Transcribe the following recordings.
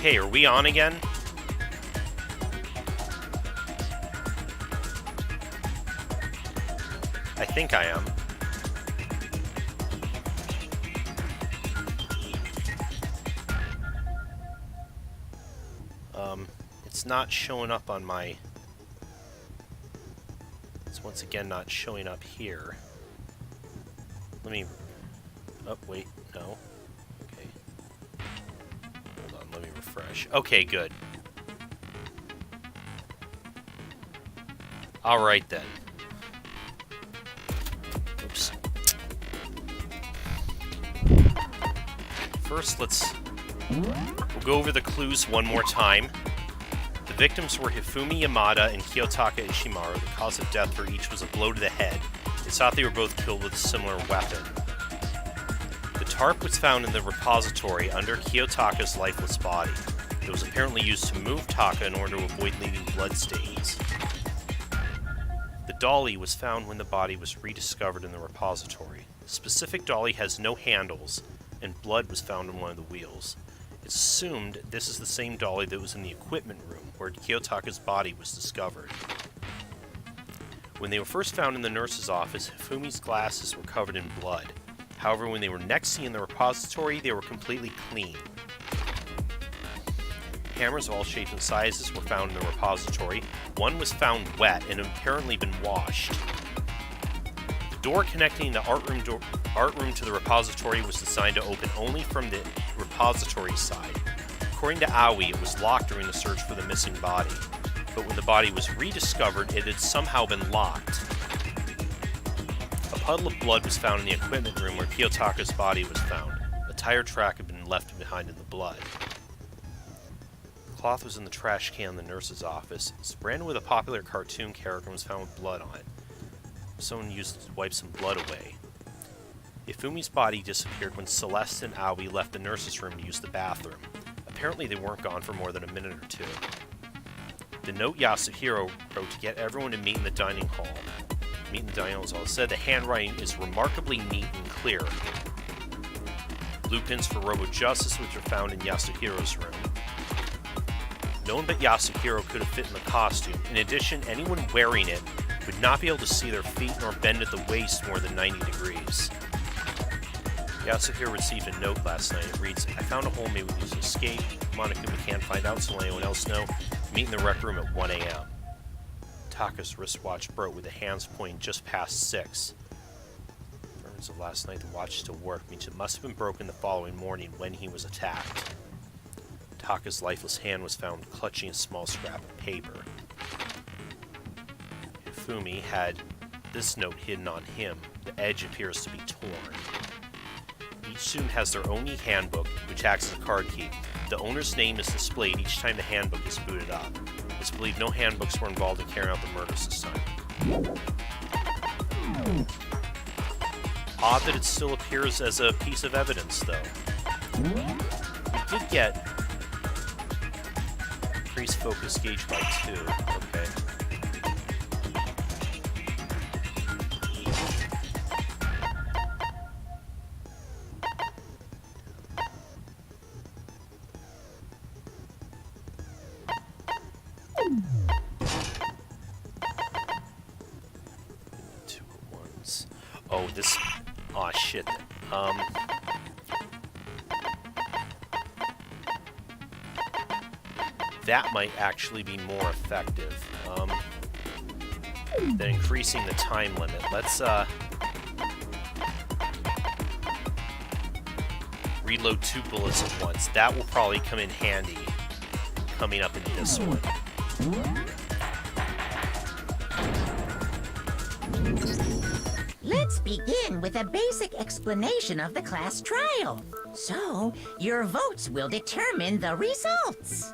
Okay, are we on again? I think I am. It's not showing up on my... It's once again not showing up here. Let me... Oh, wait, no. Okay. Hold on, let me refresh. Okay, good. Alright then. Oops. First, we'll go over the clues one more time. The victims were Hifumi Yamada and Kiyotaka Ishimaru. The cause of death for each was a blow to the head. It's thought they were both killed with a similar weapon. The tarp was found in the repository under Kiyotaka's lifeless body. It was apparently used to move Taka in order to avoid leaving bloodstains. The dolly was found when the body was rediscovered in the repository. The specific dolly has no handles, and blood was found on one of the wheels. It's assumed this is the same dolly that was in the equipment room, where Kiyotaka's body was discovered. When they were first found in the nurse's office, Hifumi's glasses were covered in blood. However, when they were next seen in the repository, they were completely clean. Hammers of all shapes and sizes were found in the repository. One was found wet and had apparently been washed. The door connecting the art room to the repository was designed to open only from the repository side. According to Aoi, it was locked during the search for the missing body, but when the body was rediscovered, it had somehow been locked. A puddle of blood was found in the equipment room where Kiyotaka's body was found. A tire track had been left behind in the blood. The cloth was in the trash can in the nurse's office. It's branded with a popular cartoon character and was found with blood on it. Someone used it to wipe some blood away. Ifumi's body disappeared when Celeste and Aoi left the nurse's room to use the bathroom. Apparently they weren't gone for more than a minute or two. The note Yasuhiro wrote to get everyone to meet in the dining hall. Meet in the dining hall is all said. The handwriting is remarkably neat and clear. Blue pins for Robo Justice, which are found in Yasuhiro's room. No one but Yasuhiro could have fit in the costume. In addition, anyone wearing it would not be able to see their feet nor bend at the waist more than 90 degrees. Yasuhiro received a note last night. It reads, I found a hole maybe we can escape. Monica, we can't find out, so let anyone else know. Meet in the rec room at 1 a.m. Taka's wristwatch broke with the hands pointing just past 6. As of last night, the watch still worked, means it must have been broken the following morning when he was attacked. Taka's lifeless hand was found clutching a small scrap of paper. Hifumi had this note hidden on him. The edge appears to be torn. Each student has their own handbook, which acts as a card key. The owner's name is displayed each time the handbook is booted up. It's believed no handbooks were involved in carrying out the murders this time. Odd that it still appears as a piece of evidence, though. We did get increased focus gauge by 2. Okay. Oh, this... Aw, shit. That might actually be more effective than increasing the time limit. Let's, reload 2 bullets at once. That will probably come in handy coming up in this one. Let's begin with a basic explanation of the class trial. So, your votes will determine the results.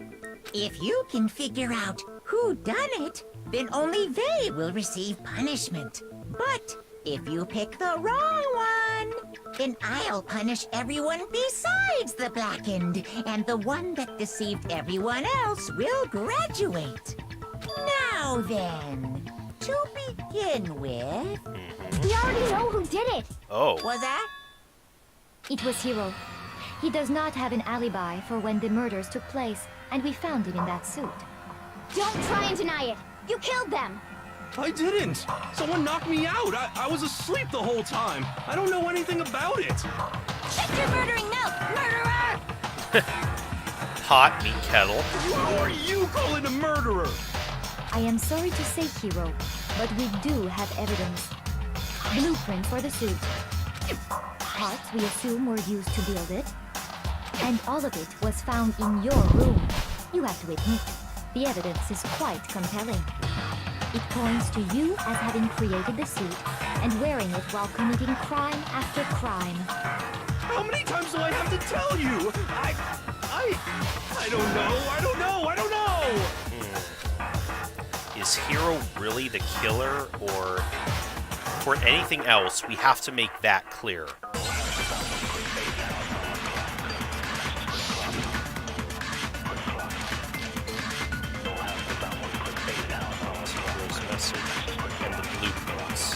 If you can figure out who done it, then only they will receive punishment. But if you pick the wrong one, then I'll punish everyone besides the blackened, and the one that deceived everyone else will graduate. Now then, to begin with... We already know who did it. Oh. Was that? It was Hiro. He does not have an alibi for when the murders took place, and we found him in that suit. Don't try and deny it! You killed them! I didn't! Someone knocked me out! I was asleep the whole time! I don't know anything about it! Shut your murdering mouth, murderer! Hot meat kettle. Who are you calling a murderer? I am sorry to say, Hero, but we do have evidence. Blueprint for the suit. Parts we assume were used to build it. And all of it was found in your room. You have to admit, the evidence is quite compelling. It points to you as having created the suit and wearing it while committing crime after crime. How many times do I have to tell you? I don't know! Is Hero really the killer, or for anything else, we have to make that clear. Hero's message and the blueprints.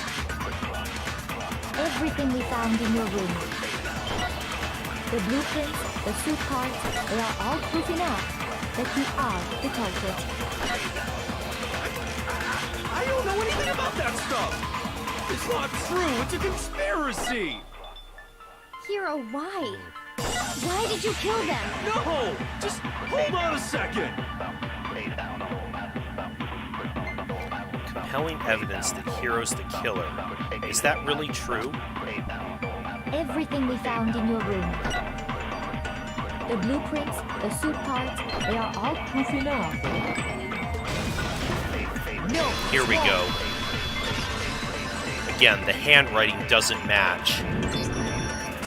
Everything we found in your room. The blueprints, the suit parts, they are all proof enough that you are the culprit. I don't know anything about that stuff! It's not true! It's a conspiracy! Hero, why? Why did you kill them? No! Just hold on a second! Compelling evidence that Hero's the killer. Is that really true? Everything we found in your room. The blueprints, the suit parts, they are all proof enough. No! Here we go. Again, the handwriting doesn't match.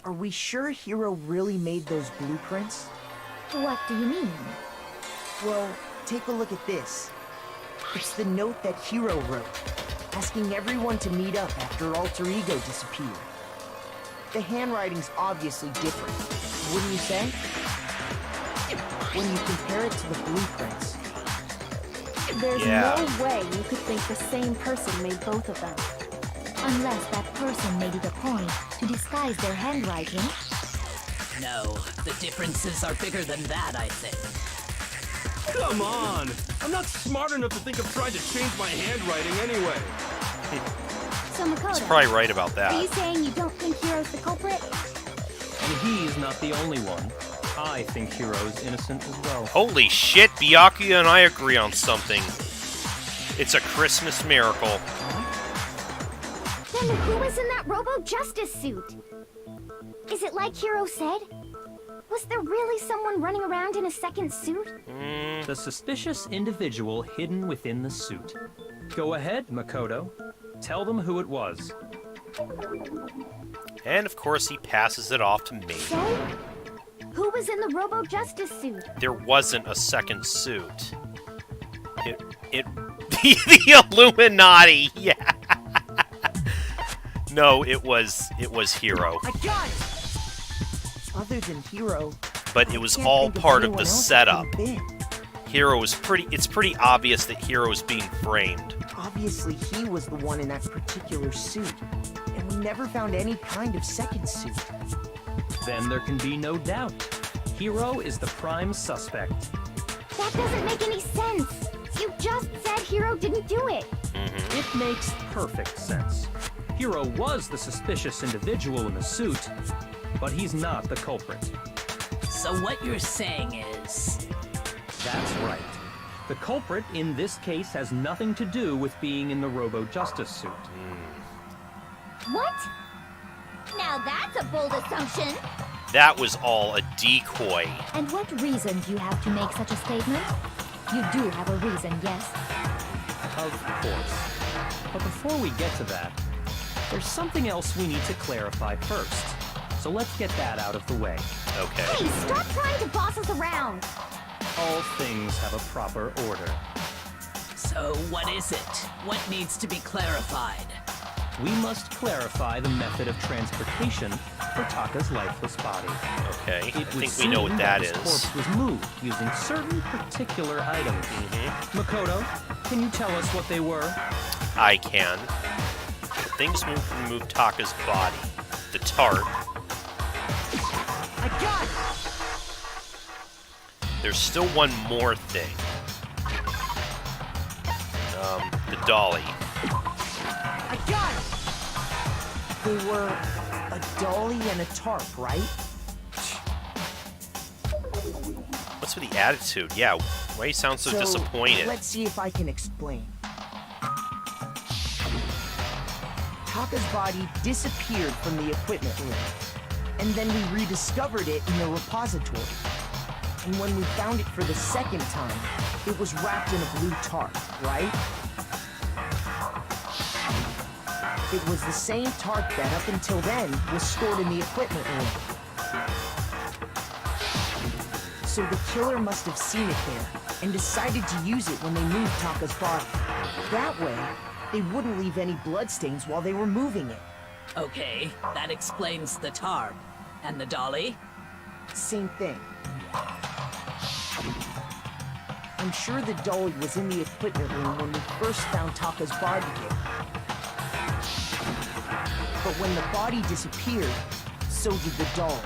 Are we sure Hero really made those blueprints? What do you mean? Well, take a look at this. It's the note that Hero wrote, asking everyone to meet up after Alter Ego disappeared. The handwriting's obviously different, wouldn't you say? When you compare it to the blueprints. There's Yeah. no way you could think the same person made both of them. Unless that person made it a point to disguise their handwriting. No, the differences are bigger than that, I think. Come on! I'm not smart enough to think of trying to change my handwriting anyway. So Makoto, He's probably right about are you that. saying you don't think Hero's the culprit? And he's not the only one. I think Hero's innocent as well. Holy shit, Byakuya and I agree on something. It's a Christmas miracle. Then who was in that Robo-Justice suit? Is it like Hero said? Was there really someone running around in a second suit? The suspicious individual hidden within the suit. Go ahead, Makoto. Tell them who it was. And of course he passes it off to me. So, who was in the Robo-Justice suit? There wasn't a second suit. The Illuminati, yeah. No, it was Hero. I got it! Other than Hero, But I it was can't all think of part of anyone the else it setup. could've been. It's pretty obvious that Hero is being framed. Obviously, he was the one in that particular suit, and we never found any kind of second suit. Then there can be no doubt. Hero is the prime suspect. That doesn't make any sense. You just said Hero didn't do it. It makes perfect sense. Hero was the suspicious individual in the suit, but he's not the culprit. So what you're saying is... That's right. The culprit in this case has nothing to do with being in the Robo-Justice suit. What? Now that's a bold assumption. That was all a decoy. And what reason do you have to make such a statement? You do have a reason, yes? Of course. But before we get to that, there's something else we need to clarify first. So let's get that out of the way. Okay. Hey, stop trying to boss us around. All things have a proper order. So what is it? What needs to be clarified? We must clarify the method of transportation for Taka's lifeless body. Okay. I It would think we know what seem that his is. corpse was moved using certain particular items. Makoto, can you tell us what they were? I can. Things move Taka's body. The tart. I got it! There's still one more thing. The dolly. I got it! They were a dolly and a tarp, right? What's with the attitude? Yeah, why you sound so disappointed? Let's see if I can explain. Taka's body disappeared from the equipment room, and then we rediscovered it in the repository. And when we found it for the second time, it was wrapped in a blue tarp, right? It was the same tarp that up until then was stored in the equipment room. So the killer must have seen it there and decided to use it when they moved Taka's body. That way, they wouldn't leave any bloodstains while they were moving it. Okay, that explains the tarp. And the dolly? Same thing. I'm sure the dolly was in the equipment room when we first found Taka's body there. But when the body disappeared, so did the dolly.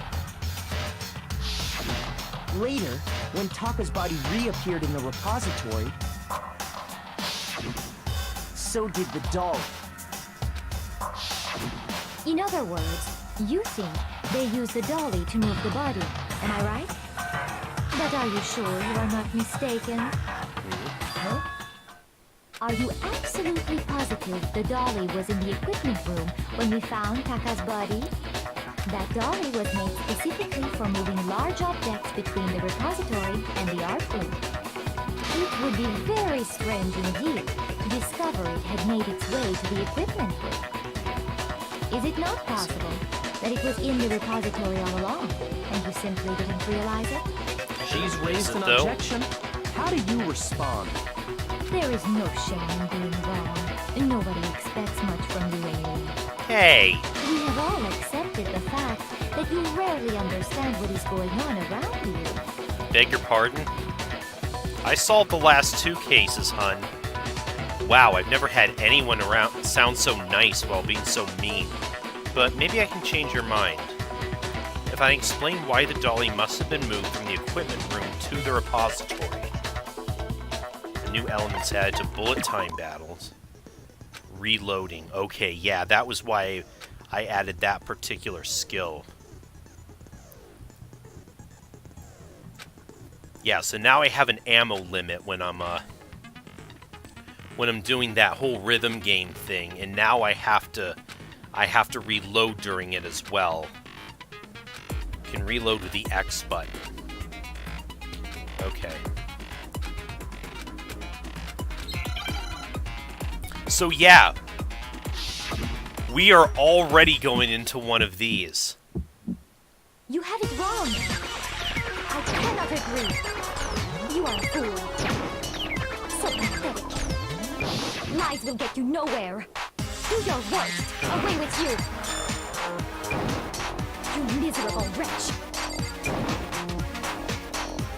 Later, when Taka's body reappeared in the repository, so did the dolly. In other words, you think they used the dolly to move the body, am I right? But are you sure you are not mistaken? Huh? Are you absolutely positive the dolly was in the equipment room when we found Taka's body? That dolly was made specifically for moving large objects between the repository and the art room. It would be very strange indeed to discover it had made its way to the equipment room. Is it not possible that it was in the repository all along, and you simply didn't realize it? She's raised an though? objection. How do you respond? There is no shame in being wrong. Nobody expects much from you anyway. Hey! We have all accepted the fact that you rarely understand what is going on around you. Beg your pardon? I solved the last 2 cases, hun. Wow, I've never had anyone around sound so nice while being so mean. But maybe I can change your mind. If I explain why the dolly must have been moved from the equipment room to the repository. The new elements added to bullet time battles. Reloading. Okay, yeah, that was why I added that particular skill. Yeah, so now I have an ammo limit when I'm doing that whole rhythm game thing, and now I have to reload during it as well. You can reload with the X button. Okay. So yeah, we are already going into one of these. You have it wrong. I cannot agree. You are a fool. So pathetic. Lies will get you nowhere. Do your worst. Away with you. You miserable wretch.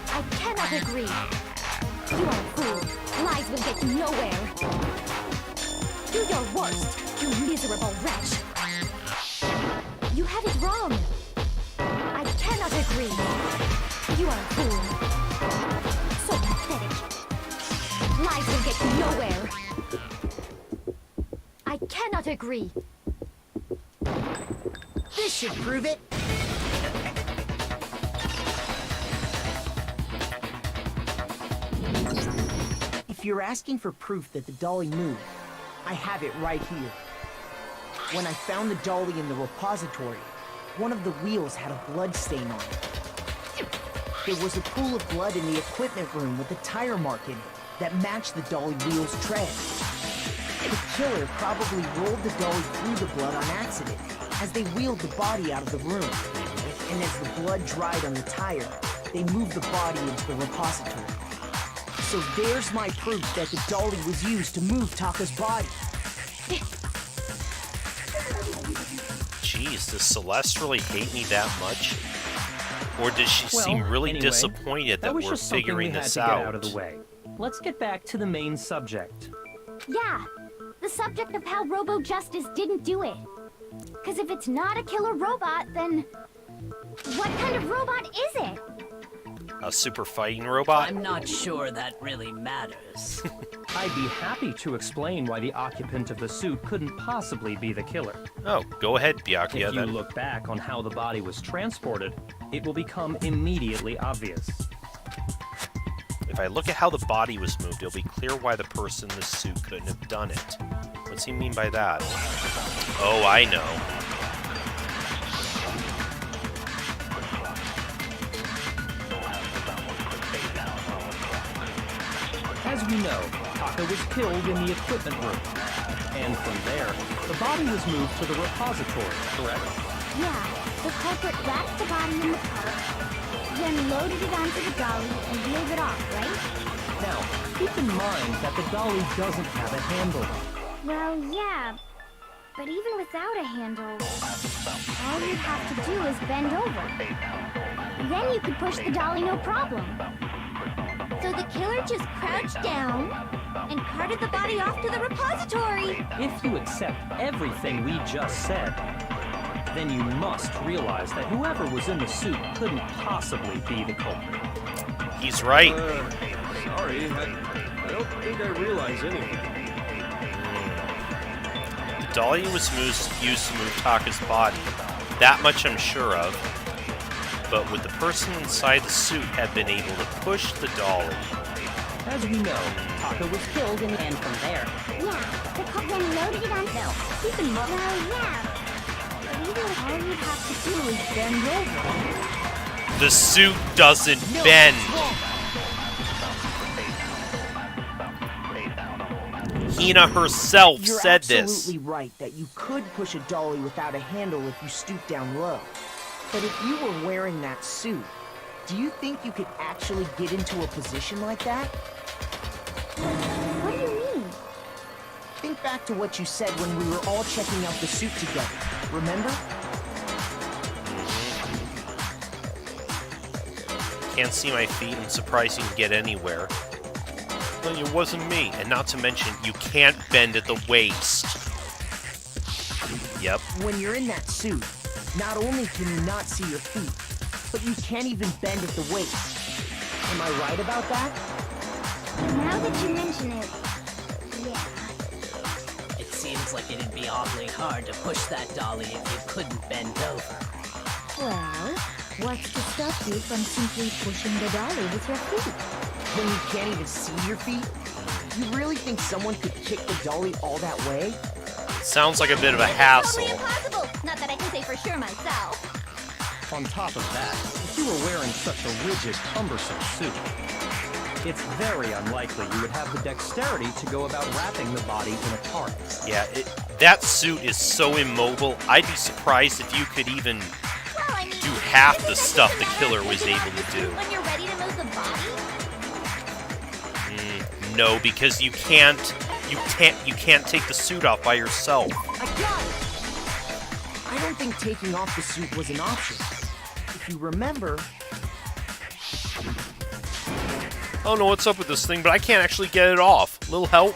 I cannot agree. You are a fool. Lies will get you nowhere. Do your worst, you miserable wretch. You have it wrong. I cannot agree. You are a fool. So pathetic. Lies will get you nowhere. I cannot agree. This should prove it. If you're asking for proof that the dolly moved, I have it right here. When I found the dolly in the repository, one of the wheels had a blood stain on it. There was a pool of blood in the equipment room with a tire mark in it that matched the dolly wheel's tread. The killer probably rolled the dolly through the blood on accident as they wheeled the body out of the room. And as the blood dried on the tire, they moved the body into the repository. So there's my proof that the dolly was used to move Taka's body. Jeez, does Celeste really hate me that much? Or does she seem really anyway, disappointed that was we're just something figuring we had this to get out? out of the way. Let's get back to the main subject. Yeah, the subject of how Robo Justice didn't do it. Because if it's not a killer robot, then what kind of robot is it? A super fighting robot? I'm not sure that really matters. I'd be happy to explain why the occupant of the suit couldn't possibly be the killer. Oh, go ahead, Byakuya, If you then. look back on how the body was transported, it will become immediately obvious. If I look at how the body was moved, it'll be clear why the person in the suit couldn't have done it. What's he mean by that? Oh, I know. As we know, Taka was killed in the equipment room. And from there, the body was moved to the repository, correct? Yeah, the culprit wrapped the body in the cart, then loaded it onto the dolly and wheeled it off, right? Now, keep in mind that the dolly doesn't have a handle. Well, yeah, but even without a handle, all you'd have to do is bend over. Then you could push the dolly no problem. So the killer just crouched down and carted the body off to the repository. If you accept everything we just said, then you must realize that whoever was in the suit couldn't possibly be the culprit. He's right. Sorry, I don't think I realize anything. The dolly was used to move Taka's body. That much I'm sure of. But would the person inside the suit have been able to push the dolly? As we know, Taka was killed and from there. Yeah, the cop then loaded it on. No, keep in mind. Well, yeah, but even all you'd have to do is bend over. The suit doesn't bend. Hina herself You're said this. absolutely right that you could push a dolly without a handle if you stoop down low. But if you were wearing that suit, do you think you could actually get into a position like that? What do you mean? Think back to what you said when we were all checking out the suit together. Remember? Can't see my feet. I'm surprised you can get anywhere. Well, it wasn't me. And not to mention, you can't bend at the waist. Yep. When you're in that suit, not only can you not see your feet, but you can't even bend at the waist. Am I right about that? Now that you mention it, yeah. It seems like it'd be awfully hard to push that dolly if you couldn't bend over. Well, what's to stop you from simply pushing the dolly with your feet? When you can't even see your feet? You really think someone could kick the dolly all that way? Sounds like a bit of a hassle. Totally impossible. Not that I can say for sure myself. On top of that, if you were wearing such a rigid, cumbersome suit, it's very unlikely you would have the dexterity to go about wrapping the body in a cart. Yeah, that suit is so immobile, I'd be surprised if you could even Well, I mean, do half isn't the it just stuff a the matter killer of was taking able off the to suit do. when you're ready to move the body? No, because you can't take the suit off by yourself. I got it! I don't think taking off the suit was an option. If you remember, I don't know what's up with this thing, but I can't actually get it off. Little help?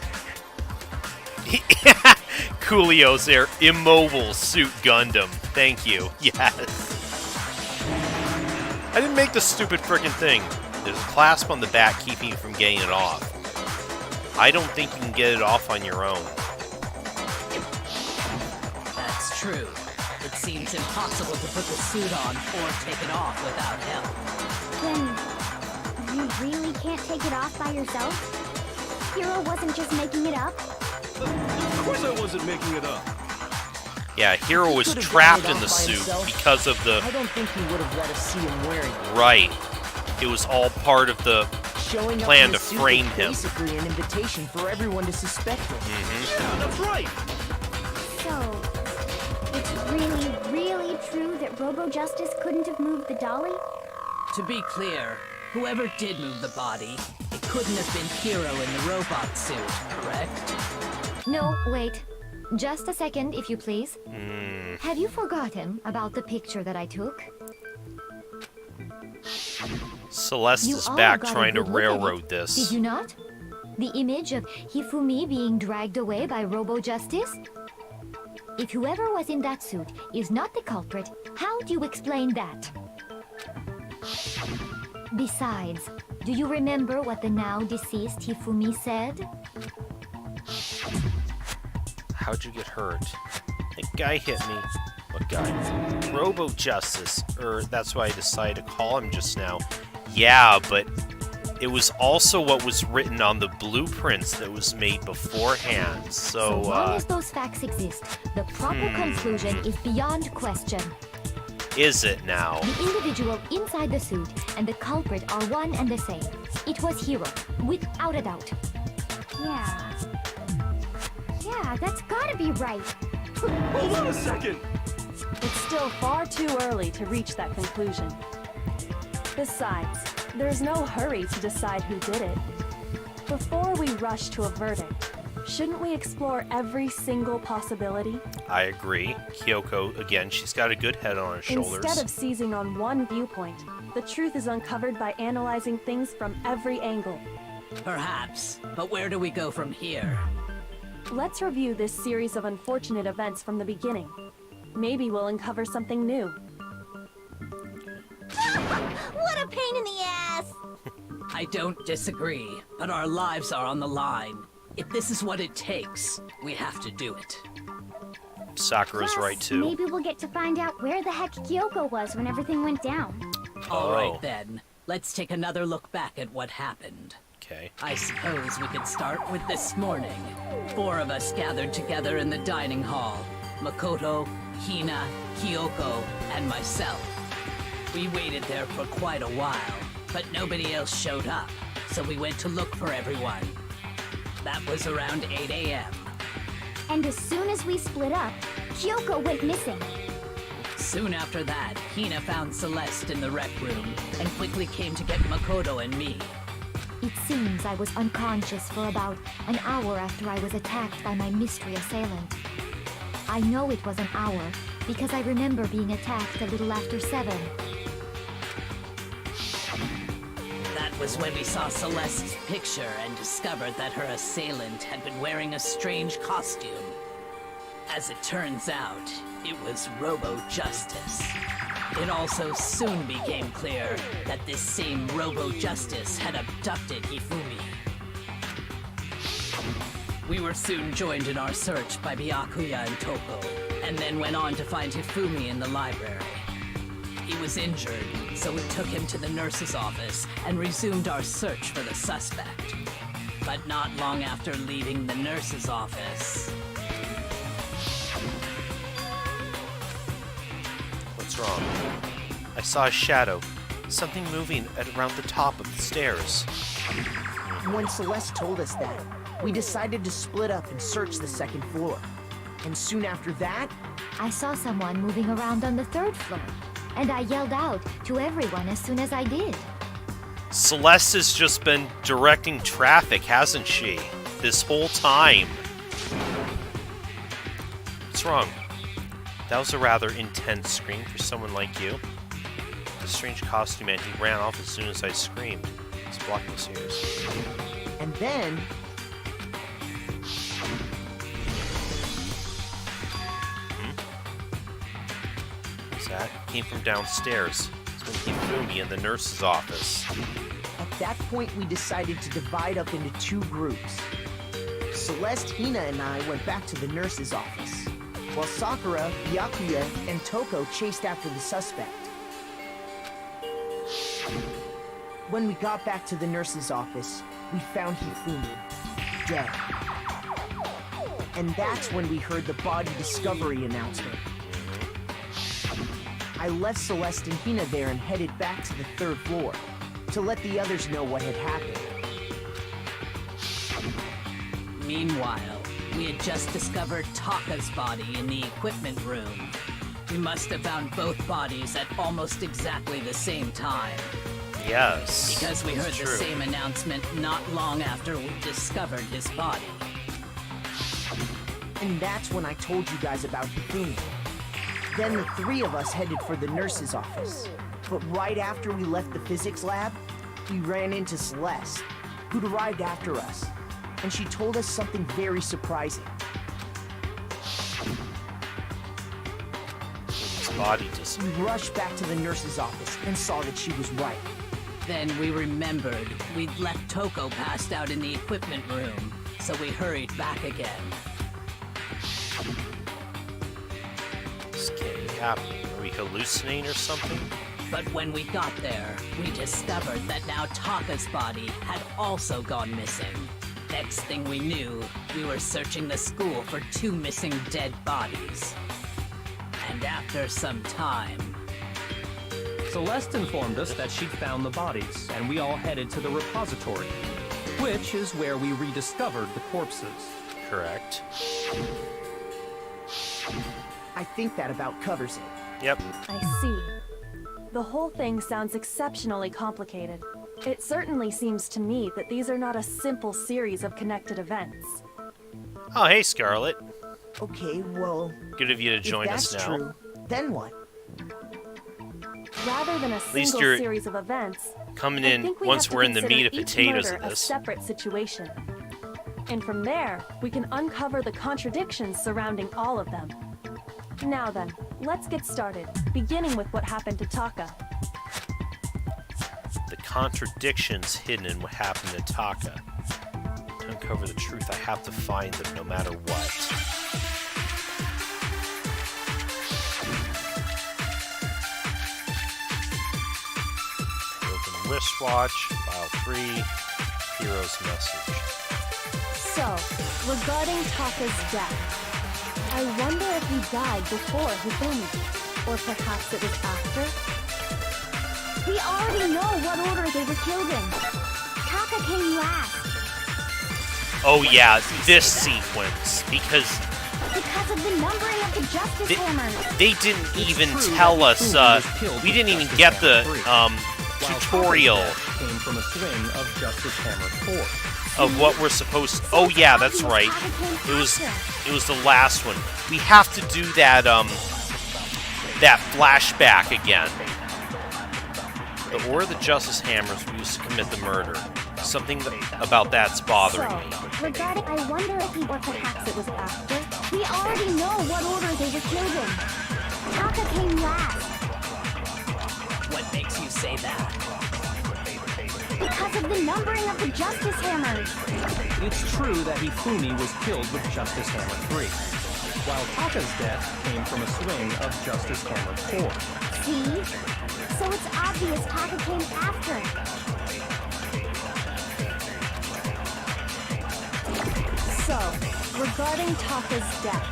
Coolio's there. Immobile suit Gundam. Thank you. Yes. I didn't make this stupid frickin' thing. There's a clasp on the back keeping you from getting it off. I don't think you can get it off on your own. That's true. It seems impossible to put the suit on or take it off without help. Then, you really can't take it off by yourself? Hero wasn't just making it up? Of course I wasn't making it up. Yeah, Hero was could've trapped gotten in it the off by suit himself. because of the... I don't think he would have let us see him wearing it. Right. It was all part of the... Showing up Plan in the to suit frame is him. basically an invitation for everyone to suspect him. Yeah, that's right. So, it's really, really true that Robo Justice couldn't have moved the dolly? To be clear, whoever did move the body, it couldn't have been Hero in the robot suit, correct? No, wait. Just a second, if you please. Hmm. Have you forgotten about the picture that I took? Celeste You is all back got a trying to good look at it, railroad Did this. you not? The image of Hifumi being dragged away by Robo Justice? If whoever was in that suit is not the culprit, how do you explain that? Besides, do you remember what the now deceased Hifumi said? How'd you get hurt? That guy hit me. What guy? Robo Justice. That's what I decided to call him just now. Yeah, but it was also what was written on the blueprints that was made beforehand, so long as those facts exist, the proper conclusion is beyond question. Is it now? The individual inside the suit and the culprit are one and the same. It was Hiro, without a doubt. Yeah. Yeah, that's gotta be right. Hold on a second! It's still far too early to reach that conclusion. Besides, there's no hurry to decide who did it. Before we rush to a verdict, shouldn't we explore every single possibility? I agree. Kyoko, again, she's got a good head on her shoulders. Instead of seizing on one viewpoint, the truth is uncovered by analyzing things from every angle. Perhaps, but where do we go from here? Let's review this series of unfortunate events from the beginning. Maybe we'll uncover something new. What a pain in the ass! I don't disagree, but our lives are on the line. If this is what it takes, we have to do it. Sakura's Plus, right too. Maybe we'll get to find out where the heck Kyoko was when everything went down. All right then, let's take another look back at what happened. Okay. I suppose we could start with this morning. 4 of us gathered together in the dining hall. Makoto, Hina, Kyoko, and myself. We waited there for quite a while, but nobody else showed up, so we went to look for everyone. That was around 8 a.m. And as soon as we split up, Kyoko went missing. Soon after that, Hina found Celeste in the rec room and quickly came to get Makoto and me. It seems I was unconscious for about an hour after I was attacked by my mystery assailant. I know it was an hour because I remember being attacked a little after 7. That was when we saw Celeste's picture and discovered that her assailant had been wearing a strange costume. As it turns out, it was Robo Justice. It also soon became clear that this same Robo Justice had abducted Hifumi. We were soon joined in our search by Byakuya and Toko, and then went on to find Hifumi in the library. He was injured, so we took him to the nurse's office and resumed our search for the suspect. But not long after leaving the nurse's office... What's wrong? I saw a shadow. Something moving around the top of the stairs. When Celeste told us that, we decided to split up and search the second floor. And soon after that, I saw someone moving around on the 3rd floor, and I yelled out to everyone as soon as I did. Celeste has just been directing traffic, hasn't she? This whole time. What's wrong? That was a rather intense scream for someone like you. The strange costume man, he ran off as soon as I screamed. He's blocking his ears. and then... What's that? Came from downstairs. It's when he threw me in the nurse's office. At that point, we decided to divide up into 2 groups. Celeste, Hina, and I went back to the nurse's office, while Sakura, Byakuya, and Toko chased after the suspect. When we got back to the nurse's office, we found Hifumi, dead. And that's when we heard the body discovery announcement. I left Celeste and Hina there and headed back to the 3rd floor to let the others know what had happened. Meanwhile, we had just discovered Taka's body in the equipment room. We must have found both bodies at almost exactly the same time. Yes. Because we heard it's the true. same announcement not long after we discovered his body. And that's when I told you guys about Hifumi. Then the 3 of us headed for the nurse's office. But right after we left the physics lab, we ran into Celeste, who'd arrived after us. And she told us something very surprising. His body just... We rushed back to the nurse's office and saw that she was right. Then we remembered we'd left Toko passed out in the equipment room, so we hurried back again. This can't be happening. Are we hallucinating or something? But when we got there, we discovered that now Taka's body had also gone missing. Next thing we knew, we were searching the school for 2 missing dead bodies. And after some time... Celeste informed us that she'd found the bodies, and we all headed to the repository, which is where we rediscovered the corpses. Correct. I think that about covers it. Yep. I see. The whole thing sounds exceptionally complicated. It certainly seems to me that these are not a simple series of connected events. Oh, hey, Scarlet. Okay, well, Good of you to join if us that's now. true, then what? Rather than a least single you're series of events, Coming I in think we once have to we're in the consider meat of each potatoes murder of a this. separate situation. And from there, we can uncover the contradictions surrounding all of them. Now then, let's get started, beginning with what happened to Taka. The contradictions hidden in what happened to Taka. To uncover the truth, I have to find them no matter what. Open wristwatch, file 3, hero's message. So, regarding Taka's death, I wonder if he died before Hifumi, or perhaps it was after? We already know what order they were killed in. Taka came last. Oh yeah, this sequence, because Because of the numbering of the Justice Hammers. they didn't It's even true tell that us, Hifumi was killed we with didn't even Justice get the Hammer 3, while tutorial Taka's death came from a swing of Justice Hammer 4. of what we're supposed to... Oh yeah, that's right. It was the last one. We have to do that, that flashback again. The Order of the Justice Hammers were used to commit the murder. Something about that's bothering me. Regarding, I wonder if he, or perhaps it was after. We already know what order they were killed in. Taka came last. What makes you say that? Because of the numbering of the Justice Hammers. It's true that Hifumi was killed with Justice Hammer 3, while Taka's death came from a swing of Justice Hammer 4. See? So it's obvious Taka came after. So, regarding Taka's death,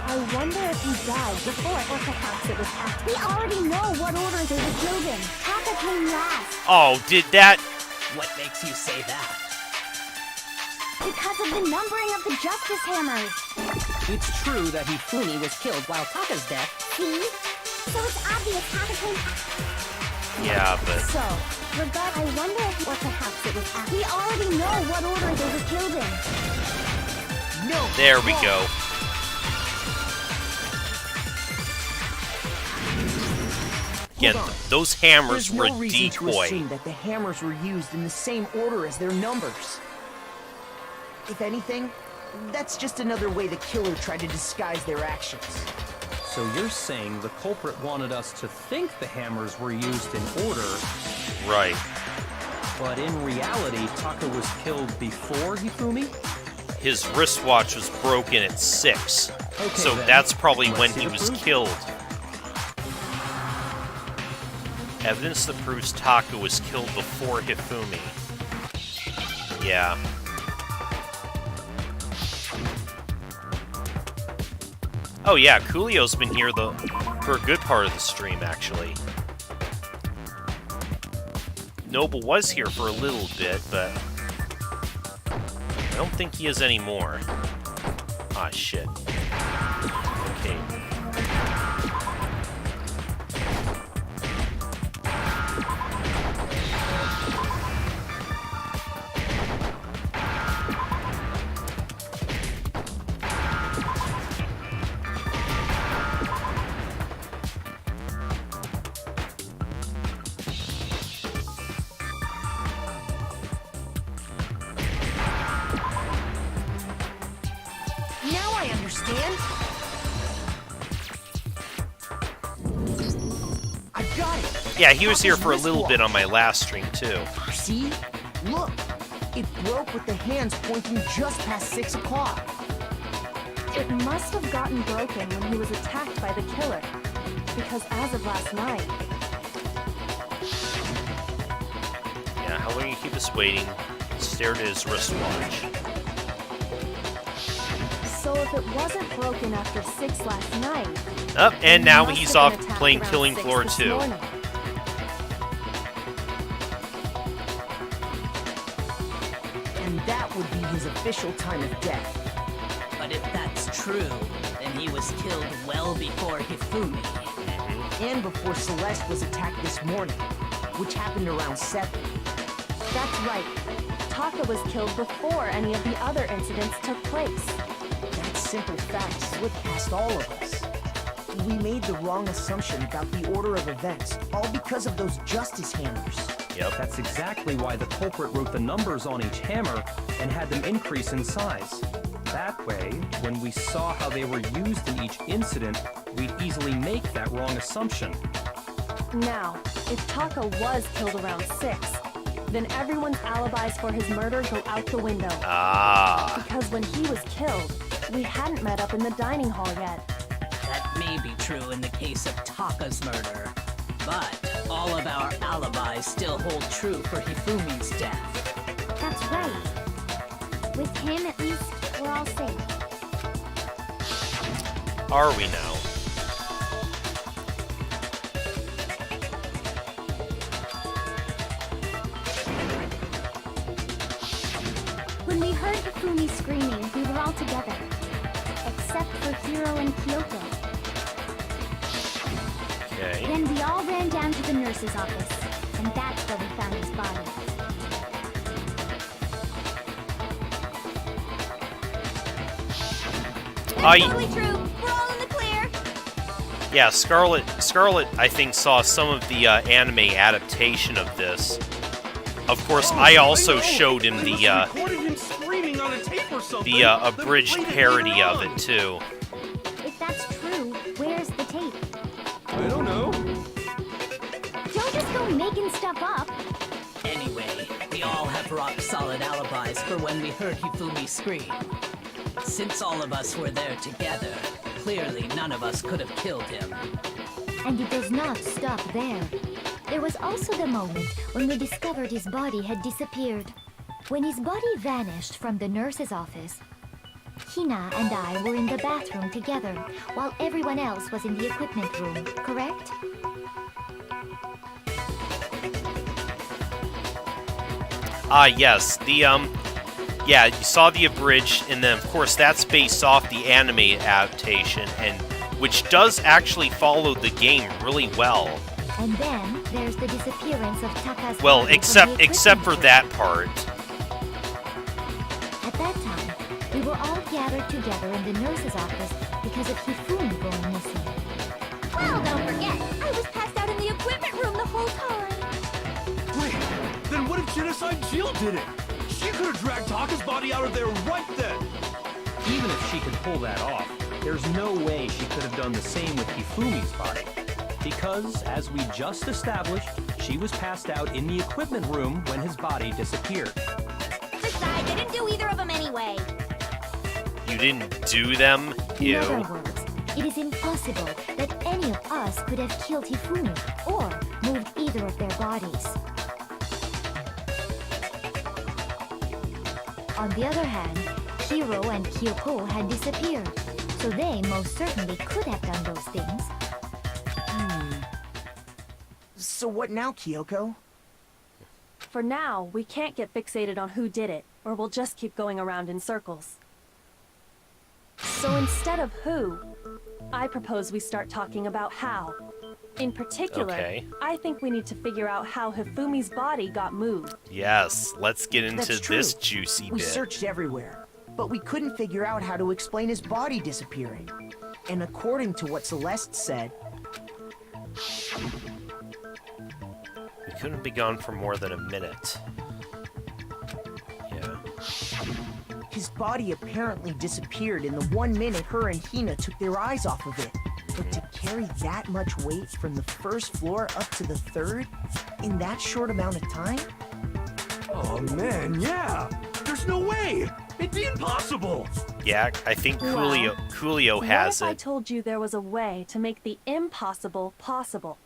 I wonder if he died before, or perhaps it was after. We already know what order they were killed in. Taka came last. Oh, did that... What makes you say that? Because of the numbering of the Justice Hammers. It's true that Hifumi was killed while Taka's death. See? So it's obvious Taka came. Yeah, but... So, I wonder if, or perhaps it was after. We already know what order they were killed in. No! There we go. Again, Hold on. those hammers There's were no a reason to decoy. assume that the hammers were used in the same order as their numbers. If anything, that's just another way the killer tried to disguise their actions. So you're saying the culprit wanted us to think the hammers were used in order, Right. but in reality, Taka was killed before Hifumi? His wristwatch was broken at 6. Okay, So then. that's probably Let's when see he the was proof. killed. Evidence that proves Taka was killed before Hifumi. Yeah. Oh yeah, Coolio's been here for a good part of the stream, actually. Noble was here for a little bit, but I don't think he is anymore. Ah, shit. Okay. Now I understand! I've got it! Yeah, he was here for a Taka's little bit wristwatch. on my last stream, too. See? Look! It broke with the hands pointing just past 6 o'clock. It must have gotten broken when he was attacked by the killer. Because as of last night, Yeah, how long you keep us waiting? Stared at his wristwatch. so if it wasn't broken after 6 last night, Up, and he now must he's have off been attacked playing around Killing 6 Floor this 2. morning. And that would be his official time of death. But if that's true, then he was killed well before Hifumi. And before Celeste was attacked this morning, which happened around 7. That's right. Taka was killed before any of the other incidents took place. That simple fact slipped past all of us. We made the wrong assumption about the order of events, all because of those justice hammers. Yep. That's exactly why the culprit wrote the numbers on each hammer and had them increase in size. That way, when we saw how they were used in each incident, we'd easily make that wrong assumption. Now, if Taka was killed around 6, then everyone's alibis for his murder go out the window. Ah. Because when he was killed, we hadn't met up in the dining hall yet. That may be true in the case of Taka's murder, but all of our alibis still hold true for Hifumi's death. That's right. With him, at least, we're all safe. Are we now? When we heard Hifumi screaming, we were all together. Except for Hiro and Kyoko. Okay. Then we all ran down to the nurse's office, and that's where we found his body. Totally true. We're all in the clear. Yeah, Scarlet, I think, saw some of the anime adaptation of this. Of course, I also showed him the Recorded him screaming on a tape or something. the then abridged played it parody later of on. it too. If that's true, where's the tape? I don't know. Don't just go making stuff up. Anyway, we all have rock-solid alibis for when we heard Hifumi scream. Since all of us were there together, clearly none of us could have killed him. And it does not stop there. There was also the moment when we discovered his body had disappeared. When his body vanished from the nurse's office, Hina and I were in the bathroom together, while everyone else was in the equipment room, correct? Yes, yeah, you saw the abridged, and then of course that's based off the anime adaptation, and which does actually follow the game really well. And then there's the disappearance of Taka's Well, body from except the for equipment that part. At that time, we were all gathered together in the nurse's office because of Hifumi going missing. Well, don't forget, I was passed out in the equipment room the whole time. Wait, then what if Genocide Jill did it? She could have dragged Taka's body out of there right then. Even if she could pull that off, there's no way she could have done the same with Hifumi's body. Because, as we just established, she was passed out in the equipment room when his body disappeared. Besides, I didn't do either of them anyway. You didn't do them? In Ew. other words, it is impossible that any of us could have killed Hifumi or moved either of their bodies. On the other hand, Hiro and Kyoko had disappeared, so they most certainly could have done those things. So what now, Kyoko? For now, we can't get fixated on who did it, or we'll just keep going around in circles. So instead of who, I propose we start talking about how. In particular, Okay. I think we need to figure out how Hifumi's body got moved. Yes, let's get into That's true. this juicy We bit. searched everywhere, but we couldn't figure out how to explain his body disappearing. And according to what Celeste said, We couldn't be gone for more than a minute. Yeah. his body apparently disappeared in the 1 minute her and Hina took their eyes off of it. But to carry carry that much weight from the first floor up to the third in that short amount of time? Oh man, yeah. There's no way. It'd be impossible. Yeah, I think Well, Coolio What has if I it. told you there was a way to make the impossible possible?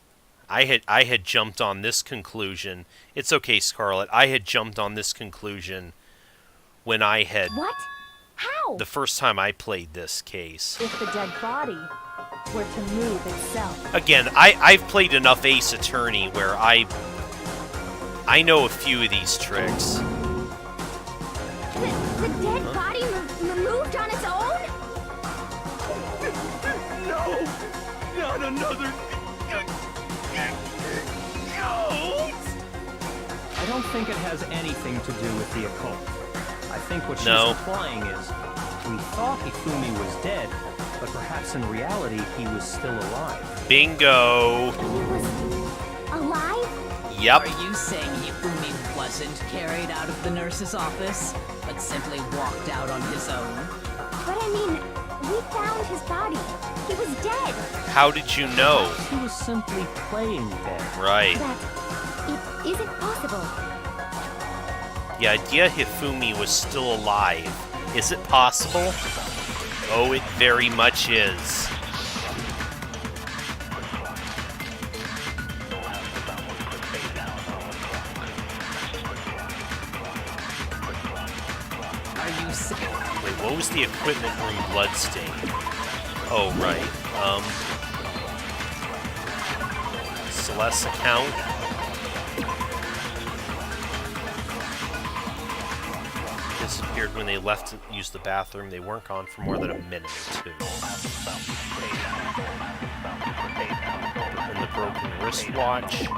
I had jumped on this conclusion. It's okay, Scarlet. I had jumped on this conclusion when I had What? How? the first time I played this case. If the dead body were to move itself. Again, I've played enough Ace Attorney where I know a few of these tricks. The dead body moved on its own? No, not another ghost. I don't think it has anything to do with the occult. I think what she's No. implying is we thought Ifumi was dead, but perhaps in reality he was still alive. Bingo. He was alive? Yep. Are you saying Hifumi wasn't carried out of the nurse's office, but simply walked out on his own? But I mean, we found his body. He was dead. How did you know? He was simply playing dead. Right. That it isn't possible. The idea Hifumi was still alive. Is it possible? Oh, it very much is. Are you saying... Wait, what was the equipment room bloodstain? Oh, right. Celeste's account. Disappeared when they left to use the bathroom. They weren't gone for more than a minute or two. And the broken wristwatch.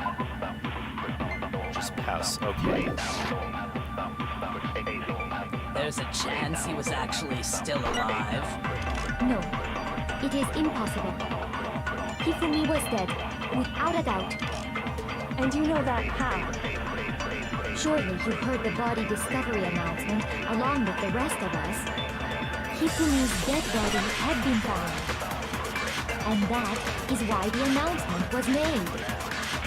Just pass. Okay. There's a chance he was actually still alive? No, it is impossible. Hifumi was dead, without a doubt. And you know that how? Surely you heard the body discovery announcement along with the rest of us. Hifumi's dead body had been found. And that is why the announcement was made.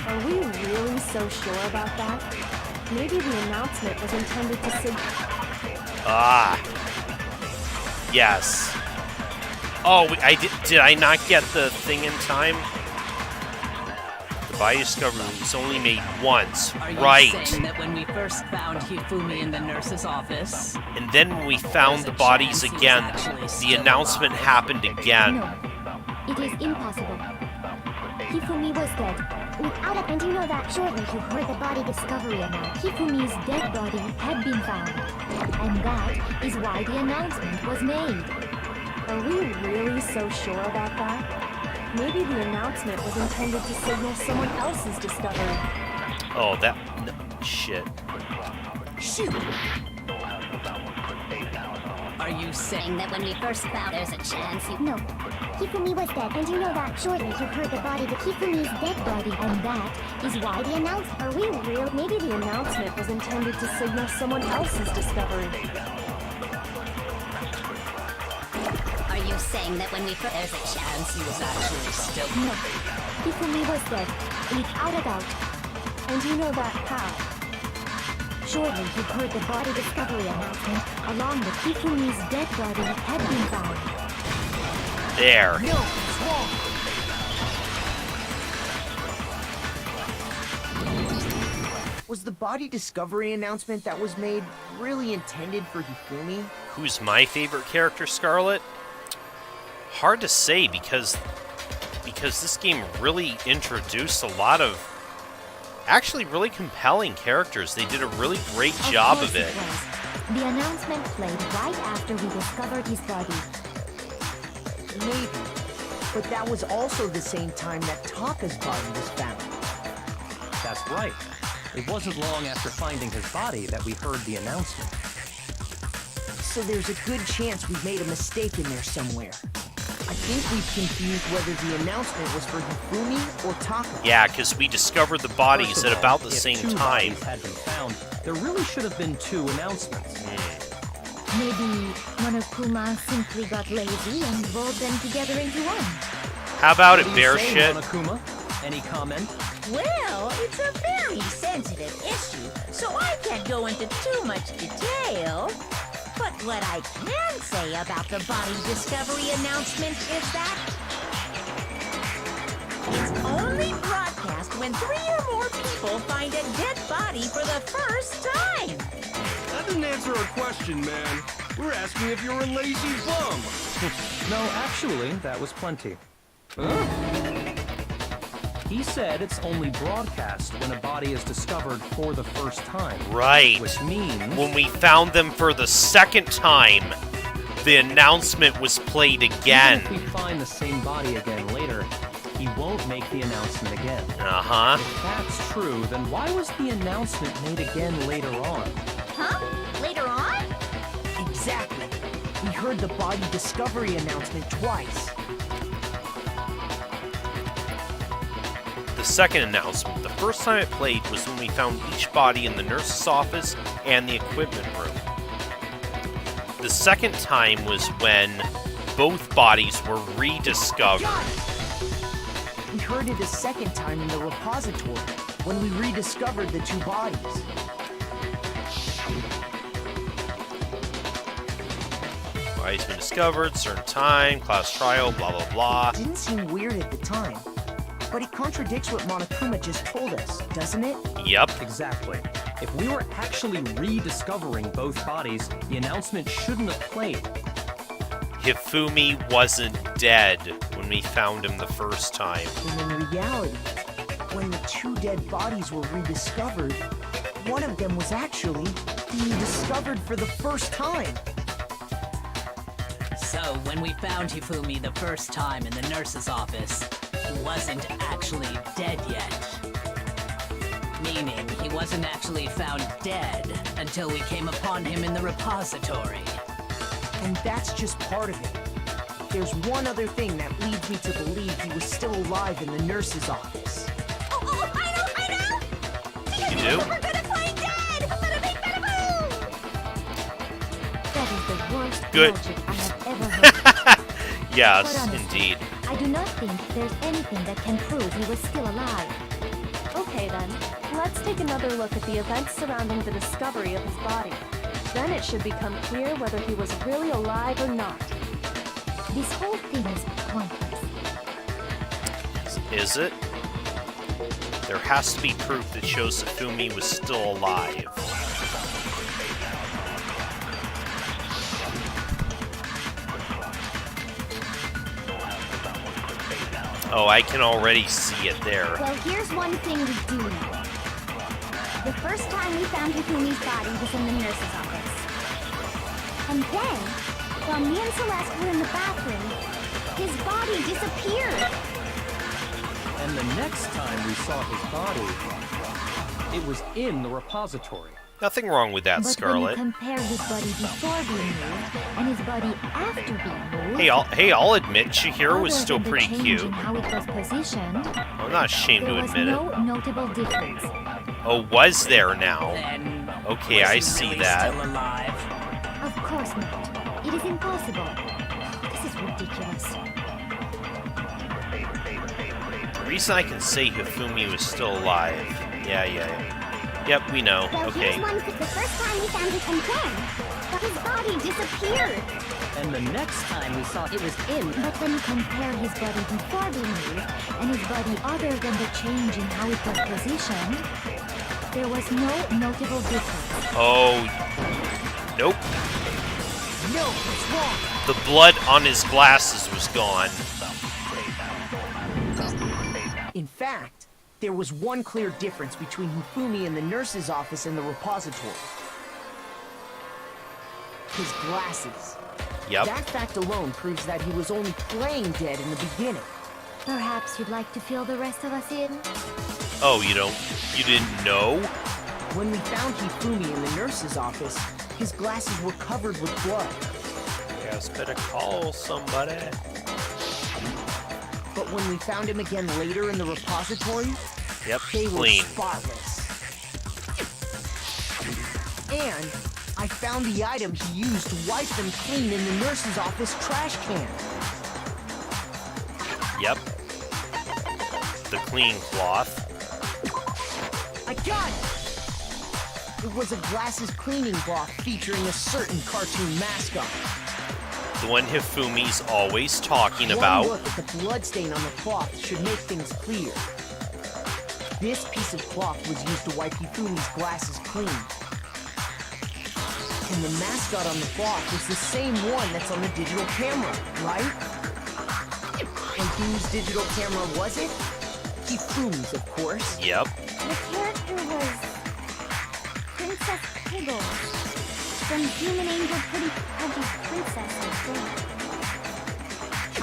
Are we really so sure about that? Maybe the announcement was intended to Ah. Yes. Oh, did I not get the thing in time? The body discovery was only made once. Are you Right. saying that when we first found Hifumi in the nurse's office, And then when we found the bodies again, the announcement happened again. No, it is impossible. Hifumi was dead, without a... And you know that surely you heard the body discovery announcement. Hifumi's dead body had been found. And that is why the announcement was made. Are we really so sure about that? Maybe the announcement was intended to signal someone else's discovery. Oh, that... No, shit. Shoot! are you saying That when we first found there's a chance you... No, Hifumi was dead, and you know that surely you heard the body, but Hifumi's dead body, and that is why the announcement... Are we real? Maybe the announcement was intended to signal someone else's discovery. Are you saying that when we first... there's a chance he was actually still... No, Hifumi was dead, without a doubt. And you know that how? Surely you heard the body discovery announcement along with Hifumi's dead body had been found. There. No, it's wrong. Was the body discovery announcement that was made really intended for Hifumi? Who's my favorite character, Scarlet? Hard to say because this game really introduced a lot of actually really compelling characters. They did a really great job of it. Was. The announcement played right after we discovered his body. Maybe. But that was also the same time that Taka's body was found. That's right. It wasn't long after finding his body that we heard the announcement. So there's a good chance we've made a mistake in there somewhere. I think we've confused whether the announcement was for Hifumi or Taka. Yeah, because we discovered the bodies First at of all, about the if same two time. bodies had been found, there really should have been two announcements. Maybe Monokuma simply got lazy and rolled them together into one. How about it, What do you bear say, shit? Monokuma? Any comment? Well, it's a very sensitive issue, so I can't go into too much detail. But what I can say about the body discovery announcement is that it's only broadcast when 3 or more people find a dead body for the first time. That didn't answer our question, man. We're asking if you're a lazy bum. No, actually, that was plenty. He said it's only broadcast when a body is discovered for the first time. Right. Which means... When we found them for the second time, the announcement was played again. Even if we find the same body again later, he won't make the announcement again. Uh-huh. If that's true, then why was the announcement made again later on? Huh? Later on? Exactly. We heard the body discovery announcement twice. The second announcement, the first time it played was when we found each body in the nurse's office and the equipment room. The second time was when both bodies were rediscovered. We heard it a second time in the repository, when we rediscovered the 2 bodies. Bodies been discovered, certain time, class trial, blah blah blah. It didn't seem weird at the time, but it contradicts what Monokuma just told us, doesn't it? Yep. Exactly. If we were actually rediscovering both bodies, the announcement shouldn't have played. Hifumi wasn't dead when we found him the first time. And in reality, when the 2 dead bodies were rediscovered, one of them was actually being discovered for the first time. So, when we found Hifumi the first time in the nurse's office, he wasn't actually dead yet. Meaning, he wasn't actually found dead until we came upon him in the repository. And that's just part of it. There's one other thing that leads me to believe he was still alive in the nurse's office. Oh, I know! You do? We're gonna find Dad! Bada bing, bada boom! That is the worst Good. logic I have ever heard. Yes, But honestly, indeed. I do not think there's anything that can prove he was still alive. Okay then, let's take another look at the events surrounding the discovery of his body. Then it should become clear whether he was really alive or not. This whole thing is pointless. Is it? There has to be proof that shows Hifumi was still alive. Oh, I can already see it there. Well, here's one thing we do know. The first time we found Hifumi's body was in the nurse's office. And then, while me and Celeste were in the bathroom, his body disappeared. And the next time we saw his body, it was in the repository. Nothing wrong with that, But Scarlet. when you compare his body before being moved and his body after being moved, I'll admit Chihiro was other still than the pretty change cute. in how it was positioned, I'm not ashamed there to was admit no it. notable difference. Oh, was there now? Then, Okay, was I he see really that. still alive? Of course not. It is impossible. This is ridiculous. The reason I can say Hifumi was still alive. Yeah. Yep, we know. Well, Okay. here's one for the first time we found it again. But his body disappeared. And the next time we saw it was in. But when you compare his body before being moved and his body other than the change in how it was positioned, there was no notable difference. Oh. Nope. No, it's wrong. The blood on his glasses was gone. In fact, there was one clear difference between Hifumi in the nurse's office and the repository. His glasses. Yep. That fact alone proves that he was only playing dead in the beginning. Perhaps you'd like to fill the rest of us in? Oh, you didn't know? When we found Hifumi in the nurse's office, his glasses were covered with blood. Guess better call somebody. But when we found him again later in the repository, Yep, they were clean. spotless. And I found the item he used to wipe them clean in the nurse's office trash can. Yep. the cleaning cloth. I got it! It was a glasses cleaning cloth featuring a certain cartoon mascot. The one Hifumi's always talking One about. look at the bloodstain on the cloth should make things clear. This piece of cloth was used to wipe Hifumi's glasses clean. And the mascot on the cloth was the same one that's on the digital camera, right? And whose digital camera was it? Hifumi's, of course. Yep. The character was Princess Piggles from Human Angel Pretty Pudgy Princess, I think.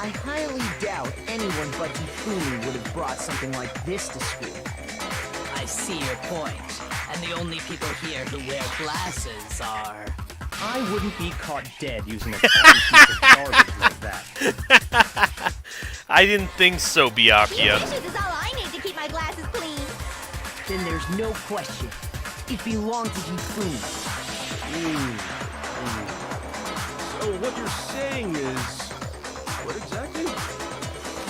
I highly doubt anyone but Hifumi would have brought something like this to school. I see your point. And the only people here who wear glasses are... I wouldn't be caught dead using a tiny piece of garbage like that. I didn't think so, Byakuya. This is all I need to keep my glasses clean. Then there's no question. It belonged to Hifumi. So what you're saying is... What exactly?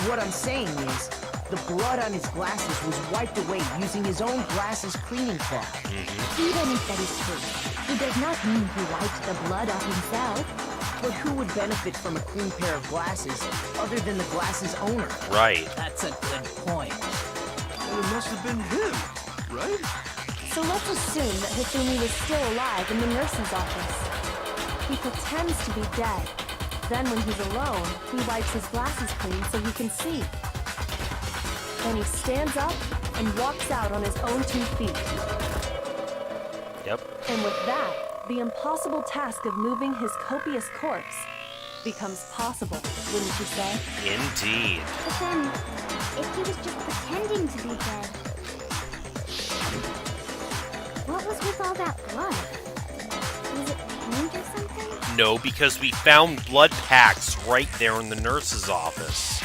What I'm saying is, the blood on his glasses was wiped away using his own glasses cleaning cloth. Even if that is true, it does not mean he wiped the blood off himself. But who would benefit from a clean pair of glasses other than the glasses owner? Right. That's a good point. Well, it must have been him, right? So let's assume that Hifumi was still alive in the nurse's office. He pretends to be dead. Then when he's alone, he wipes his glasses clean so he can see. Then he stands up and walks out on his own 2 feet. Yep. And with that, the impossible task of moving his copious corpse becomes possible, wouldn't you say? Indeed. But then, if he was just pretending to be dead, what was with all that blood? Was it paint or something? No, because we found blood packs right there in the nurse's office.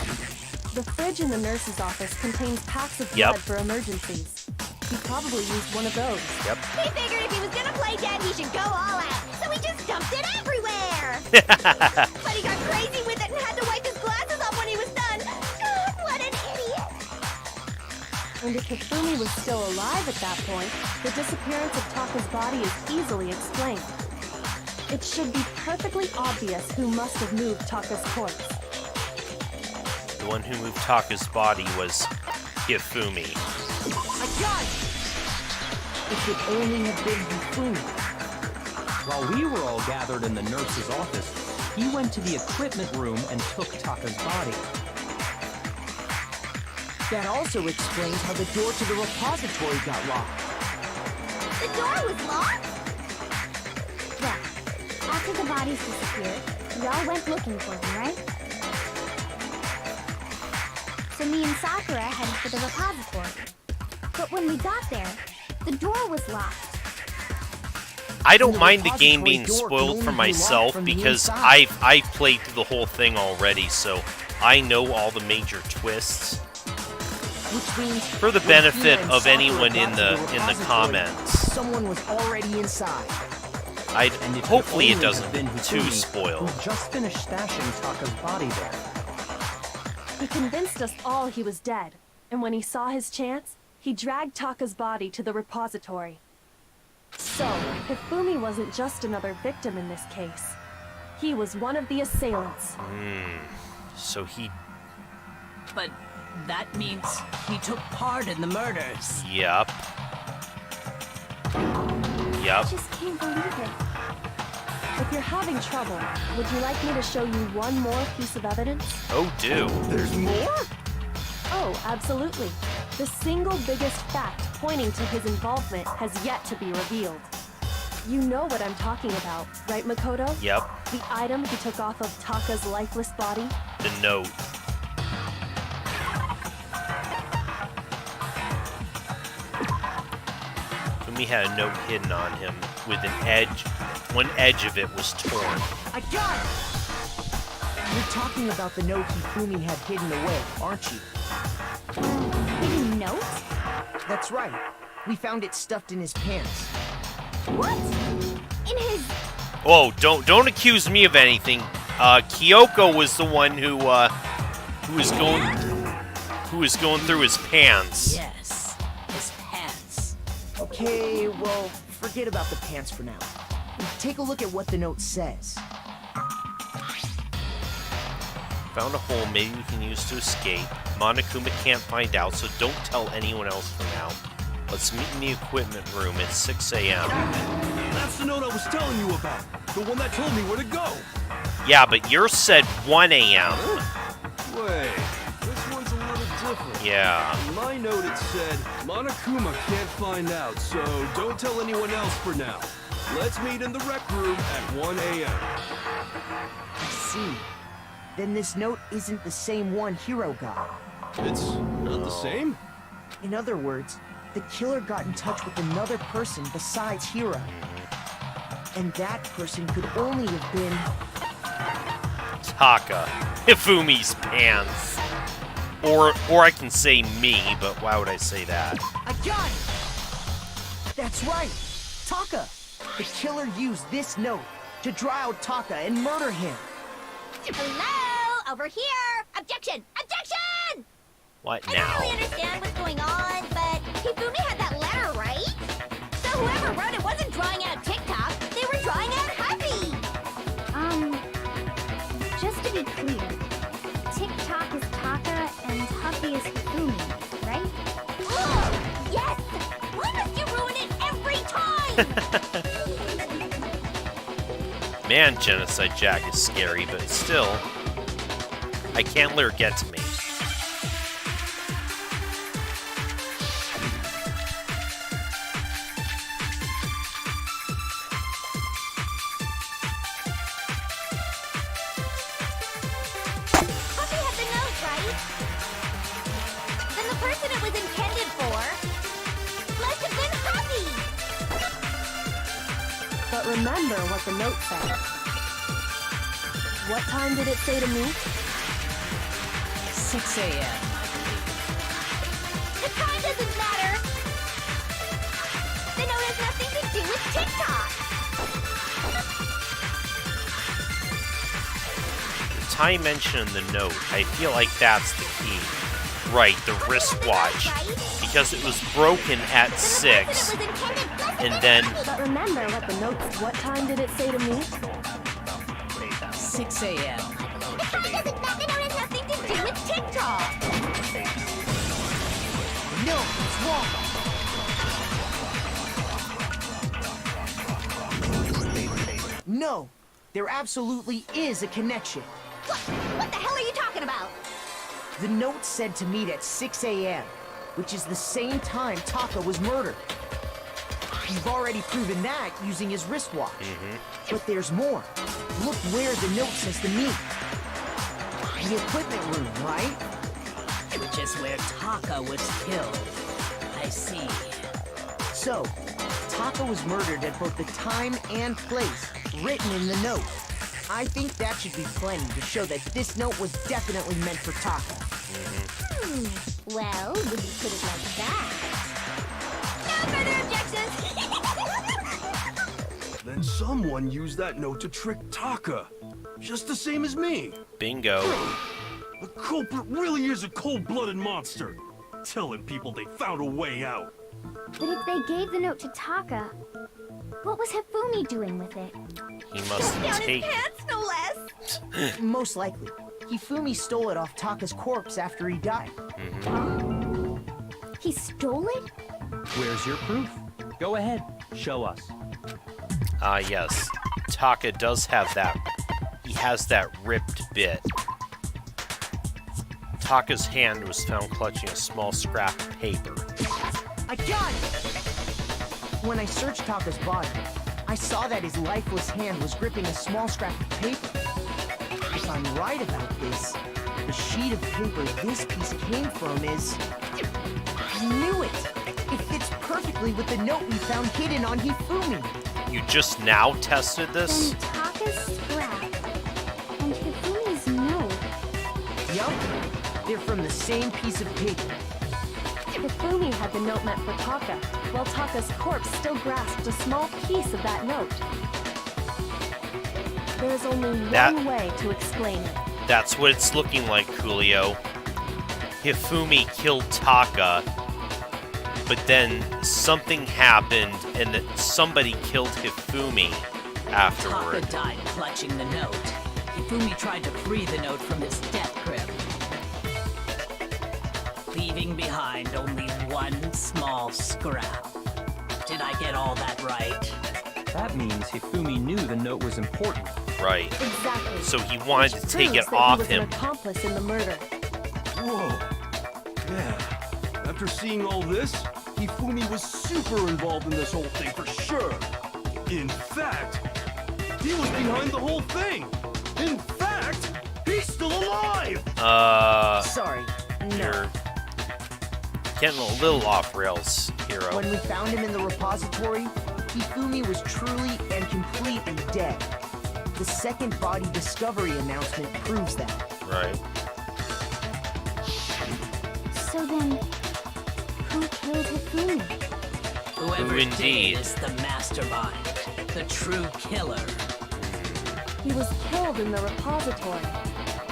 The fridge in the nurse's office contains packs of Yep. blood for emergencies. He probably used one of those. Yep. He figured if he was gonna play dead, he should go all out, so he just dumped it everywhere! But he got crazy with it and had to wipe his glasses off when he was done! God, what an idiot! And if Hifumi was still alive at that point, the disappearance of Taka's body is easily explained. It should be perfectly obvious who must have moved Taka's corpse. The one who moved Taka's body was Hifumi. I got it! It could only have been Hifumi. While we were all gathered in the nurse's office, he went to the equipment room and took Taka's body. That also explains how the door to the repository got locked. The door was locked? Well, after the bodies disappeared, we all went looking for them, right? So me and Sakura headed for the repository. But when we got there, the door was locked. I don't The mind the repository game being door can spoiled only for be locked myself from the because inside. I've played through the whole thing already, so I know all the major twists. Which means For the when benefit Hina and of Sakura anyone got in to the repository, comments, someone was already inside. And it hopefully it could only doesn't have been too Hifumi, spoil. who just finished stashing Taka's body there. He convinced us all he was dead, and when he saw his chance, he dragged Taka's body to the repository. So, Hifumi wasn't just another victim in this case. He was one of the assailants. So he, But that means he took part in the murders. yep. I Yep. just can't believe it. If you're having trouble, would you like me to show you one more piece of evidence? Oh, do. There's more? Oh, absolutely. The single biggest fact pointing to his involvement has yet to be revealed. You know what I'm talking about, right, Makoto? Yep. The item he took off of Taka's lifeless body? The note. Fumi had a note hidden on him with an edge. One edge of it was torn. I got it! You're talking about the note Hifumi had hidden away, aren't you? Hidden note? That's right. We found it stuffed in his pants. What? In his... Oh, don't accuse me of anything. Kyoko was the one who who is going through his pants. Yes, his pants. Okay, well, forget about the pants for now. Take a look at what the note says. Found a hole maybe we can use to escape. Monokuma can't find out, so don't tell anyone else for now. Let's meet in the equipment room at 6 a.m. That's the note I was telling you about. The one that told me where to go. Yeah, but yours said 1 a.m. Wait, this one's a little different. Yeah. In my note it said, Monokuma can't find out, so don't tell anyone else for now. Let's meet in the rec room at 1 a.m. I see. Then this note isn't the same one Hiro got. It's not the same? In other words, the killer got in touch with another person besides Hiro. And that person could only have been... Taka. Hifumi's pants. Or I can say me, but why would I say that? I got it! That's right! Taka! The killer used this note to draw out Taka and murder him. Hello? Over here! Objection! Objection! What I now? don't really understand what's going on, but Hifumi had that letter, right? So whoever wrote it wasn't drawing out TikTok, they were drawing out Happy! Just to be clear, TikTok is Taka and Huffy is Hifumi, right? Oh, yes! Why must you ruin it every time? Man, Genocide Jack is scary, but still, I can't let her get to me. Huffy had the note, right? Then the person it was intended for must have been Huffy! But remember what the note said. What time did it say to me? 6 a.m. The time doesn't matter! The note has nothing to do with TikTok! The time mentioned in the note, I feel like that's the key. Right, the wristwatch. Because it was broken at 6, and then... But remember what time did it say to me? 6 a.m. The time doesn't matter! The note has nothing to do with TikTok! No, it's wrong. No, there absolutely is a connection. What the hell are you talking about? The note said to meet at 6 a.m., which is the same time Taka was murdered. You've already proven that using his wristwatch. But there's more. Look where the note says to meet. The equipment room, right? Which is where Taka was killed. I see. So, Taka was murdered at both the time and place written in the note. I think that should be plenty to show that this note was definitely meant for Taka. Well, when you put it like that... No further objections! Then someone used that note to trick Taka. Just the same as me. Bingo. The culprit really is a cold-blooded monster. Telling people they found a way out. But if they gave the note to Taka, what was Hifumi doing with it? He must Down have his taken... pants, no less! Most likely, Hifumi stole it off Taka's corpse after he died. He stole it? Where's your proof? Go ahead, show us. Ah, yes. Taka does have that. He has that ripped bit. Taka's hand was found clutching a small scrap of paper. I got it! When I searched Taka's body, I saw that his lifeless hand was gripping a small scrap of paper. If I'm right about this, the sheet of paper this piece came from is... I knew it! It fits perfectly with the note we found hidden on Hifumi. You just now tested this? Then Taka's scrap and Hifumi's note. Yup, they're from the same piece of paper. Hifumi had the note meant for Taka, while Taka's corpse still grasped a small piece of that note. There is only one way to explain it. That's what it's looking like, Coolio. Hifumi killed Taka, but then something happened and that somebody killed Hifumi afterward. Taka died clutching the note. Hifumi tried to free the note from his death grip, leaving behind only one small scrap. Did I get all that right? That means Hifumi knew the note was important. Right. Exactly. So he wanted Which to take proves it that off he was him. an accomplice in the murder. Whoa. Yeah. After seeing all this, Hifumi was super involved in this whole thing for sure. In fact, he was behind the whole thing. In fact, he's still alive. Sorry, no. You're getting a little off rails, Hero. When we found him in the repository, Hifumi was truly and completely dead. The second body discovery announcement proves that. Right. So then, who killed Hifumi? Whoever Who did indeed? it is the mastermind, the true killer. He was killed in the repository.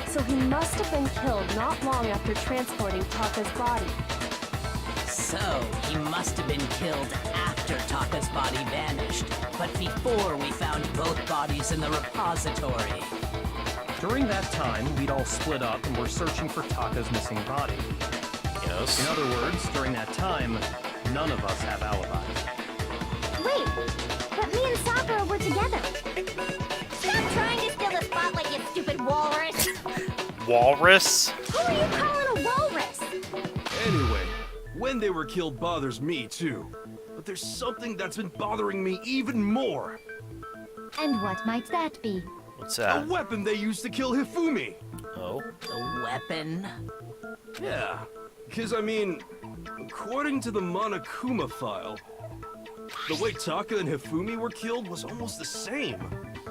So he must have been killed not long after transporting Taka's body. So, he must have been killed after Taka's body vanished, but before we found both bodies in the repository. During that time, we'd all split up and were searching for Taka's missing body. Yes. In other words, during that time, none of us have alibis. Wait, but me and Sakura were together. Stop trying to steal the spotlight, you stupid walrus. Walrus? Who are you calling a walrus? Anyway, when they were killed bothers me too. But there's something that's been bothering me even more. And what might that be? What's A that? weapon they used to kill Hifumi. Oh. The weapon? Yeah, because I mean, according to the Monokuma file, the way Taka and Hifumi were killed was almost the same,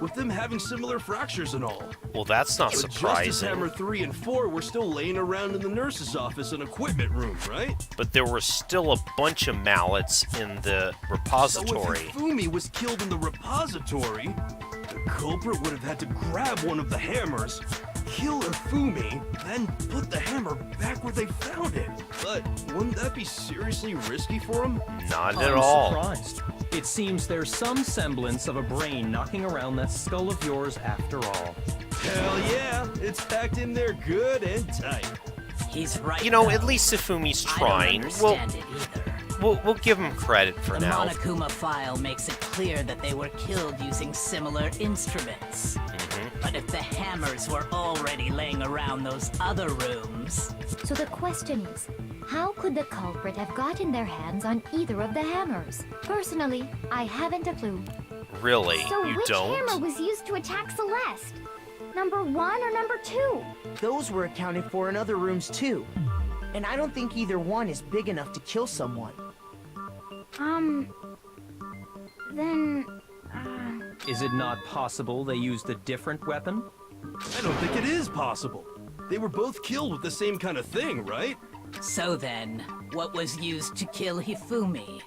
with them having similar fractures and all. Well, that's not But Justice surprising. Hammer 3 and 4 were still laying around in the nurse's office and equipment room, right? But there were still a bunch of mallets in the So repository. if Hifumi was killed in the repository, the culprit would have had to grab one of the hammers, kill Hifumi, then put the hammer back where they found it. But wouldn't that be seriously risky for him? Not at I'm all. surprised. It seems there's some semblance of a brain knocking around that skull of yours after all. Hell yeah, it's packed in there good and tight. He's right. You know, though. at least Hifumi's I don't trying. understand it either. We'll give him credit for The now. Monokuma file makes it clear that they were killed using similar instruments. But if the hammers were already laying around those other rooms, So the question is, how could the culprit have gotten their hands on either of the hammers? Personally, I haven't a clue. Really? So You which hammer don't? was used to attack Celeste? Number 1 or number 2? Those were accounted for in other rooms too. And I don't think either one is big enough to kill someone. Then, Is it not possible they used a different weapon? I don't think it is possible. They were both killed with the same kind of thing, right? so then, what was used to kill Hifumi?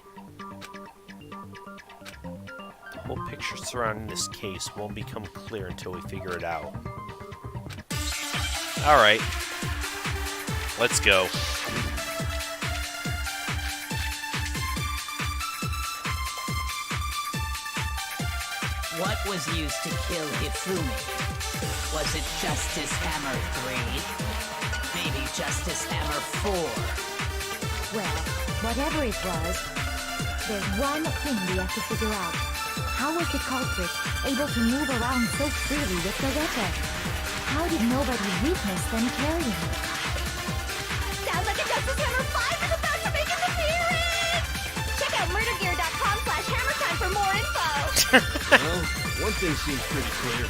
The whole picture surrounding this case won't become clear until we figure it out. Alright. Let's go. What was used to kill Hifumi? Was it Justice Hammer 3? Maybe Justice Hammer 4? Well, whatever it was, there's one thing we have to figure out. How was the culprit able to move around so freely with the weapon? How did nobody witness them carrying it? Sounds like a Justice Hammer 5 is about to make an appearance! Check out murdergear.com/hammertime for more info! Well, one thing seems pretty clear.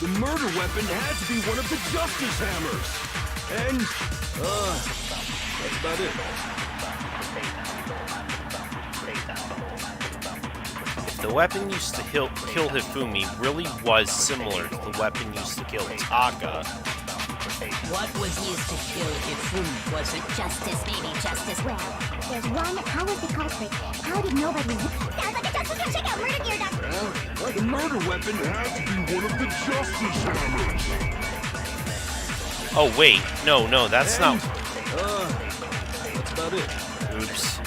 The murder weapon had to be one of the Justice Hammers. And, that's about it. If the weapon used to kill Hifumi really was similar to the weapon used to kill Taka, What was used to kill Hifumi? Was it Justice, maybe Justice. Well, there's one. How was the culprit? How did nobody... Sounds like a Justice Hammer. Check out murdergear.com. The murder weapon had to be one of the Justice Hammers. oh wait, no, that's not. That's about it. Oops.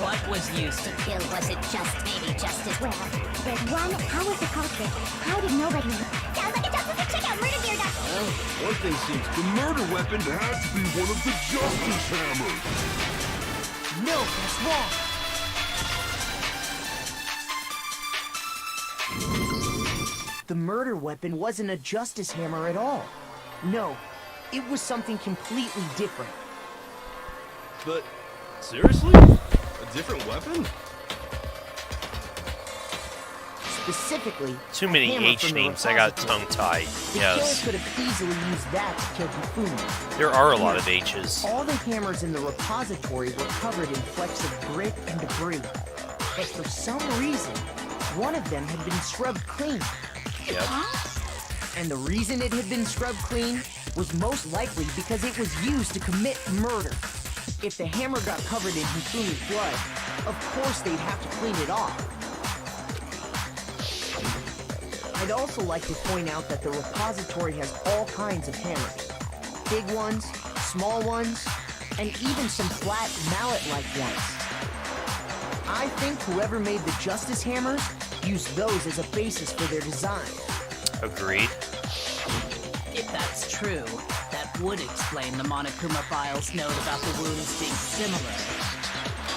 What was used to Kill wasn't maybe just as well. There's one. How was the culprit? How did nobody? Sounds like a justice. Check out murder gear. Well, one thing seems the murder weapon has to be one of the Justice Hammers. No, that's wrong. The murder weapon wasn't a justice hammer at all. No, it was something completely different. But, seriously? A different weapon? Specifically, Too a many hammer H from the names. I got repository. tongue-tied. The Yes. killer could have easily used that to kill Hifumi. There are a lot of H's. All the hammers in the repository were covered in flecks of grit and debris. But for some reason, one of them had been scrubbed clean. Yep. And the reason it had been scrubbed clean was most likely because it was used to commit murder. If the hammer got covered in Hifumi's blood, of course they'd have to clean it off. I'd also like to point out that the repository has all kinds of hammers. Big ones, small ones, and even some flat mallet-like ones. I think whoever made the Justice Hammers used those as a basis for their design. Agreed. If that's true, that would explain the Monokuma file's note about the wounds being similar.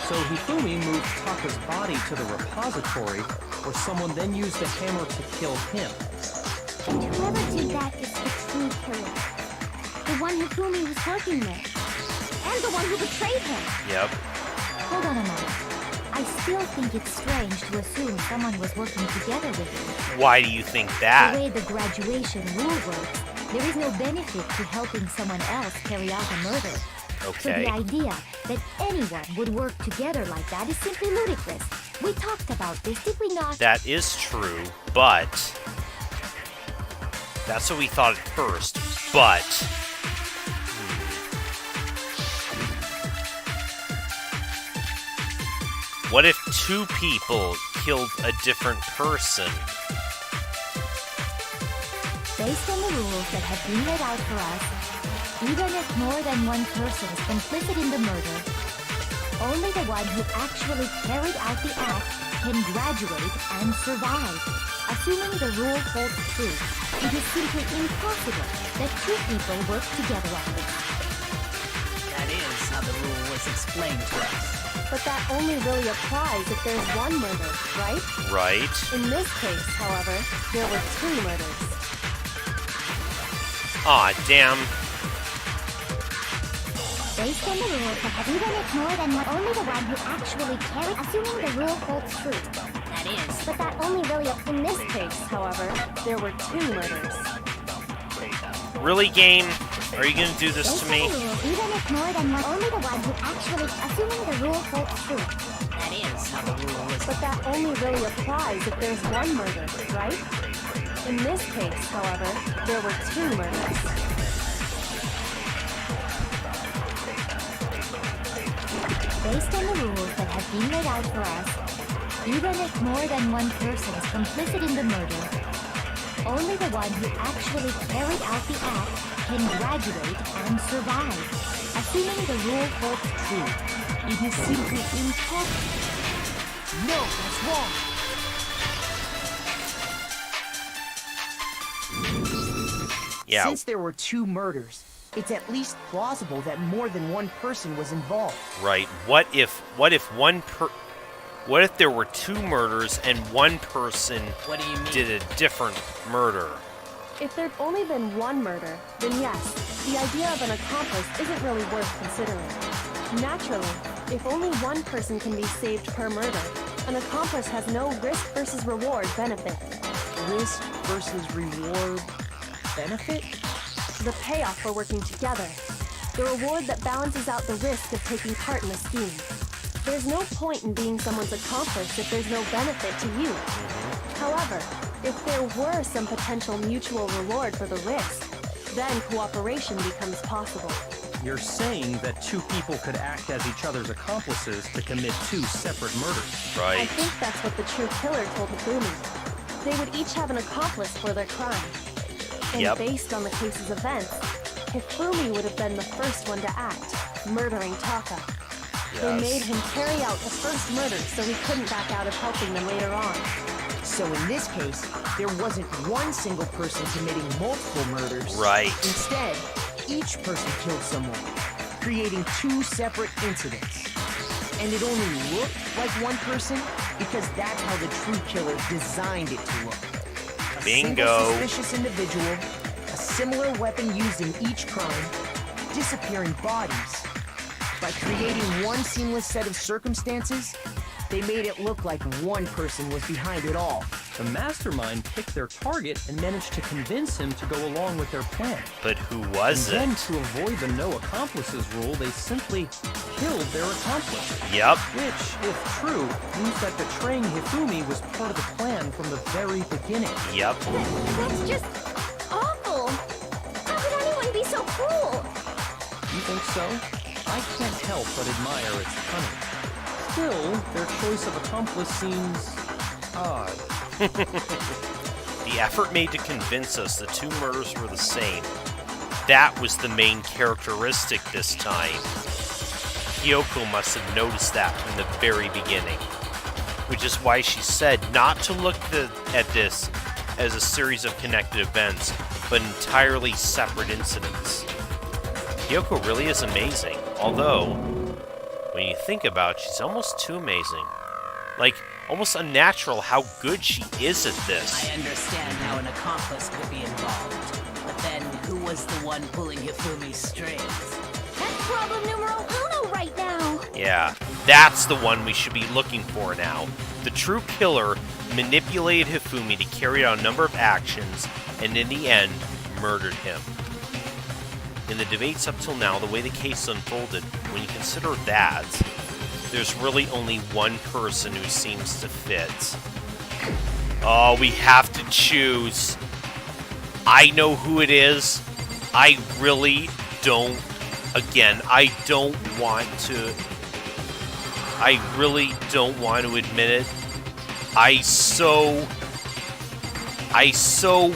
So Hifumi moved Taka's body to the repository, where someone then used the hammer to kill him. And whoever did that is the true killer. The one Hifumi was working with. And the one who betrayed him. Yep. Hold on a moment. I still think it's strange to assume someone was working together with him. Why do you think The that? way the graduation rule works, there is no benefit to helping someone else carry out a murder. So Okay. the idea that anyone would work together like that is simply ludicrous. We talked about this, did we not? That is true, but... That's what we thought at first, but... What if two people killed a different person? Based on the rules that have been laid out for us, even if more than one person is complicit in the murder, only the one who actually carried out the act can graduate and survive. Assuming the rule holds true, it is simply impossible that two people work together on this. That is how the rule was explained to us. But that only really applies if there's one murder, right? Right? In this case, however, there were two murders. Aw, damn. Based on the rules that have Even if more than one, only the one who actually carried. Assuming the rule holds true. That is. But that only really. In this case, however, there were two murders. Really, game? Are you gonna do this Based to on me? the rule, even if more than one, only the one who actually. Assuming the rule holds true. That is how the rule was. But that only really applies if there's one murder, right? In this case, however, there were two murders. Based on the rules that have been laid out for us, even if more than one person is complicit in the murder, only the one who actually carried out the act can graduate and survive. Assuming the rule holds true, it is simply impossible. No, that's wrong. Yeah. Since there were two murders, it's at least plausible that more than one person was involved. Right. What if there were two murders and one person What do you mean? did a different murder? If there'd only been one murder, then yes, the idea of an accomplice isn't really worth considering. Naturally, if only one person can be saved per murder, an accomplice has no risk versus reward benefit. Risk versus reward benefit? The payoff for working together. The reward that balances out the risk of taking part in the scheme. There's no point in being someone's accomplice if there's no benefit to you. However, if there were some potential mutual reward for the risk, then cooperation becomes possible. You're saying that two people could act as each other's accomplices to commit two separate murders. I Right. think that's what the true killer told Hifumi. They would each have an accomplice for their crime. And Yep. based on the case's events, Hifumi would have been the first one to act, murdering Taka. They made him carry out the first murder so he couldn't back out of helping them later on. So in this case, there wasn't one single person committing multiple murders. Right. Instead, each person killed someone, creating two separate incidents. And it only looked like one person because that's how the true killer designed it to look. A Bingo. single suspicious individual, a similar weapon used in each crime, disappearing bodies. By creating one seamless set of circumstances, they made it look like one person was behind it all. The mastermind picked their target and managed to convince him to go along with their plan. But who was And then, it? to avoid the no accomplices rule, they simply killed their accomplice. Yep. Which, if true, means that betraying Hifumi was part of the plan from the very beginning. Yep. That's just awful. How could anyone be so cruel? You think so? I can't help but admire its cunning. Still, their choice of accomplice seems odd. The effort made to convince us the two murders were the same. That was the main characteristic this time. Kyoko must have noticed that from the very beginning. Which is why she said not to look at this as a series of connected events, but entirely separate incidents. Kyoko really is amazing, although, when you think about it, she's almost too amazing. Like, almost unnatural how good she is at this. I understand how an accomplice could be involved. But then, who was the one pulling Hifumi's strings? That's problem numero uno right now. Yeah, that's the one we should be looking for now. The true killer manipulated Hifumi to carry out a number of actions, and in the end, murdered him. In the debates up till now, the way the case unfolded, when you consider that, there's really only one person who seems to fit. Oh, we have to choose. I know who it is. I really don't. Again, I really don't want to admit it. I so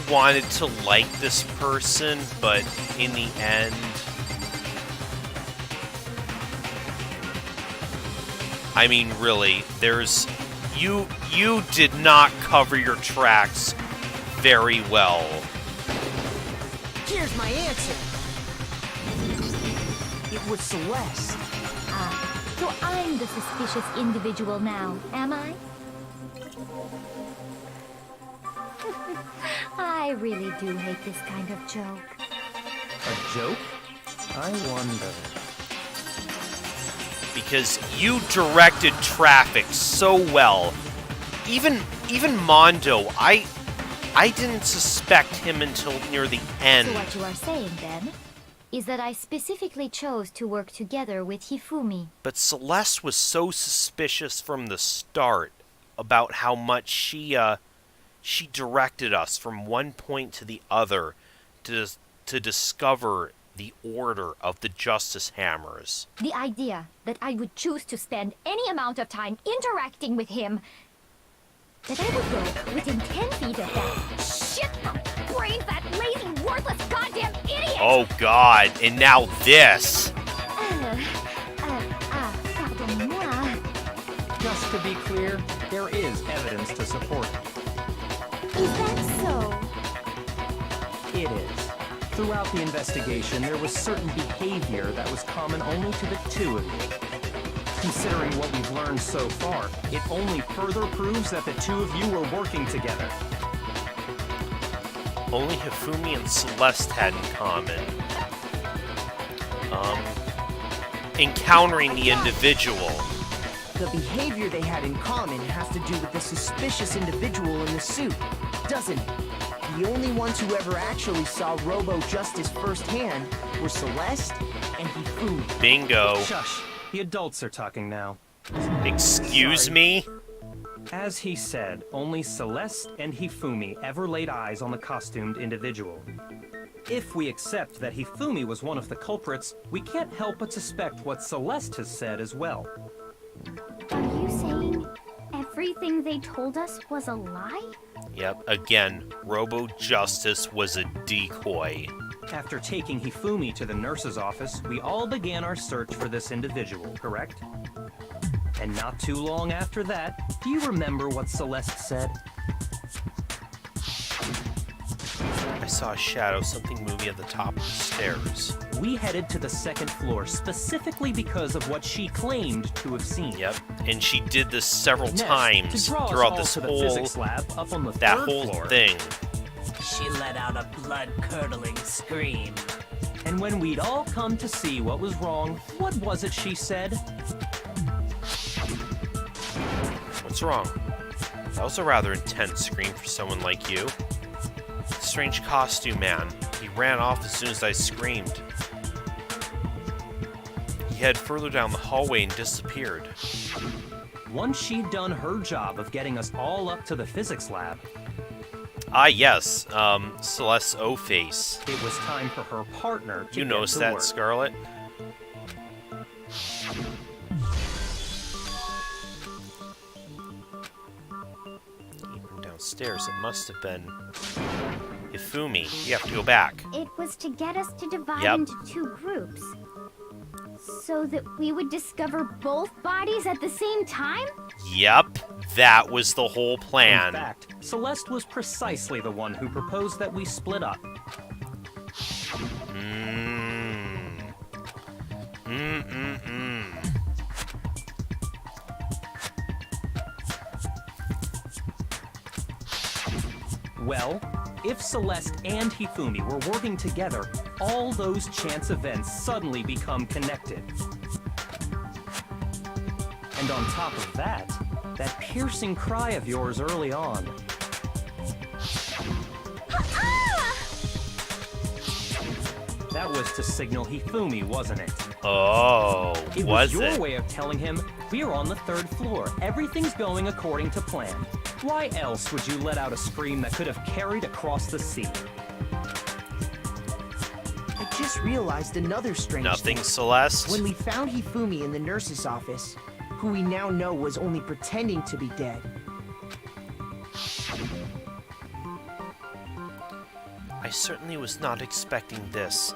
wanted to like this person, but in the end, I mean, really, you did not cover your tracks very well. Here's my answer. It was Celeste. So I'm the suspicious individual now, am I? I really do hate this kind of joke. A joke? I wonder. Because you directed traffic so well. Even Mondo, I didn't suspect him until near the end. So what you are saying, then, is that I specifically chose to work together with Hifumi. But Celeste was so suspicious from the start about how much she directed us from one point to the other to discover the order of the Justice Hammers. The idea that I would choose to spend any amount of time interacting with him, that I would go within 10 feet of that. Shit the brains, that lazy, worthless, goddamn idiot! Oh God, and now this! Pardon-moi. Just to be clear, there is evidence to support it. Is that so? It is. Throughout the investigation, there was certain behavior that was common only to the two of you. Considering what we've learned so far, it only further proves that the two of you were working together. Only Hifumi and Celeste had in common. Encountering the individual. The behavior they had in common has to do with the suspicious individual in the suit, doesn't it? The only ones who ever actually saw Robo-Justice firsthand were Celeste and Hifumi. Bingo. Shush. The adults are talking now. Excuse Sorry. me? As he said, only Celeste and Hifumi ever laid eyes on the costumed individual. If we accept that Hifumi was one of the culprits, we can't help but suspect what Celeste has said as well. Are you saying everything they told us was a lie? Yep, again, Robo-Justice was a decoy. After taking Hifumi to the nurse's office, we all began our search for this individual, correct? And not too long after that, do you remember what Celeste said? I saw a shadow, something moving at the top of the stairs. We headed to the second floor specifically because of what she claimed to have seen. Yep, and she did this several Next, times to draw us throughout all this to the whole physics lab up on the that third whole floor. thing. She let out a blood-curdling scream. And when we'd all come to see what was wrong, what was it she said? What's wrong? That was a rather intense scream for someone like you. Strange costume man. He ran off as soon as I screamed. He headed further down the hallway and disappeared. Once she'd done her job of getting us all up to the physics lab, Ah, yes, Celeste's O-Face. it was time for her partner to You get noticed to that, work. Scarlet? Even downstairs, it must have been Hifumi. You have to go back. It was to get us to divide Yep. into two groups. So that we would discover both bodies at the same time? Yep, that was the whole In plan. fact, Celeste was precisely the one who proposed that we split up. Well, if Celeste and Hifumi were working together, all those chance events suddenly become connected. And on top of that, that piercing cry of yours early on. That was to signal Hifumi, wasn't it? Oh, It was your it? way of telling him, we're on the third floor. Everything's going according to plan. Why else would you let out a scream that could have carried across the sea? I just realized another strange Nothing, thing. Celeste? When we found Hifumi in the nurse's office, who we now know was only pretending to be dead, I certainly was not expecting this.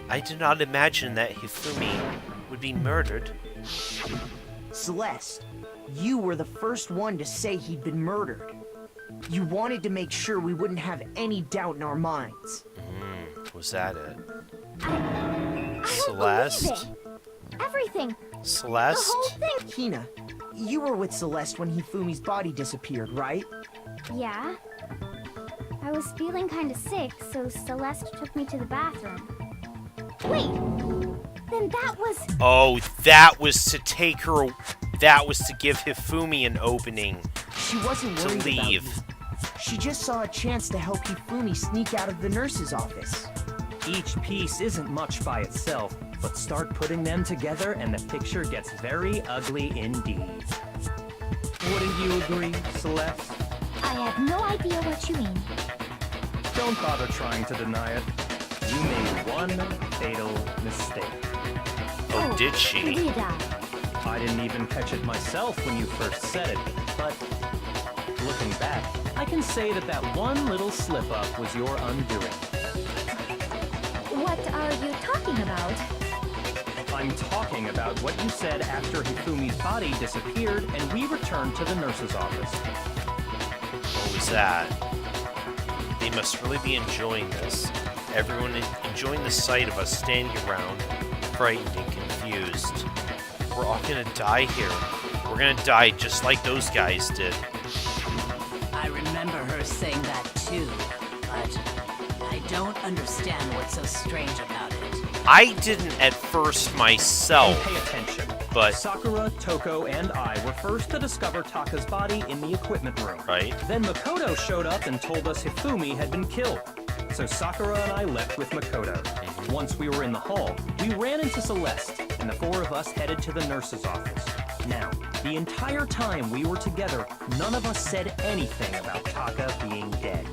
I did not imagine that Hifumi would be murdered. Celeste, you were the first one to say he'd been murdered. You wanted to make sure we wouldn't have any doubt in our minds. Was that it? I don't Celeste? believe it. Everything. The Celeste? whole thing. Hina, you were with Celeste when Hifumi's body disappeared, right? Yeah. I was feeling kind of sick, so Celeste took me to the bathroom. Wait. Then that was... Oh, that was to take her... That was to give Hifumi an opening She wasn't to worried about leave. you. She just saw a chance to help Hifumi sneak out of the nurse's office. Each piece isn't much by itself, but start putting them together and the picture gets very ugly indeed. Wouldn't you agree, Celeste? I have no idea what you mean. Don't bother trying to deny it. You made one fatal mistake. Oh, did she? Did I? I didn't even catch it myself when you first said it, but looking back, I can say that that one little slip-up was your undoing. What are you talking about? I'm talking about what you said after Hifumi's body disappeared and we returned to the nurse's office. What was that? They must really be enjoying this. Everyone enjoying the sight of us standing around, frightened and confused. We're all gonna die here. We're gonna die just like those guys did. I remember her saying that too, but I don't understand what's so strange about it. I didn't at first And myself, pay attention. but... Sakura, Toko, and I were first to discover Taka's body in the equipment room. Right? Then Makoto showed up and told us Hifumi had been killed. So Sakura and I left with Makoto. Once we were in the hall, we ran into Celeste, and the four of us headed to the nurse's office. Now, the entire time we were together, none of us said anything about Taka being dead.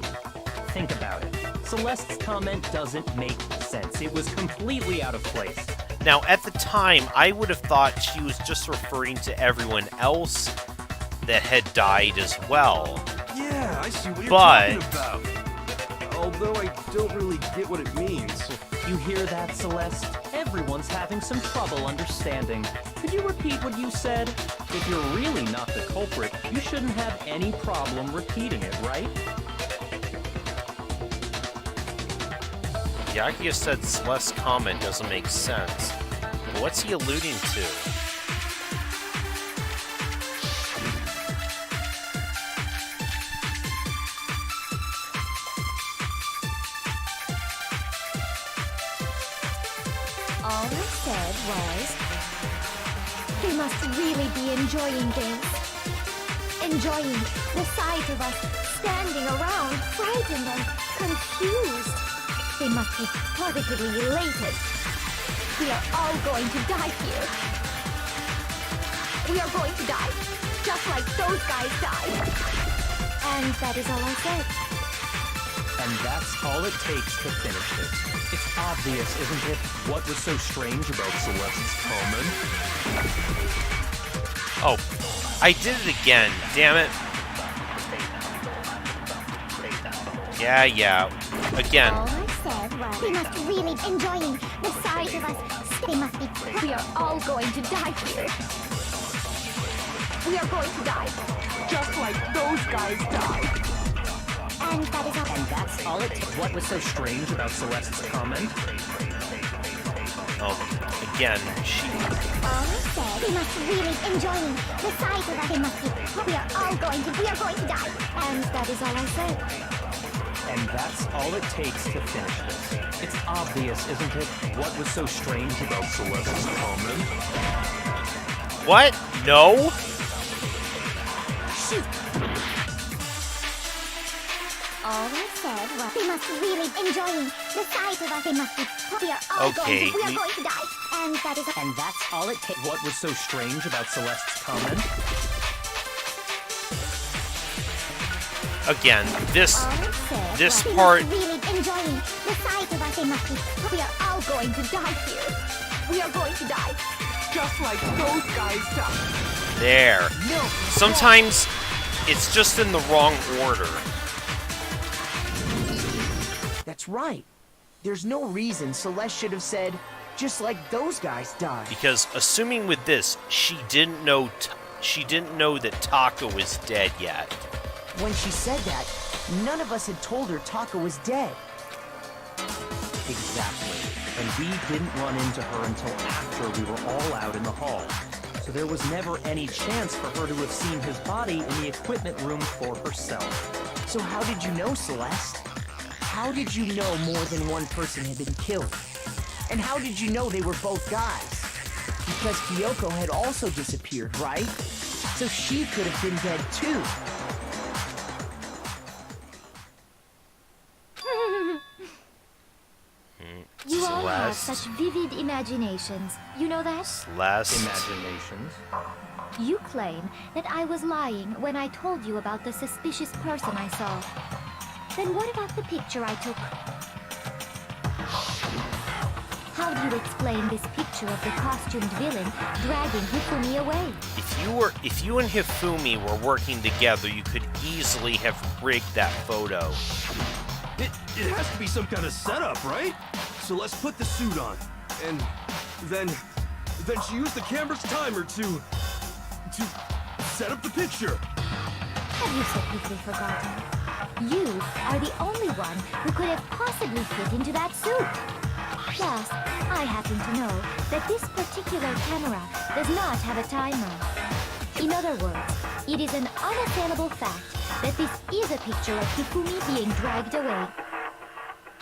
Think about it. Celeste's comment doesn't make sense. It was completely out of place. Now, at the time, I would have thought she was just referring to everyone else that had died as well. Yeah, Yeah, I see what you're But- talking about. Although I don't really get what it means. You hear that, Celeste? Everyone's having some trouble understanding. Could you repeat what you said? If you're really not the culprit, you shouldn't have any problem repeating it, right? Yakuya said Celeste's comment doesn't make sense. But what's he alluding to? All I said was, they must really be enjoying this. Enjoying the sight of us standing around, frightened and confused. They must be positively elated. We are all going to die here. We are going to die, just like those guys died. And that is all I said. And that's all it takes to finish this. It's obvious, isn't it? What was so strange about Celeste's comment? Oh, I did it again. Damn it. Yeah. Again. All I said was, they must really enjoying the sight of us. They must be. We are all going to die here. We are going to die, just like those guys died. And that is all. And that's all it takes. What was so strange about Celeste's comment? Oh, again, she... All I said, they must really enjoying the sight of us. They must be. We are going to die. And that is all I said. And that's all it takes to finish this. It's obvious, isn't it? What was so strange about Celeste's comment? What? No? Shoot. All I said was, they must really enjoying the sight of us. They must be. We are all Okay, we are going to die. And that is. And that's all it takes. What was so strange about Celeste's comment? Again, this All I said this was, part... they must really enjoying the sight of us. They must be. We are all going to die here. We are going to die, just like those guys died. There. No. Sometimes it's just in the wrong order. That's right. There's no reason Celeste should have said, just like those guys died. Because assuming with this, she didn't know that Taka was dead yet. When she said that, none of us had told her Taka was dead. Exactly. And we didn't run into her until after we were all out in the hall. So there was never any chance for her to have seen his body in the equipment room for herself. So how did you know, Celeste? How did you know more than one person had been killed? And how did you know they were both guys? Because Kyoko had also disappeared, right? So she could have been dead too. You all have Celeste. such vivid imaginations. You know that? Celeste. Imaginations. You claim that I was lying when I told you about the suspicious person I saw. Then what about the picture I took? How do you explain this picture of the costumed villain dragging Hifumi away? If you and Hifumi were working together, you could easily have rigged that photo. It has to be some kind of setup, right? So let's put the suit on. And then she used the camera's timer to set up the picture. Have you so quickly forgotten? You are the only one who could have possibly fit into that suit. Plus, I happen to know that this particular camera does not have a timer. In other words, it is an unassailable fact that this is a picture of Hifumi being dragged away.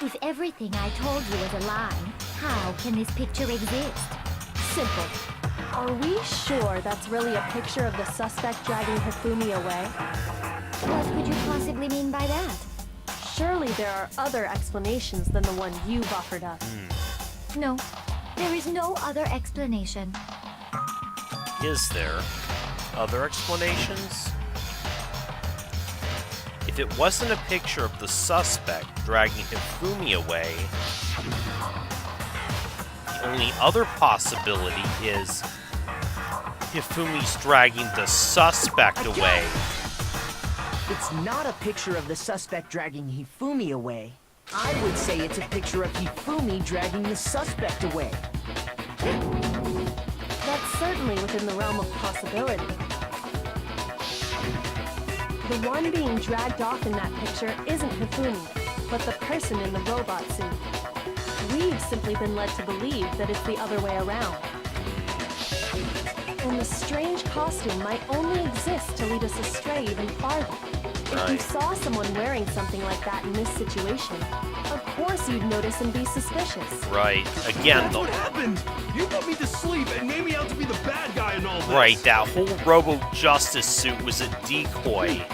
If everything I told you was a lie, how can this picture exist? Simple. Are we sure that's really a picture of the suspect dragging Hifumi away? What could you possibly mean by that? Surely there are other explanations than the one you've offered up. No, there is no other explanation. Is there other explanations? If it wasn't a picture of the suspect dragging Hifumi away, the only other possibility is Hifumi's dragging the suspect away. It's not a picture of the suspect dragging Hifumi away. I would say it's a picture of Hifumi dragging the suspect away. That's certainly within the realm of possibility. The one being dragged off in that picture isn't Hifumi, but the person in the robot suit. We've simply been led to believe that it's the other way around. And the strange costume might only exist to lead us astray even farther. If you saw someone wearing something like that in this situation, of course you'd notice and be suspicious. Right. Again, That's what happened! You put me to sleep and made me out to be the bad guy in all this! Right, that whole Robo-Justice suit was a decoy.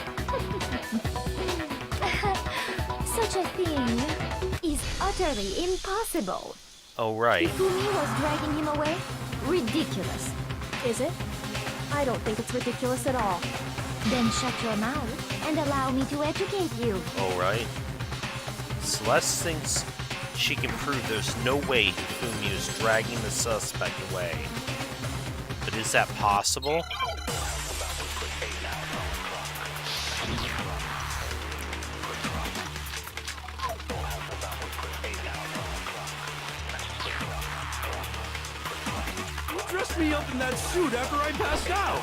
Such a thing is utterly impossible. Oh, right. Hifumi was dragging him away? Ridiculous. Is it? I don't think it's ridiculous at all. Then shut your mouth and allow me to educate you. Oh, right. Celeste thinks she can prove there's no way Hifumi is dragging the suspect away. But is that possible? You dressed me up in that suit after I passed out!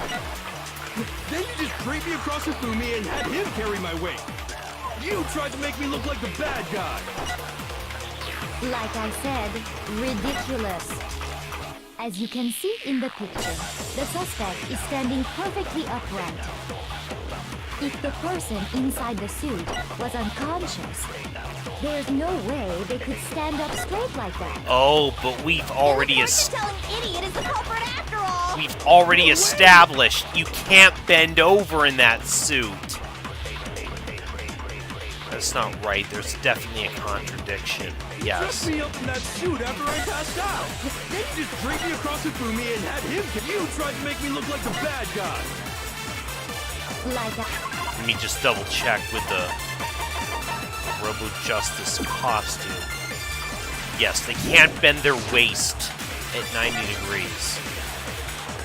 Then you just draped me across Hifumi and had him carry my weight! You tried to make me look like the bad guy! Like I said, ridiculous. As you can see in the picture, the suspect is standing perfectly upright. If the person inside the suit was unconscious, there's no way they could stand up straight like that. Oh, but we've already Telling idiot is the culprit after all. we've already established you can't bend over in that suit. That's not right. There's definitely a contradiction. Yes. Dressed me up in that suit after I passed out! Then you just draped me across Hifumi and had him. You tried to make me look like the bad guy! Let me just double check with the Robo-Justice costume. Yes, they can't bend their waist at 90 degrees.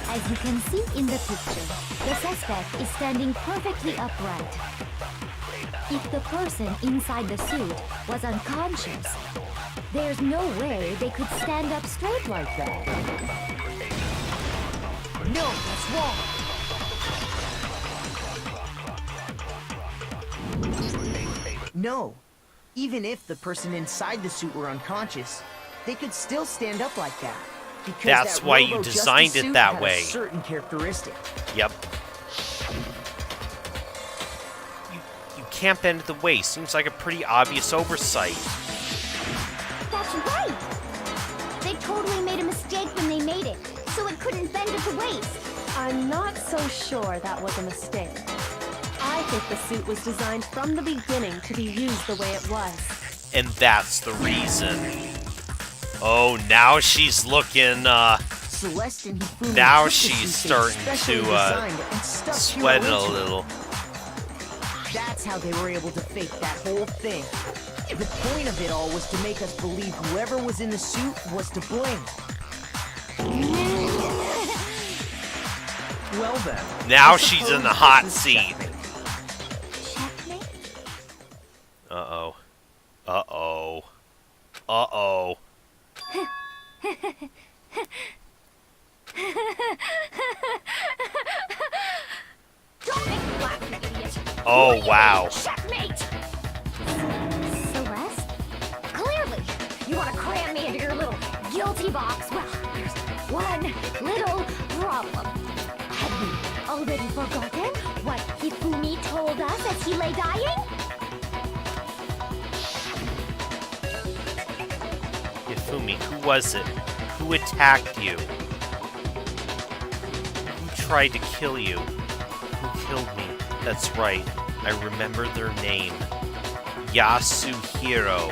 As you can see in the picture, the suspect is standing perfectly upright. If the person inside the suit was unconscious, there's no way they could stand up straight like that. No, that's wrong. No. Even if the person inside the suit were unconscious, they could still stand up like that. Because That's that why you Robo-Justice designed it suit that had way. A certain characteristic. Yep. You can't bend at the waist. Seems like a pretty obvious oversight. That's right! They totally made a mistake when they made it, so it couldn't bend at the waist. I'm not so sure that was a mistake. I think the suit was designed from the beginning to be used the way it was. And that's the reason. Oh, now she's looking, Celeste and Hifumi now took the she's suit they starting specially to, designed and stuck sweat it Hero a into it. little. That's how they were able to fake that whole thing. The point of it all was to make us believe whoever was in the suit was to blame. Well then. Now I she's in suppose the hot this is seat. checkmate. Checkmate? Uh-oh. Uh-oh. Uh-oh. Don't make me laugh, you idiot! Oh, wow. Checkmate! Celeste? Clearly, you want to cram me into your little guilty box. Well, there's one little problem. Have you already forgotten what Hifumi told us as he lay dying? Hifumi, who was it? Who attacked you? Who tried to kill you? Who killed me? That's right. I remember their name. Yasuhiro.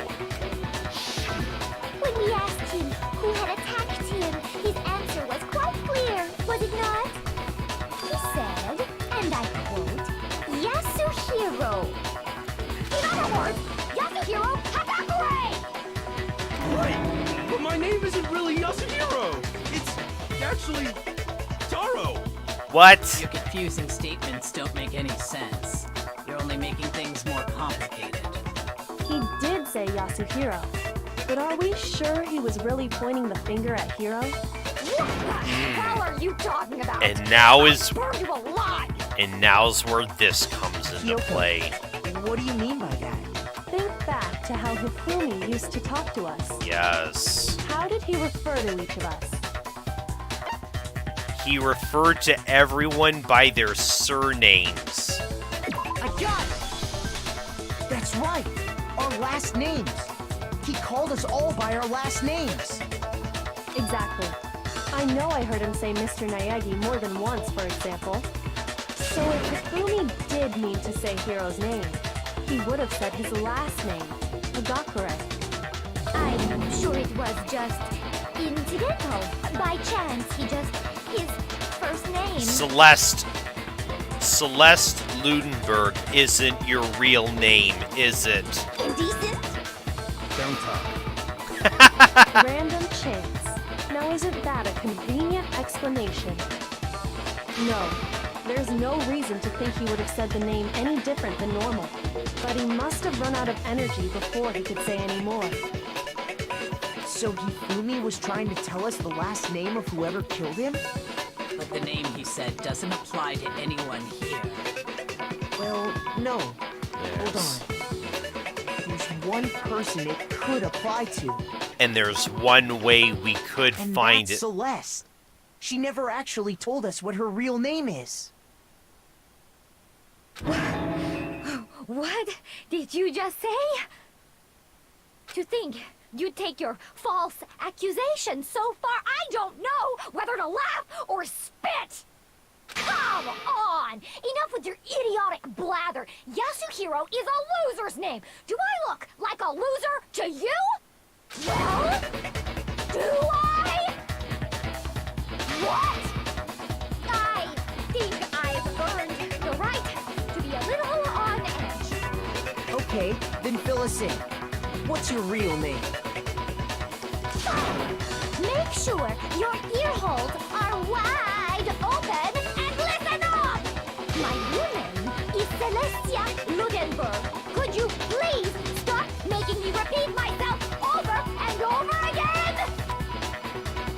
When we asked him who had attacked him, his answer was quite clear, was it not? He said, and I quote, Yasuhiro. In other words, Yasuhiro Hagakure! Right! But my name isn't really Yasuhiro! It's actually Taro! What? Your confusing statements don't make any sense. You're only only making things more complicated. He did say Yasuhiro, but are we sure he was really pointing the finger at Hiro? What the hell are you talking about? And now is Burned you alive! and now's where this comes into Kyoko. play. What do you mean by that? Think back to how Hifumi used to talk to us. Yes. How did he refer to each of us? He referred to everyone by their surnames. I got it! That's right! Our last names! He called us all by our last names! Exactly. I know I heard him say Mr. Naegi more than once, for example. So if Hifumi did mean to say Hiro's name, he would have said his last name, Hagakure. I'm sure it was just incidental. By chance, his first name. Celeste Ludenberg isn't your real name, is it? Indecent? Don't talk. Random chance. Now isn't that a convenient explanation? No. There's no reason to think he would have said the name any different than normal. But he must have run out of energy before he could say any more. So Hifumi was trying to tell us the last name of whoever killed him? But the name he said doesn't apply to anyone here. Well, no. Hold Yes. on. There's one person it could apply to. And there's one way we could And find that's it. Celeste. She never actually told us what her real name is. What did you just say? To think you'd take your false accusation so far, I don't know whether to laugh or spit! Come on! Enough with your idiotic blather! Yasuhiro is a loser's name! Do I look like a loser to you? Well, do I? What? I think I've earned the right to be a little on edge. Okay, then fill us in. What's your real name? Make sure your ear holes are wide open and listen up! My real name is Celestia Ludenberg. Could you please stop making me repeat myself over and over again?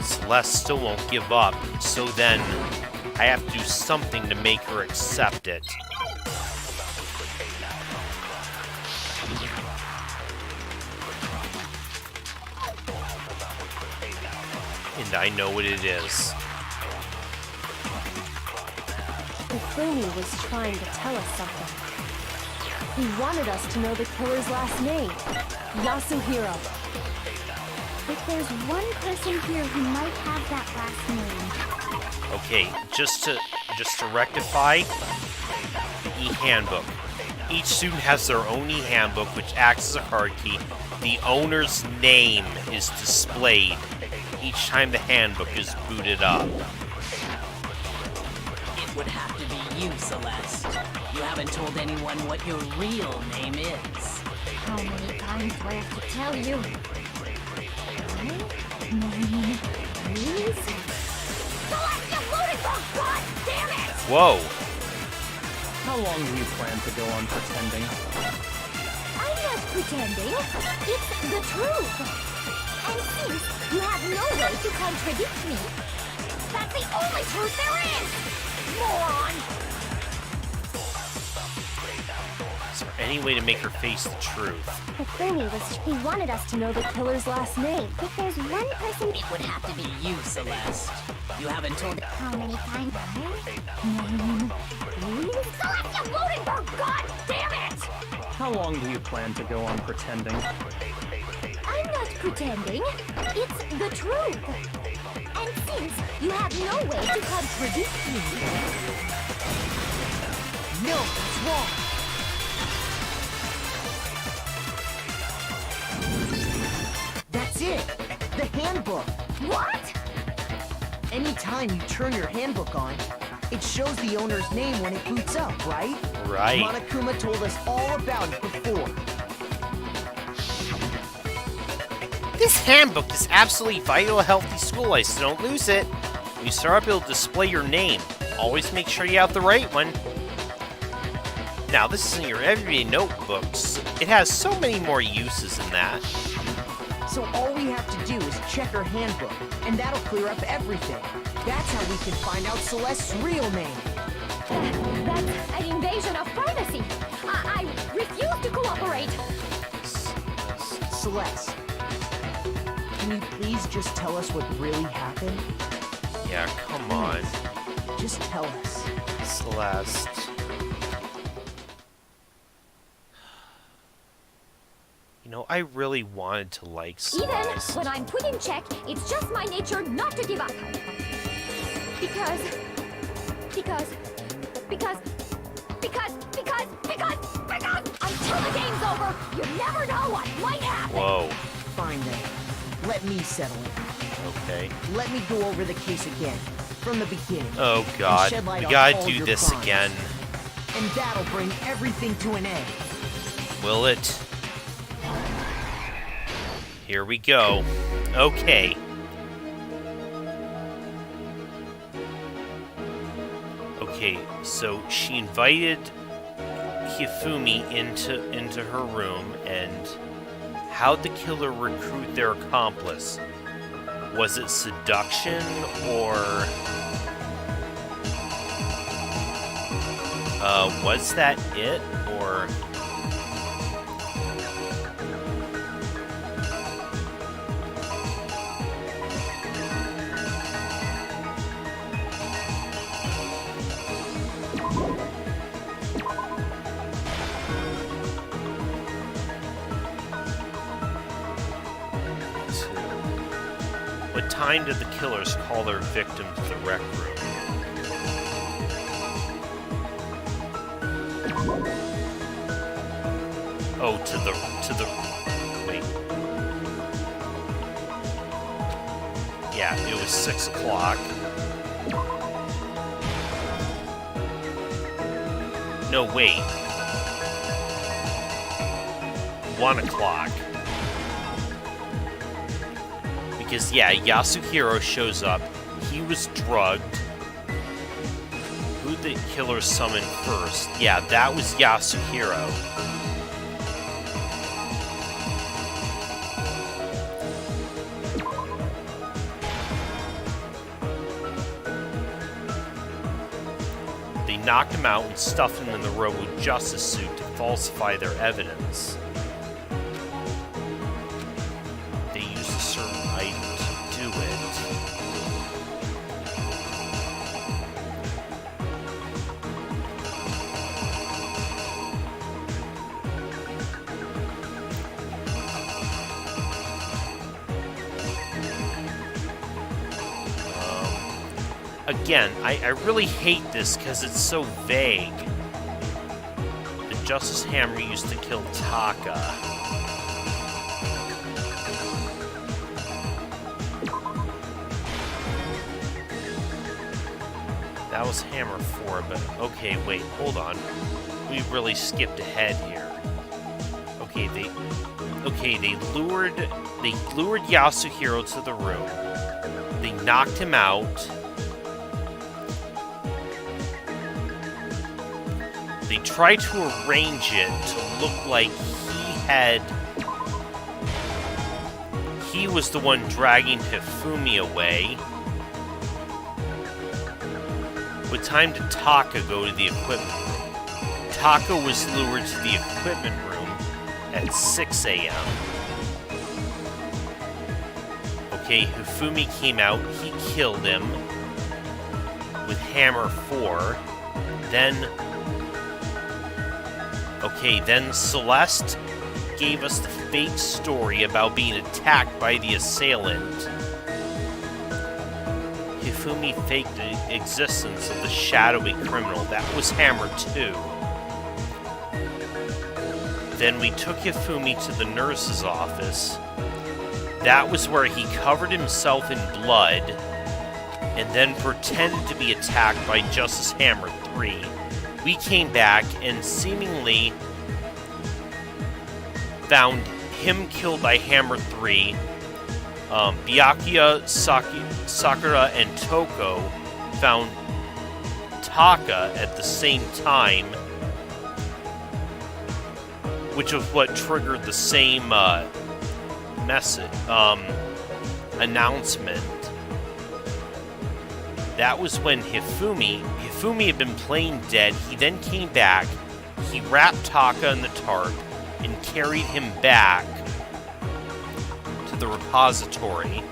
Celeste still won't give up, so then I have to do something to make her accept it. And I know what it is. Hifumi was trying to tell us something. He wanted us to know the killer's last name, Yasuhiro. If there's one person here who might have that last name. Okay, just to rectify the e-handbook. Each student has their own e-handbook, which acts as a card key. The owner's name is displayed each time the handbook is booted up. It would have to be you, Celeste. You haven't told anyone what your real name is. How many times do I have to tell you? Celestia Ludenberg, God damn it! Whoa! How long do you plan to go on pretending? I'm not pretending. It's the truth. And since you have no way to contradict me, that's the only truth there is! Moron! Is there any way to make her face the truth? Hifumi he wanted us to know the killer's last name. If there's one person... It would have to be you, Celeste. You haven't told... How many times? Celestia Ludenberg, God damn it! How long do you plan to go on pretending? I'm not pretending. It's the truth. And since you have no way to contradict me... No, that's wrong. That's it. The handbook. What? Anytime you turn your handbook on, it shows the owner's name when it boots up, right? Right. Monokuma told us all about it before. This handbook is absolutely vital to a healthy school life, so don't lose it. When you start up, it'll display your name. Always make sure you have the right one. Now, this isn't your everyday notebooks. It has so many more uses than that. So all we have to do is check her handbook, and that'll clear up everything. That's how we can find out Celeste's real name. That's an invasion of privacy. I refuse to cooperate. Celeste, can you please just tell us what really happened? Yeah, come on. Just tell us. Celeste. You know, I really wanted to like Even Celeste. when I'm put in check, it's just my nature not to give up. Because until the game's over, you never know what might happen. Whoa. Fine then. Let me settle it. Okay. Let me go over the case again, from the beginning. Oh god, shed light we on gotta all do your this crimes. again. And that'll bring everything to an end. Will it? Here we go. Okay. Okay, so she invited Hifumi into her room, and how'd the killer recruit their accomplice? Was it seduction, or was that it, or what time did the killers call their victim to the rec room? Oh, to the wait. Yeah, it was 6 o'clock. No, wait. 1 o'clock. Because, yeah, Yasuhiro shows up. He was drugged. Who'd the killer summon first? Yeah, that was Yasuhiro. They knocked him out and stuffed him in the Robo Justice suit to falsify their evidence. They used a certain item to do it. Again, I really hate this because it's so vague. The Justice Hammer used to kill Taka. That was Hammer 4, but okay, wait, hold on. We really skipped ahead here. Okay, they lured Yasuhiro to the room. They knocked him out. They tried to arrange it to look like he was the one dragging Hifumi away. With time did Taka go to the equipment room? Taka was lured to the equipment room at 6 a.m. Okay, Hifumi came out, he killed him with Hammer 4. Then Celeste gave us the fake story about being attacked by the assailant. Hifumi faked the existence of the shadowy criminal. That was Hammer 2. Then we took Hifumi to the nurse's office. That was where he covered himself in blood and then pretended to be attacked by Justice Hammer 3. We came back and seemingly found him killed by Hammer 3. Byakuya, Sakura, and Toko found Taka at the same time. which was what triggered the same message announcement. That was when Hifumi had been playing dead. He then came back. He wrapped Taka in the tarp and carried him back to the repository.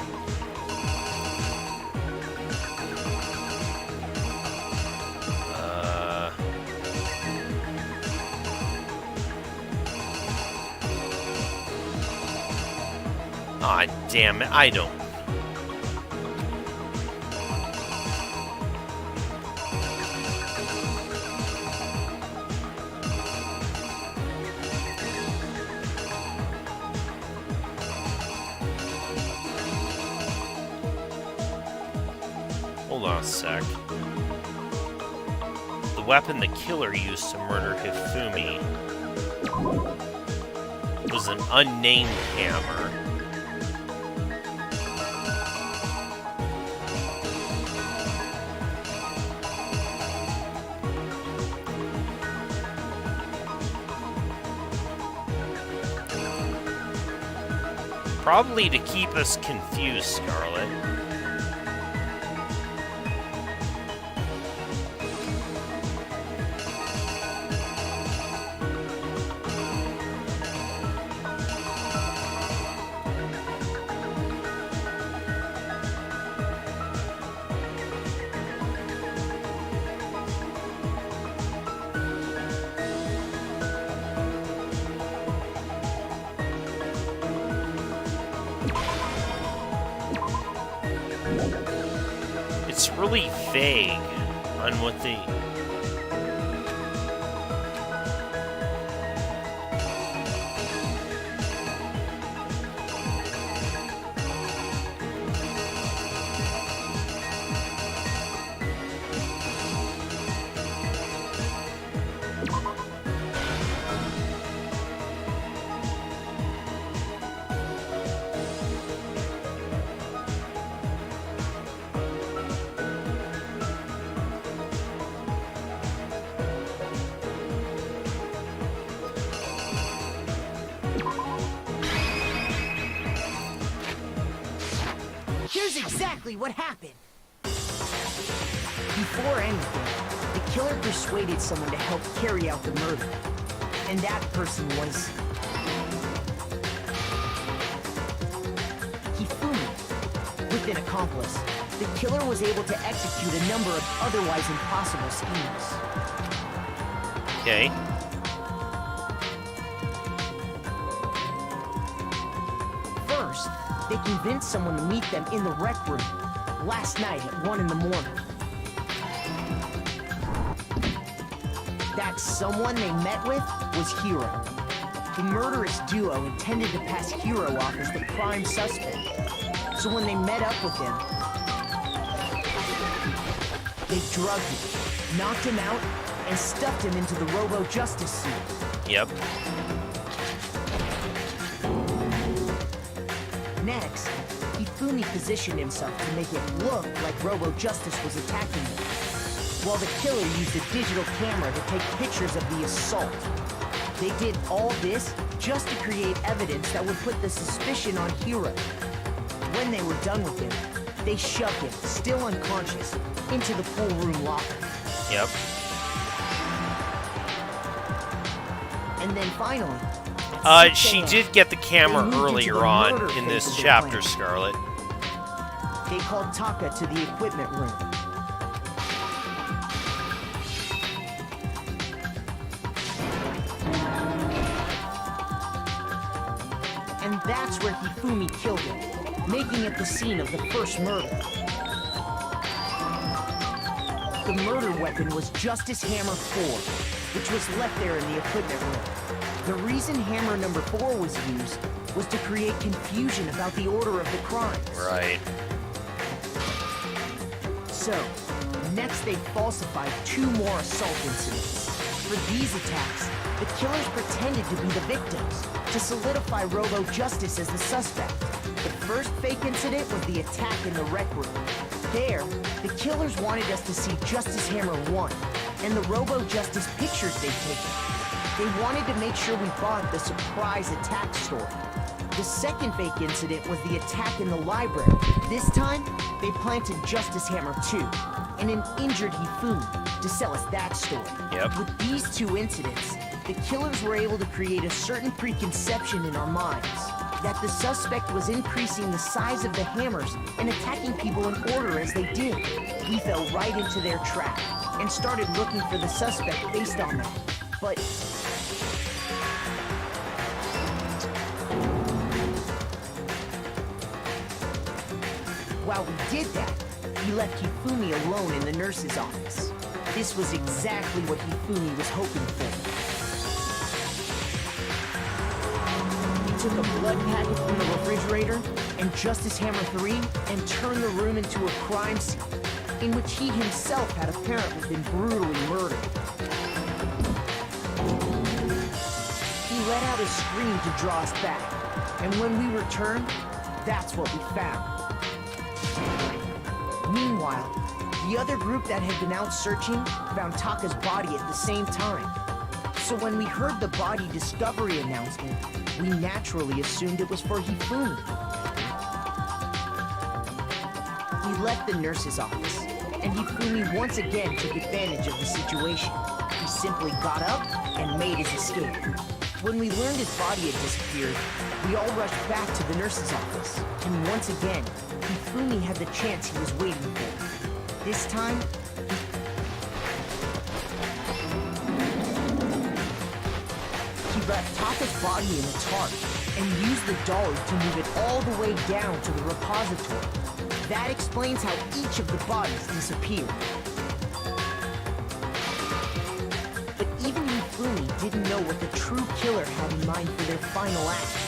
Ah, damn it, I don't. Hold on a sec. The weapon the killer used to murder Hifumi was an unnamed hammer. Probably to keep us confused, Scarlet. It's really vague on what they... Here's exactly what happened. Before anything, the killer persuaded someone to help carry out the murder. And that person was... Hifumi. With an accomplice, the killer was able to execute a number of otherwise impossible schemes. Okay. First, they convinced someone to meet them in the rec room last night at 1 in the morning. That someone they met with was Hiro. The murderous duo intended to pass Hiro off as the prime suspect. So when they met up with him, they drugged him, knocked him out, and stuffed him into the Robo-Justice suit. Yep. Next, Hifumi positioned himself to make it look like Robo-Justice was attacking him, while the killer used a digital camera to take pictures of the assault. They did all this just to create evidence that would put the suspicion on Hiro. When they were done with him, they shoved him, still unconscious, into the pool room locker. Yep. And then finally... She did get the camera earlier on in this chapter, Scarlet. They called Taka to the equipment room. And that's where Hifumi killed him, making it the scene of the first murder. The murder weapon was Justice Hammer 4, which was left there in the equipment room. The reason Hammer number 4 was used was to create confusion about the order of the crimes. Right. So, next they falsified 2 more assault incidents. For these attacks, the killers pretended to be the victims, to solidify Robo-Justice as the suspect. The first fake incident was the attack in the rec room. There, the killers wanted us to see Justice Hammer 1, and the Robo-Justice pictures they'd taken. They wanted to make sure we bought the surprise attack story. The second fake incident was the attack in the library. This time, they planted Justice Hammer 2 and an injured Hifumi to sell us that story. Yep. With these two incidents, the killers were able to create a certain preconception in our minds that the suspect was increasing the size of the hammers and attacking people in order as they did. We fell right into their trap and started looking for the suspect based on that. But while we did that, we left Hifumi alone in the nurse's office. This was exactly what Hifumi was hoping for. He took a blood packet from the refrigerator and Justice Hammer 3 and turned the room into a crime scene in which he himself had apparently been brutally murdered. He let out a scream to draw us back, and when we returned, that's what we found. Meanwhile, the other group that had been out searching found Taka's body at the same time. So when we heard the body discovery announcement, we naturally assumed it was for Hifumi. We left the nurse's office, and Hifumi once again took advantage of the situation. He simply got up and made his escape. When we learned his body had disappeared, we all rushed back to the nurse's office. And once again, Hifumi had the chance he was waiting for. This time, he left Taka's body in a tarp and used the dolly to move it all the way down to the repository. That explains how each of the bodies disappeared. But even Hifumi didn't know what the true killer had in mind for their final act.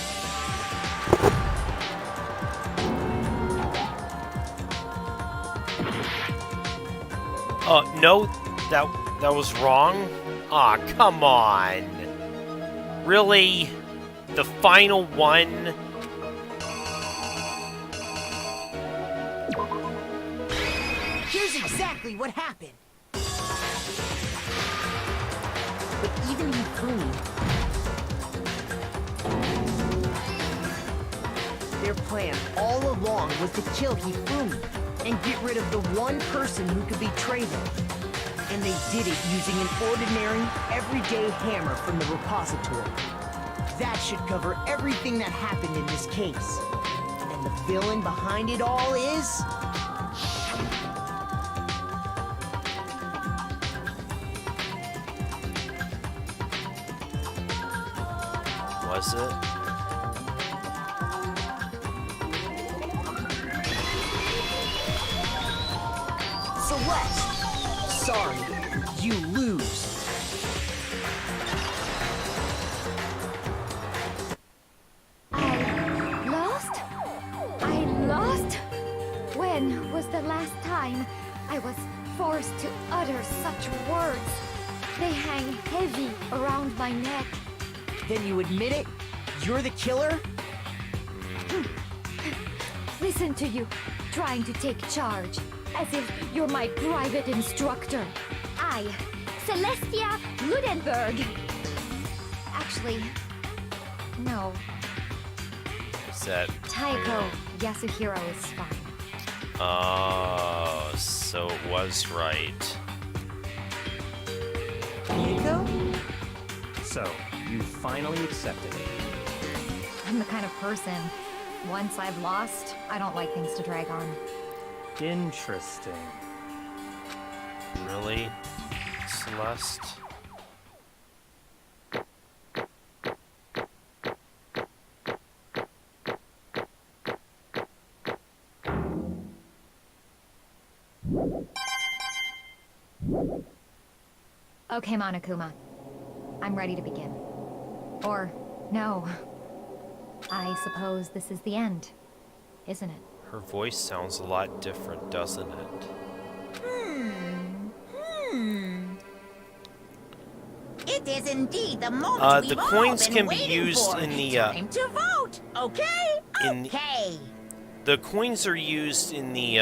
No, that was wrong. Aw, come on. Really? The final one? Here's exactly what happened. But even Hifumi, their plan all along was to kill Hifumi and get rid of the one person who could betray them. And they did it using an ordinary, everyday hammer from the repository. That should cover everything that happened in this case. And the villain behind it all is... Was it? Celeste! Sorry, you lose. I lost? I lost? When was the last time I was forced to utter such words? They hang heavy around my neck. Then you admit it? You're the killer? Listen to you, trying to take charge, as if you're my private instructor. I, Celestia Ludenberg. Actually, no. Is that... Taiko Yasuhiro is fine. Oh, so it was right. Nico? So, you finally accepted it. I'm the kind of person, once I've lost, I don't like things to drag on. Interesting. Really? Celeste? Okay, Monokuma. I'm ready to begin. Or, no. I suppose this is the end, isn't it? Her voice sounds a lot different, doesn't it? It is indeed the moment the we've all coins been can be waiting used for. in the, Time to vote, okay? in- Okay. The coins are used in the,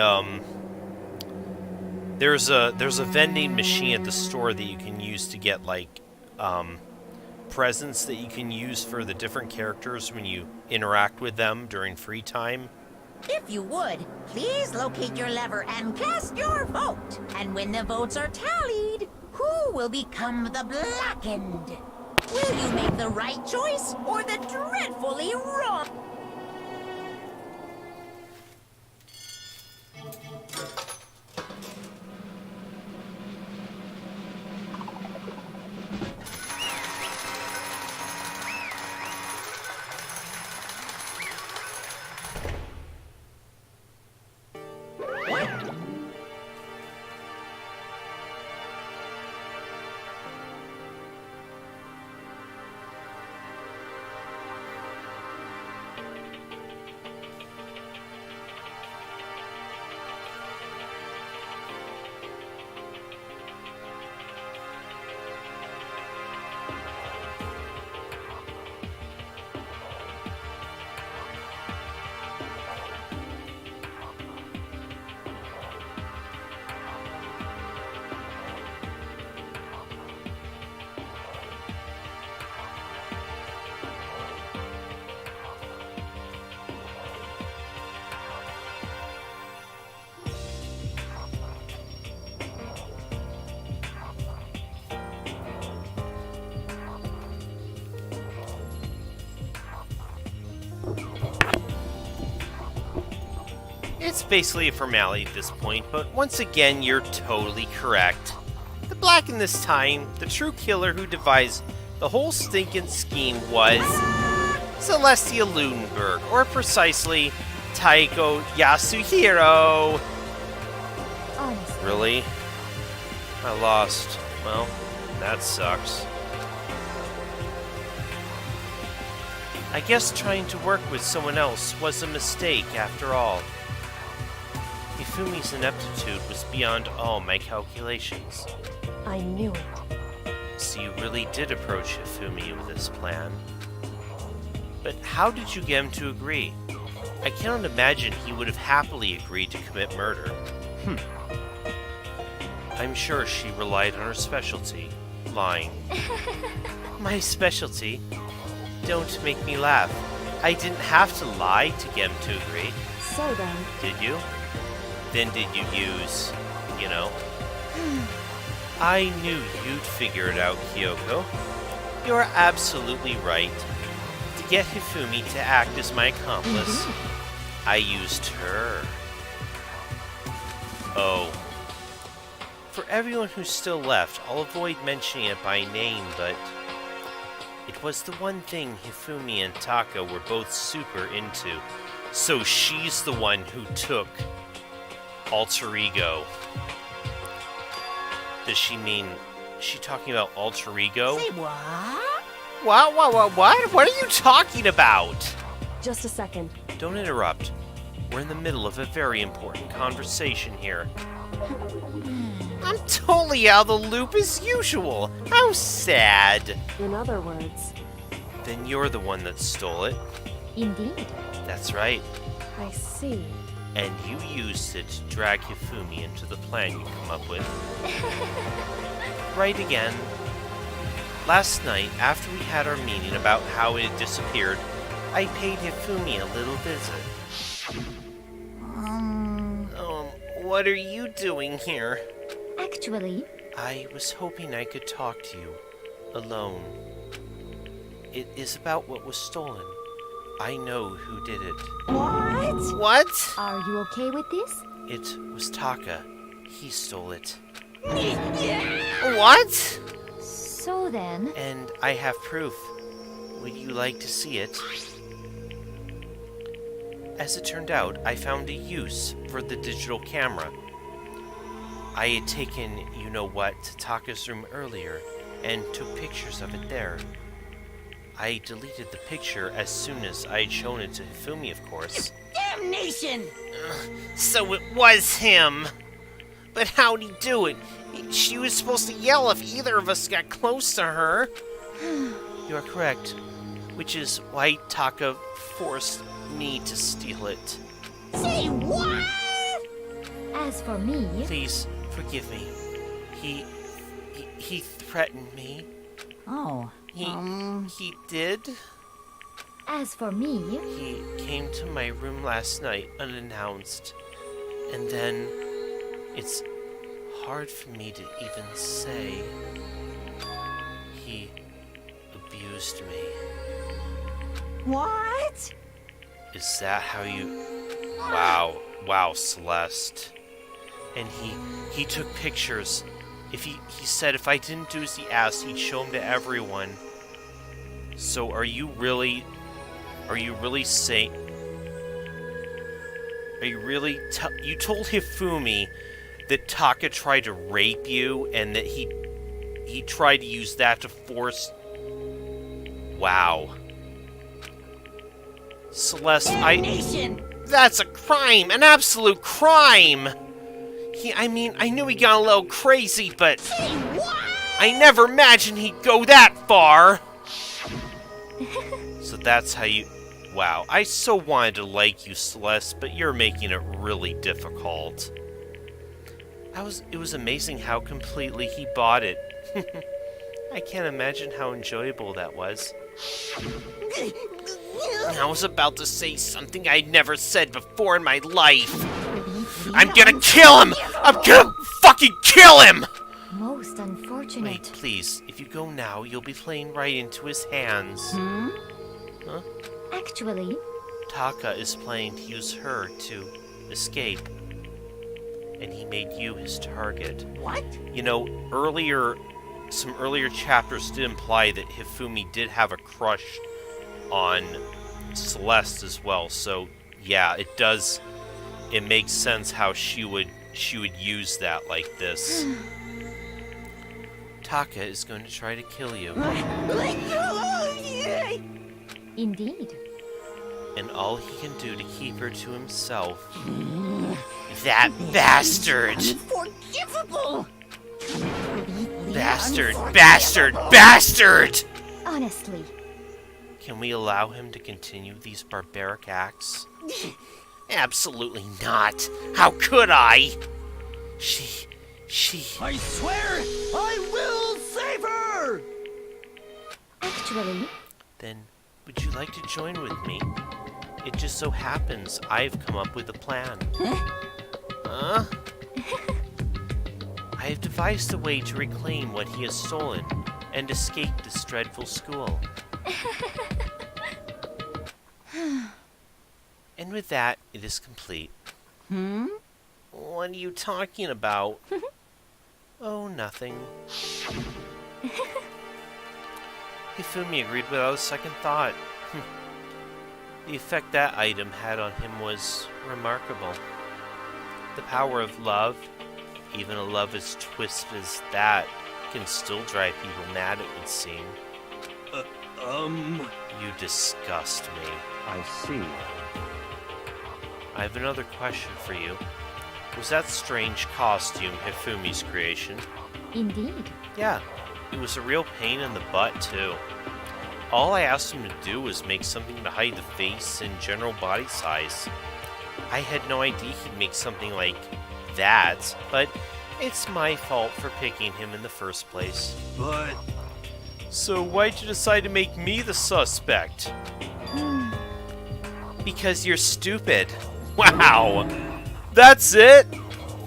there's a vending machine at the store that you can use to get, like, presents that you can use for the different characters when you interact with them during free time? If you would, please locate your lever and cast your vote. And when the votes are tallied, who will become the blackened? Will you make the right choice or the dreadfully wrong? It's basically a formality at this point, but once again, you're totally correct. The Black in this time, the true killer who devised the whole stinking scheme was Celestia Lunenburg, or precisely, Taiko Yasuhiro. Honestly. Really? I lost. Well, that sucks. I guess trying to work with someone else was a mistake after all. Hifumi's ineptitude was beyond all my calculations. I knew it. So you really did approach Hifumi with this plan. But how did you get him to agree? I cannot imagine he would have happily agreed to commit murder. I'm sure she relied on her specialty, lying. My specialty? Don't make me laugh. I didn't have to lie to get him to agree. So then, Did you? Then did you use, you know? I knew you'd figure it out, Kyoko. You're absolutely right. To get Hifumi to act as my accomplice, I used her. Oh. For everyone who's still left, I'll avoid mentioning it by name, but it was the one thing Hifumi and Taka were both super into. So she's the one who took alter ego. Does she mean... Is she talking about alter ego? Say what? What? What are you talking about? just a second. Don't interrupt. We're in the middle of a very important conversation here. I'm totally out of the loop as usual. How sad. In other words, Then you're the one that stole it. Indeed. That's right. I see. And you used it to drag Hifumi into the plan you come up with. Right again. Last night, after we had our meeting about how it had disappeared, I paid Hifumi a little visit. What are you doing here? Actually, I was hoping I could talk to you. Alone. It is about what was stolen. I know who did it. What? What? are you okay with this? It was Taka. He stole it. What? So then, And I have proof. Would you like to see it? As it turned out, I found a use for the digital camera. I had taken you-know-what to Taka's room earlier and took pictures of it there. I deleted the picture as soon as I had shown it to Hifumi, of course. Damnation! So it was him! But how'd he do it? She was supposed to yell if either of us got close to her. You're correct. Which is why Taka forced me to steal it. Say what? as for me, Please, forgive me. He threatened me. Oh, He did? As for me, He came to my room last night unannounced. And then it's hard for me to even say. He abused me. what? Is that how you... Wow, Celeste. And he took pictures. He said if I didn't do as he asked, he'd show them to everyone. So are you really saying... you told Hifumi that Taka tried to rape you and that he tried to use that to force... Wow. Celeste, that's a crime! An absolute crime! I knew he got a little crazy, but... I never imagined he'd go that far! So that's how you... Wow, I so wanted to like you, Celeste, but you're making it really difficult. It was amazing how completely he bought it. I can't imagine how enjoyable that was. I was about to say something I'd never said before in my life. I'm gonna kill him! I'm gonna fucking kill him! most unfortunate. Wait, please. If you go now, you'll be playing right into his hands. Huh? Actually, Taka is planning to use her to escape. And he made you his target. What? You know, some earlier chapters did imply that Hifumi did have a crush on Celeste as well. So, yeah, it makes sense how she would use that like this. Taka is going to try to kill you. indeed. And all he can do to keep her to himself. That bastard! Unforgivable! Bastard! Honestly, Can we allow him to continue these barbaric acts? Absolutely not. How could I? She... I swear I will save her! actually, Then, would you like to join with me? It just so happens I've come up with a plan. Huh? I have devised a way to reclaim what he has stolen and escape this dreadful school. And with that, it is complete. What are you talking about? Oh, nothing. Hifumi agreed without a second thought. The effect that item had on him was remarkable. The power of love, even a love as twisted as that, can still drive people mad, it would seem. You disgust me. I see. I have another question for you. Was that strange costume Hifumi's creation? indeed. Yeah, it was a real pain in the butt, too. All I asked him to do was make something to hide the face and general body size. I had no idea he'd make something like that, but it's my fault for picking him in the first place. But So why'd you decide to make me the suspect? Because you're stupid. Wow! That's it?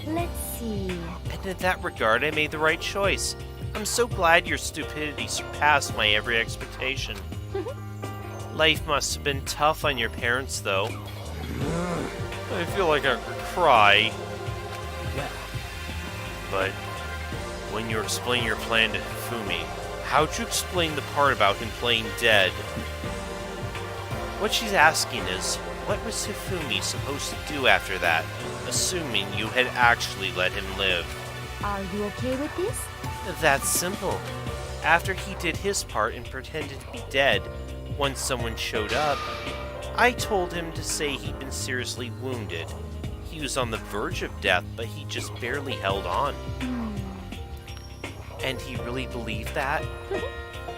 Let's see. And in that regard, I made the right choice. I'm so glad your stupidity surpassed my every expectation. Life must have been tough on your parents, though. I feel like I could cry. Well, But when you explain your plan to Hifumi, how'd you explain the part about him playing dead? What she's asking is, what was Hifumi supposed to do after that, assuming you had actually let him live? Are you okay with this? That's simple. After he did his part and pretended to be dead, once someone showed up, I told him to say he'd been seriously wounded. He was on the verge of death, but he just barely held on. And he really believed that?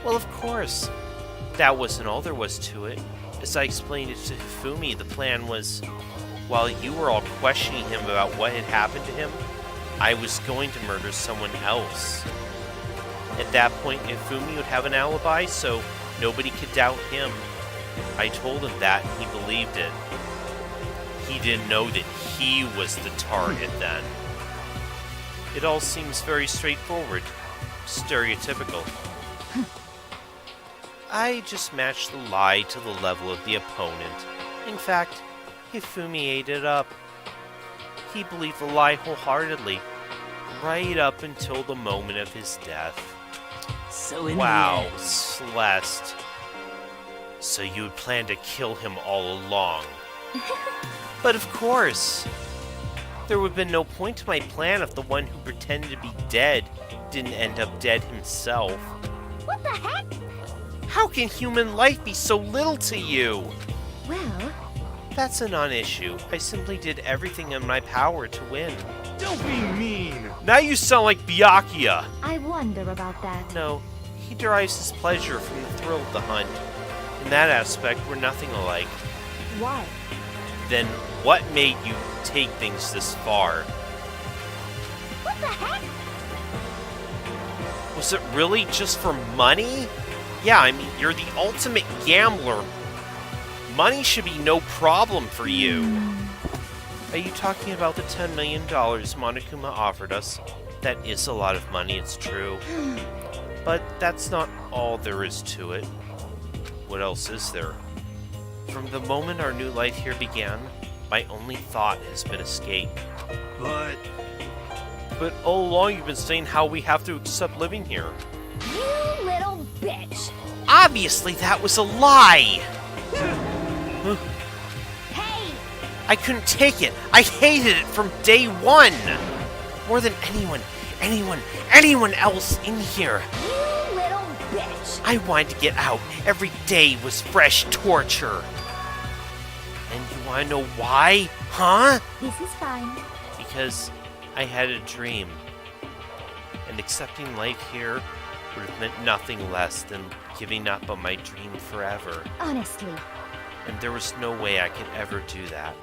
Well, of course. That wasn't all there was to it. As I explained it to Hifumi, the plan was, while you were all questioning him about what had happened to him, I was going to murder someone else. At that point, Ifumi would have an alibi, so nobody could doubt him. I told him that, and he believed it. He didn't know that he was the target then. It all seems very straightforward. Stereotypical. I just matched the lie to the level of the opponent. In fact, Hifumi ate it up. He believed the lie wholeheartedly, right up until the moment of his death. So in Wow, the end, Celeste. So you had planned to kill him all along. But of course. There would have been no point to my plan if the one who pretended to be dead didn't end up dead himself. What the heck? How can human life be so little to you? Well, That's a non-issue. I simply did everything in my power to win. Don't be mean! Now you sound like Byakuya! I wonder about that. No, he derives his pleasure from the thrill of the hunt. In that aspect, we're nothing alike. Why? Then what made you take things this far? What the heck? Was it really just for money? Yeah, I mean, you're the ultimate gambler. Money should be no problem for you. Are you talking about the $10 million Monokuma offered us? That is a lot of money, it's true. But that's not all there is to it. What else is there? From the moment our new life here began, my only thought has been escape. But all along you've been saying how we have to accept living here. You little bitch. Obviously that was a lie! Hey, I couldn't take it. I hated it from day one. More than anyone else in here. you little bitch. I wanted to get out. Every day was fresh torture. And you want to know why? Huh? This is fine. Because I had a dream. And accepting life here would have meant nothing less than giving up on my dream forever. Honestly. And there was no way I could ever do that.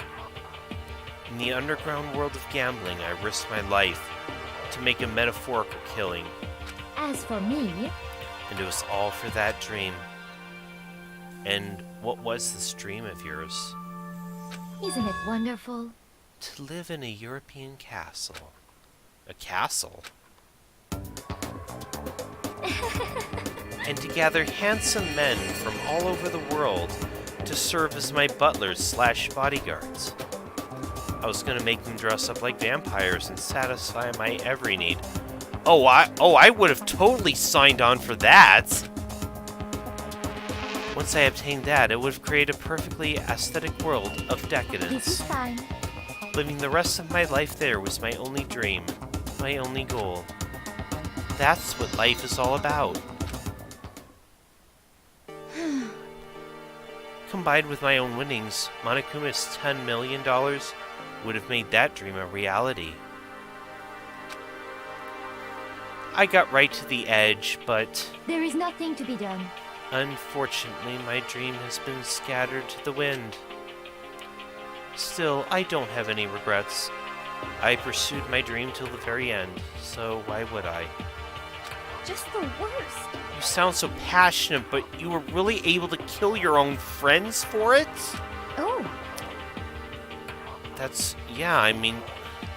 In the underground world of gambling, I risked my life to make a metaphorical killing. As for me, And it was all for that dream. And what was this dream of yours? isn't it wonderful? To live in a European castle. A castle? And to gather handsome men from all over the world to serve as my butlers/bodyguards. I was gonna make them dress up like vampires and satisfy my every need. I would have totally signed on for that! Once I obtained that, it would have created a perfectly aesthetic world of This is decadence. fine. Living the rest of my life there was my only dream, my only goal. That's what life is all about. Combined with my own winnings, Monokuma's $10 million would have made that dream a reality. I got right to the edge, but There is nothing to be done. unfortunately my dream has been scattered to the wind. Still, I don't have any regrets. I pursued my dream till the very end, so why would I? Just the worst. You sound so passionate, but you were really able to kill your own friends for it? Oh, I mean,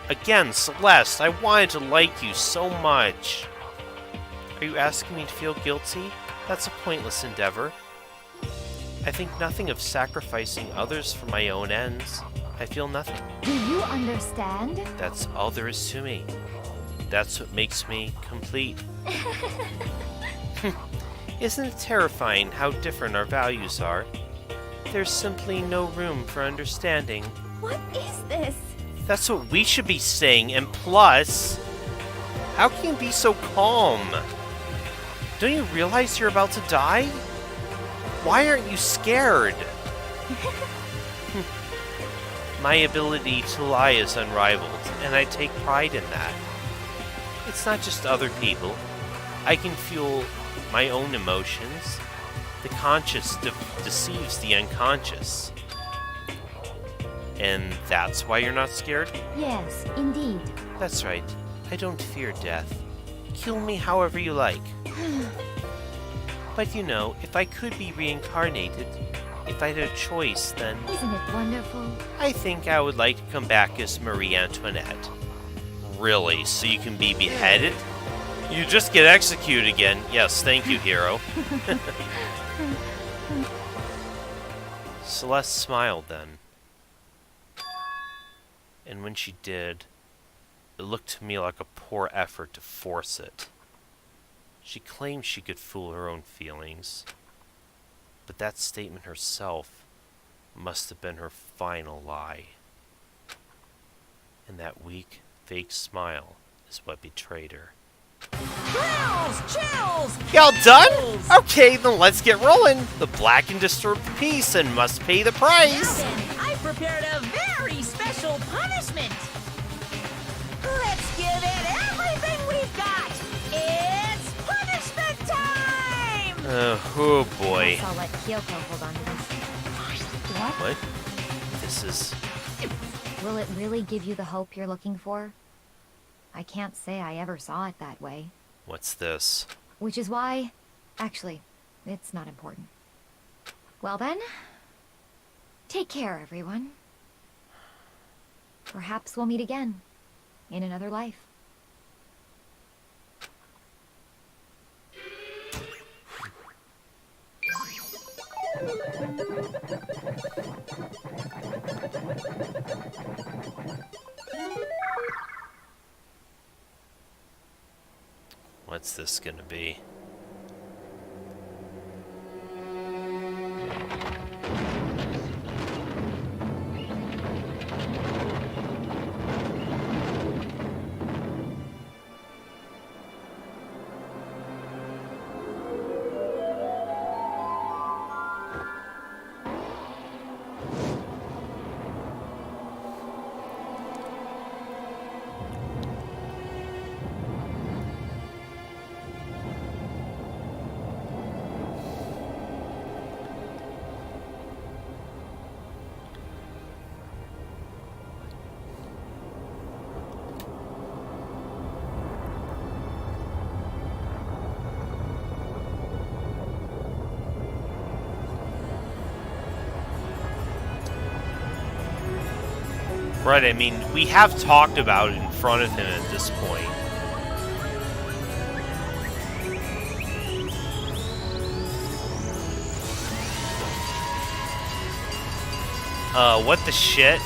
again, Celeste, I wanted to like you so much. Are you asking me to feel guilty? That's a pointless endeavor. I think nothing of sacrificing others for my own ends. I feel nothing. Do you understand? That's all there is to me. That's what makes me complete. Isn't it terrifying how different our values are? There's simply no room for understanding. what is this? That's what we should be saying, and plus, how can you be so calm? Don't you realize you're about to die? Why aren't you scared? My ability to lie is unrivaled, and I take pride in that. It's not just other people. I can feel my own emotions. The conscious deceives the unconscious. And that's why you're not scared? Yes, indeed. That's right. I don't fear death. Kill me however you like. But you know, if I could be reincarnated, if I had a choice, then Isn't it wonderful? I think I would like to come back as Marie Antoinette. Really? So you can be beheaded? You just get executed again. Yes, thank you, hero. Celeste smiled then. And when she did, it looked to me like a poor effort to force it. She claimed she could fool her own feelings, but that statement herself must have been her final lie. And that weak, fake smile is what betrayed her. Chills! Y'all done? Okay, then let's get rolling. The black and disturbed peace and must pay the price. Then I prepared a very special punishment. Let's give it everything we've got. It's punishment time! Oh boy. Guess I'll let Kyoko hold on to this. What? This is... Will it really give you the hope you're looking for? I can't say I ever saw it that way. What's this? Which is why... Actually, it's not important. Well then... Take care, everyone. Perhaps we'll meet again. In another life. What's this gonna be? Right, I mean, we have talked about it in front of him at this point. What the shit?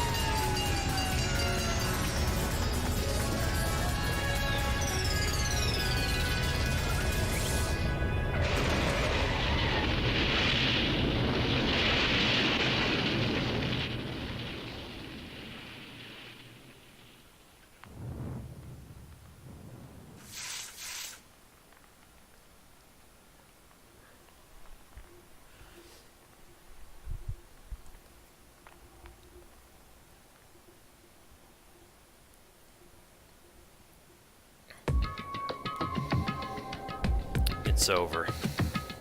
It's over.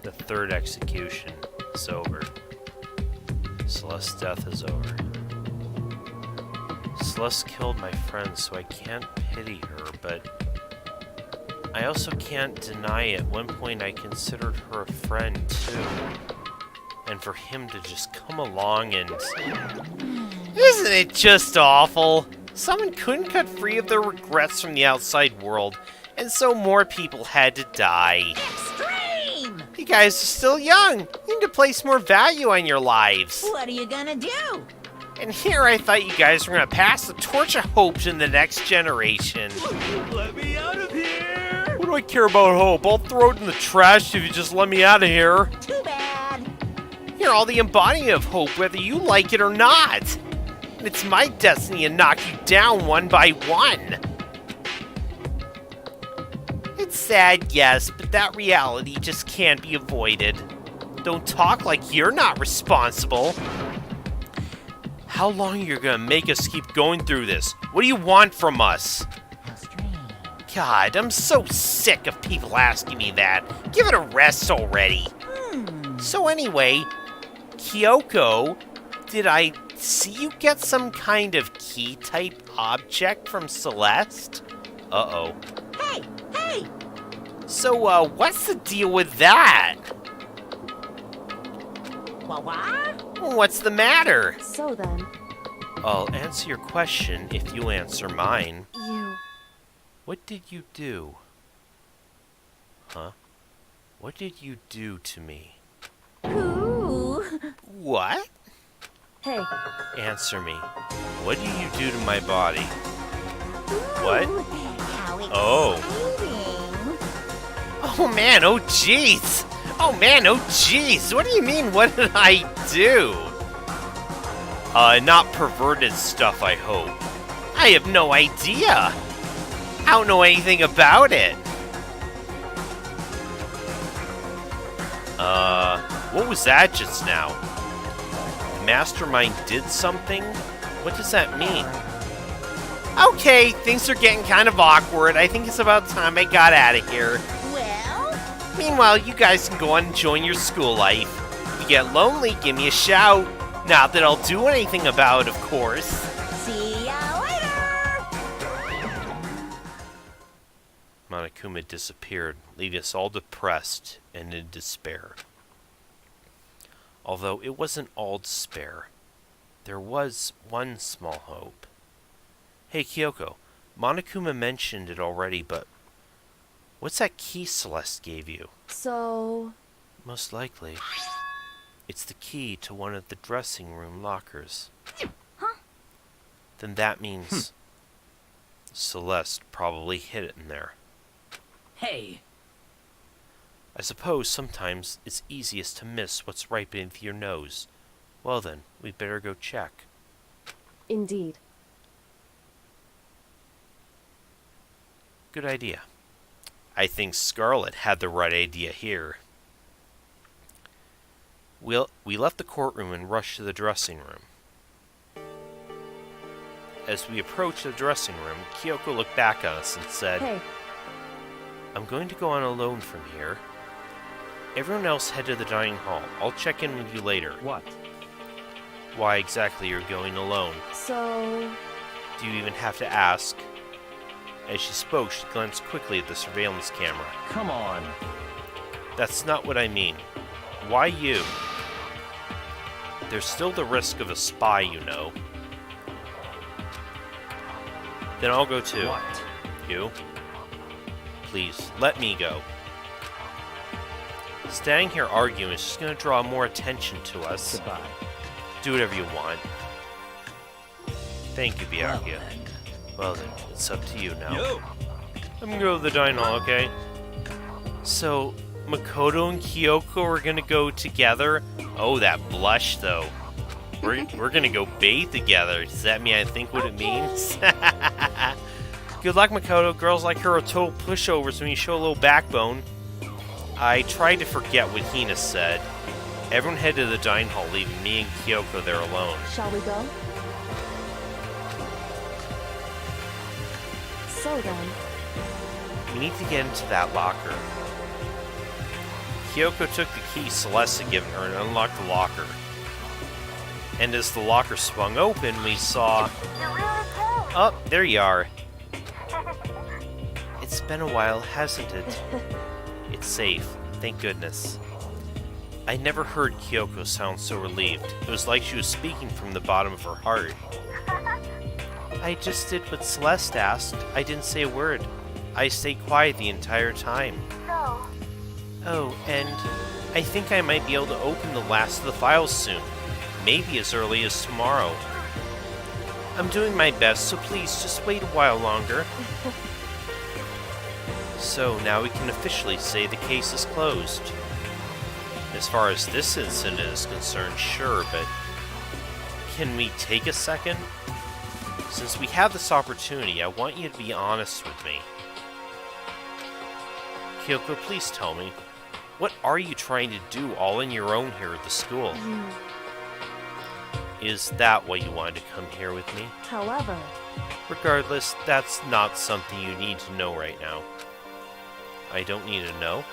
The third execution is over. Celeste's death is over. Celeste killed my friend, so I can't pity her, but I also can't deny at one point I considered her a friend, too. And for him to just come along and... Isn't it just awful? Someone couldn't cut free of their regrets from the outside world, and so more people had to die. Extreme! You guys are still young. You need to place more value on your lives. What are you gonna do? And here I thought you guys were gonna pass the torch of hope to the next generation. Let me out of here! What do I care about hope? I'll throw it in the trash if you just let me out of here. Too bad. You're all the embodiment of hope, whether you like it or not. And it's my destiny to knock you down one by one. It's sad, yes, but that reality just can't be avoided. Don't talk like you're not responsible. How long are you gonna make us keep going through this? What do you want from us? How strange. God, I'm so sick of people asking me that. Give it a rest already. So anyway, Kyoko, did I see you get some kind of key-type object from Celeste? Uh-oh. Hey! So, what's the deal with that? What? What's the matter? So then, I'll answer your question if you answer mine. you... What did you do? Huh? What did you do to me? Ooh. What? Hey, Answer me. What do you do to my body? What? Ooh, how exciting. Oh man, oh jeez! Oh man, oh jeez! What do you mean, what did I do? Not perverted stuff, I hope. I have no idea! I don't know anything about it! What was that just now? Mastermind did something? What does that mean? Okay, things are getting kind of awkward. I think it's about time I got out of here. Well, Meanwhile, you guys can go on and join your school life. If you get lonely, give me a shout. Not that I'll do anything about it, of course. see ya later. Monokuma disappeared, leaving us all depressed and in despair. Although it wasn't all despair, there was one small hope. Hey Kyoko, Monokuma mentioned it already, but what's that key Celeste gave you? so... Most likely, it's the key to one of the dressing room lockers. Huh? Then that means Celeste probably hid it in there. Hey, I suppose sometimes it's easiest to miss what's right beneath your nose. Well then, we'd better go check. Indeed. Good idea. I think Scarlet had the right idea here. We left the courtroom and rushed to the dressing room. As we approached the dressing room, Kyoko looked back at us and said, Hey, I'm going to go on alone from here. Everyone else head to the dining hall. I'll check in with you later. What? Why exactly you're going alone? so... Do you even have to ask? As she spoke, she glanced quickly at the surveillance camera. Come on. That's not what I mean. Why you? There's still the risk of a spy, you know. Then I'll go too. What? You? Please, let me go. Standing here arguing is just going to draw more attention to us. Goodbye. Do whatever you want. Thank you, well Byakuya. then. Well then, it's up to you now. I'm gonna go to the dining hall, okay? So, Makoto and Kyoko are gonna go together? Oh, that blush, though. We're gonna go bathe together. Does that mean I think what it means? Good luck, Makoto. Girls like her are total pushovers when you show a little backbone. I tried to forget what Hina said. Everyone head to the dining hall, leaving me and Kyoko there alone. Shall we go? So then, We need to get into that locker. Kyoko took the key Celeste had given her and unlocked the locker. And as the locker swung open, we saw... Oh, there you are. It's been a while, hasn't it? It's safe, thank goodness. I never heard Kyoko sound so relieved. It was like she was speaking from the bottom of her heart. I just did what Celeste asked. I didn't say a word. I stayed quiet the entire time. Oh, and I think I might be able to open the last of the files soon. Maybe as early as tomorrow. I'm doing my best, so please just wait a while longer. So now we can officially say the case is closed. As far as this incident is concerned, sure, but can we take a second? Since we have this opportunity, I want you to be honest with me. Kyoko, please tell me, what are you trying to do all on your own here at the school? Is that why you wanted to come here with me? however, Regardless, that's not something you need to know right now. I don't need to know.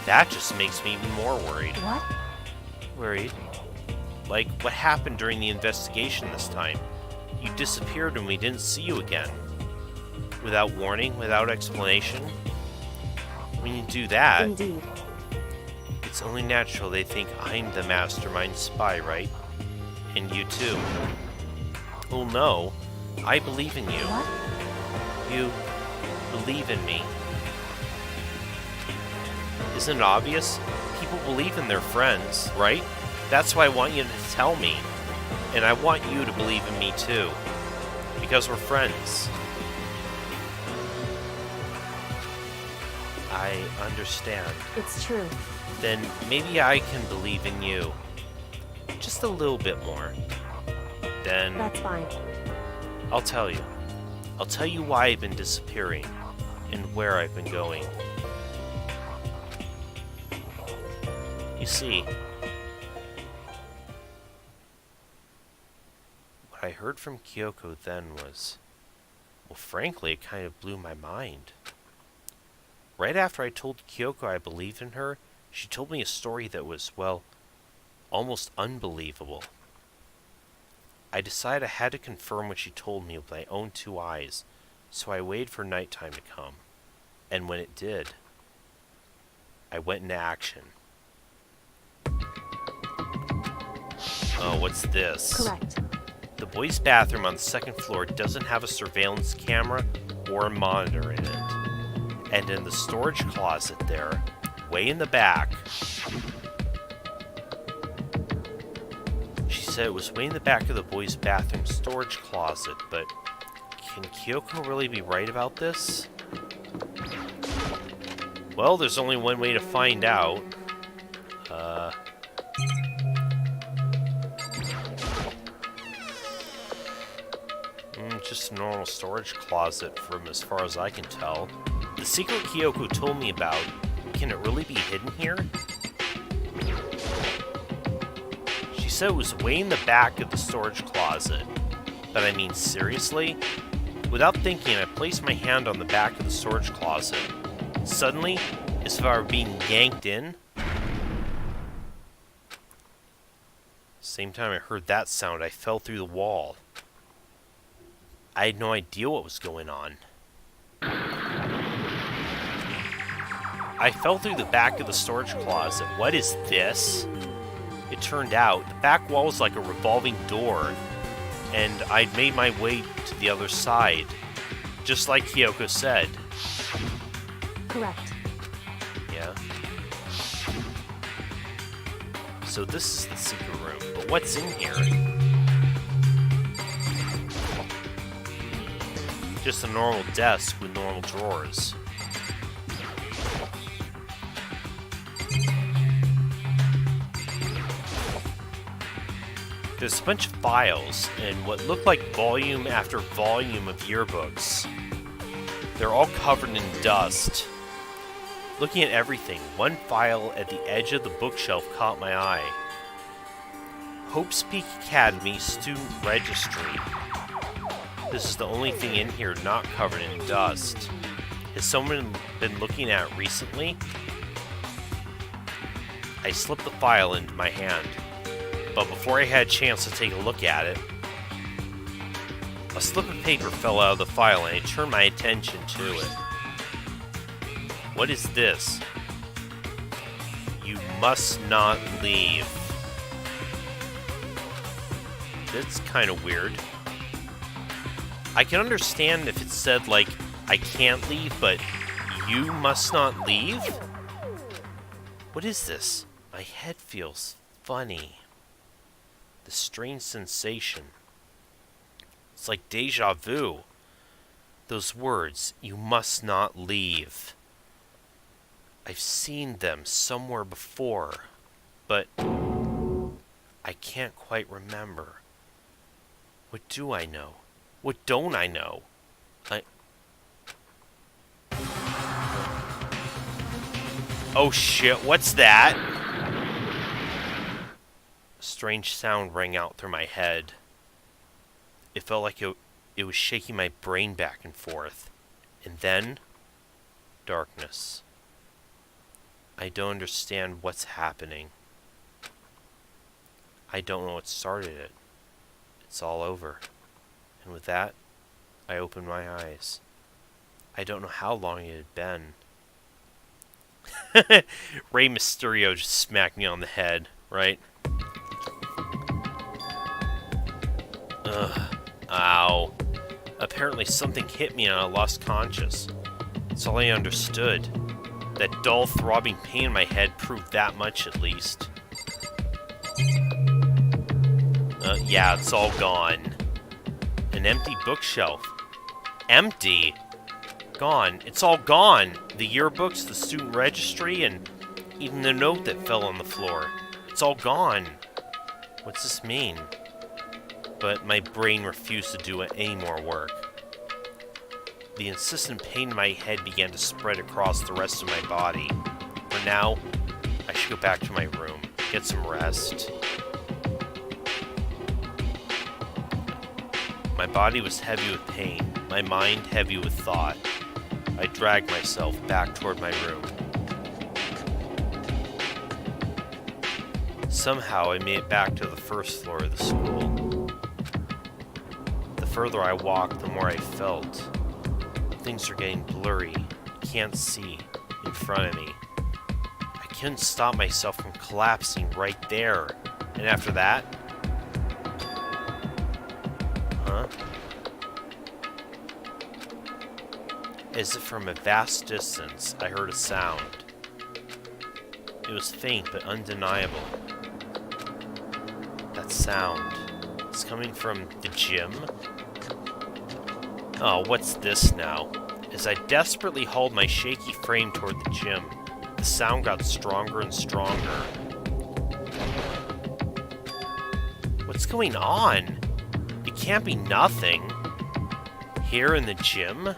That just makes me even more worried. What? Worried? Like what happened during the investigation this time? You disappeared and we didn't see you again. Without warning, without explanation. When you do that, Indeed. it's only natural they think I'm the mastermind spy, right? And you too. Well, no. I believe in you. What? You believe in me. Isn't it obvious? People believe in their friends, right? That's why I want you to tell me. And I want you to believe in me too. Because we're friends. I understand. It's true. Then maybe I can believe in you. Just a little bit more. Then That's fine. I'll tell you. I'll tell you why I've been disappearing and where I've been going. You see, what I heard from Kyoko then was, well, frankly, it kind of blew my mind. Right after I told Kyoko I believed in her, she told me a story that was, well, almost unbelievable. I decided I had to confirm what she told me with my own 2 eyes, so I waited for nighttime to come. And when it did, I went into action. Oh, what's this? Correct. The boys' bathroom on the 2nd floor doesn't have a surveillance camera or a monitor in it. And in the storage closet there, way in the back, she said it was way in the back of the boys' bathroom storage closet, but can Kyoko really be right about this? Well, there's only one way to find out. Just a normal storage closet from as far as I can tell. The secret Kyoko told me about, can it really be hidden here? She said it was way in the back of the storage closet. But I mean, seriously? Without thinking, I placed my hand on the back of the storage closet. Suddenly, as if I were being yanked in. Same time I heard that sound, I fell through the wall. I had no idea what was going on. I fell through the back of the storage closet. What is this? It turned out the back wall was like a revolving door, and I'd made my way to the other side, just like Kyoko said. Correct. Yeah. So this is the secret room, but what's in here? Just a normal desk with normal drawers. There's a bunch of files and what look like volume after volume of yearbooks. They're all covered in dust. Looking at everything, one file at the edge of the bookshelf caught my eye. Hope's Peak Academy Student Registry. This is the only thing in here not covered in dust. Has someone been looking at it recently? I slipped the file into my hand, but before I had a chance to take a look at it, a slip of paper fell out of the file and I turned my attention to it. What is this? You must not leave. That's kind of weird. I can understand if it said, like, I can't leave, but you must not leave? What is this? My head feels funny. The strange sensation. It's like deja vu. Those words, you must not leave. I've seen them somewhere before, but I can't quite remember. What do I know? What don't I know? Oh shit, what's that? A strange sound rang out through my head. It felt like it was shaking my brain back and forth. And then, darkness. I don't understand what's happening. I don't know what started it. It's all over. And with that, I opened my eyes. I don't know how long it had been. Rey Mysterio just smacked me on the head, right? Ugh. Ow. Apparently something hit me and I lost conscious. That's all I understood. That dull, throbbing pain in my head proved that much at least. Yeah, it's all gone. An empty bookshelf. Empty? Gone. It's all gone. The yearbooks, the student registry, and even the note that fell on the floor. It's all gone. What's this mean? But my brain refused to do any more work. The insistent pain in my head began to spread across the rest of my body. For now, I should go back to my room, get some rest. My body was heavy with pain, my mind heavy with thought. I dragged myself back toward my room. Somehow I made it back to the first floor of the school. The further I walked, the more I felt. Things are getting blurry. I can't see in front of me. I couldn't stop myself from collapsing right there. And after that... Huh? As if from a vast distance, I heard a sound. It was faint but undeniable. That sound. It's coming from the gym? Oh, what's this now? As I desperately hauled my shaky frame toward the gym, the sound got stronger and stronger. What's going on? It can't be nothing. Here in the gym?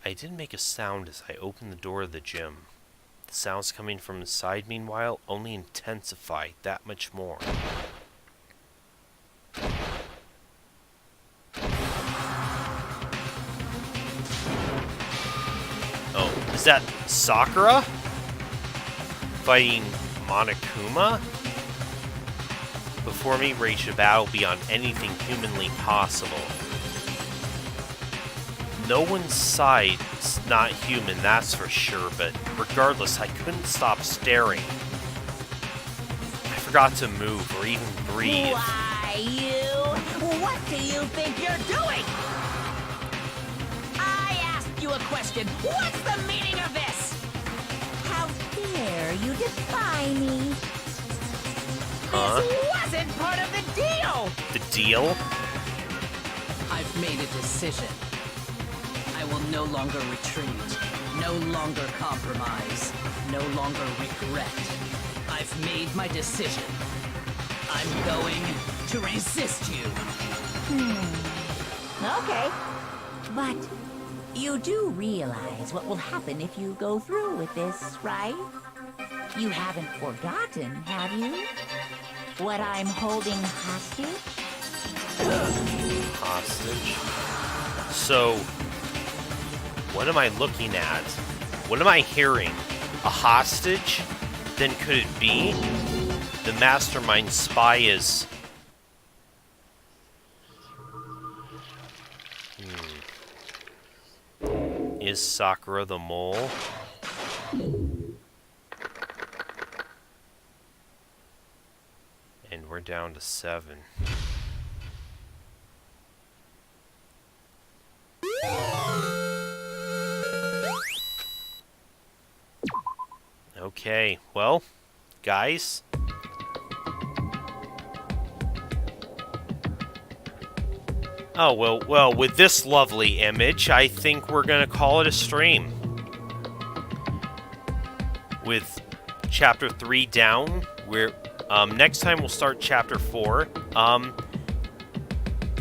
I didn't make a sound as I opened the door of the gym. The sounds coming from inside, meanwhile, only intensified that much more. Oh, is that Sakura? Fighting Monokuma? Before me raged a battle beyond anything humanly possible. No one's side's not human, that's for sure, but regardless, I couldn't stop staring. I forgot to move or even breathe. Why, what do you think you're doing? I asked you a question. What's the meaning of this? How dare you defy me? Huh? This wasn't part of the deal! The deal? I've made a decision. I will no longer retreat, no longer compromise, no longer regret. I've made my decision. I'm going to resist you. Okay. But you do realize what will happen if you go through with this, right? You haven't forgotten, have you? What I'm holding hostage? Hostage? So, what am I looking at? What am I hearing? A hostage? Then could it be? The mastermind spy is... Is Sakura the mole? And we're down to 7. Okay, well, guys. Oh, well, with this lovely image, I think we're gonna call it a stream. With Chapter 3 down, we're... next time we'll start Chapter 4.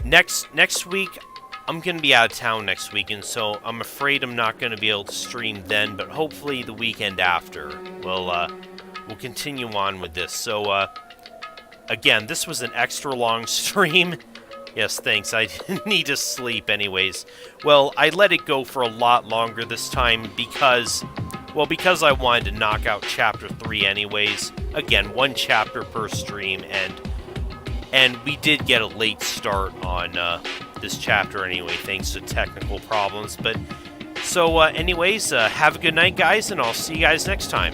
Next week, I'm going to be out of town next week, and so I'm afraid I'm not going to be able to stream then, but hopefully the weekend after, we'll continue on with this. So, again, this was an extra long stream. Yes, thanks. I didn't need to sleep anyways. Well, I let it go for a lot longer this time because I wanted to knock out Chapter 3 anyways. Again, 1 chapter per stream, and we did get a late start on this chapter anyway, thanks to technical problems. But so, anyways, have a good night, guys, and I'll see you guys next time.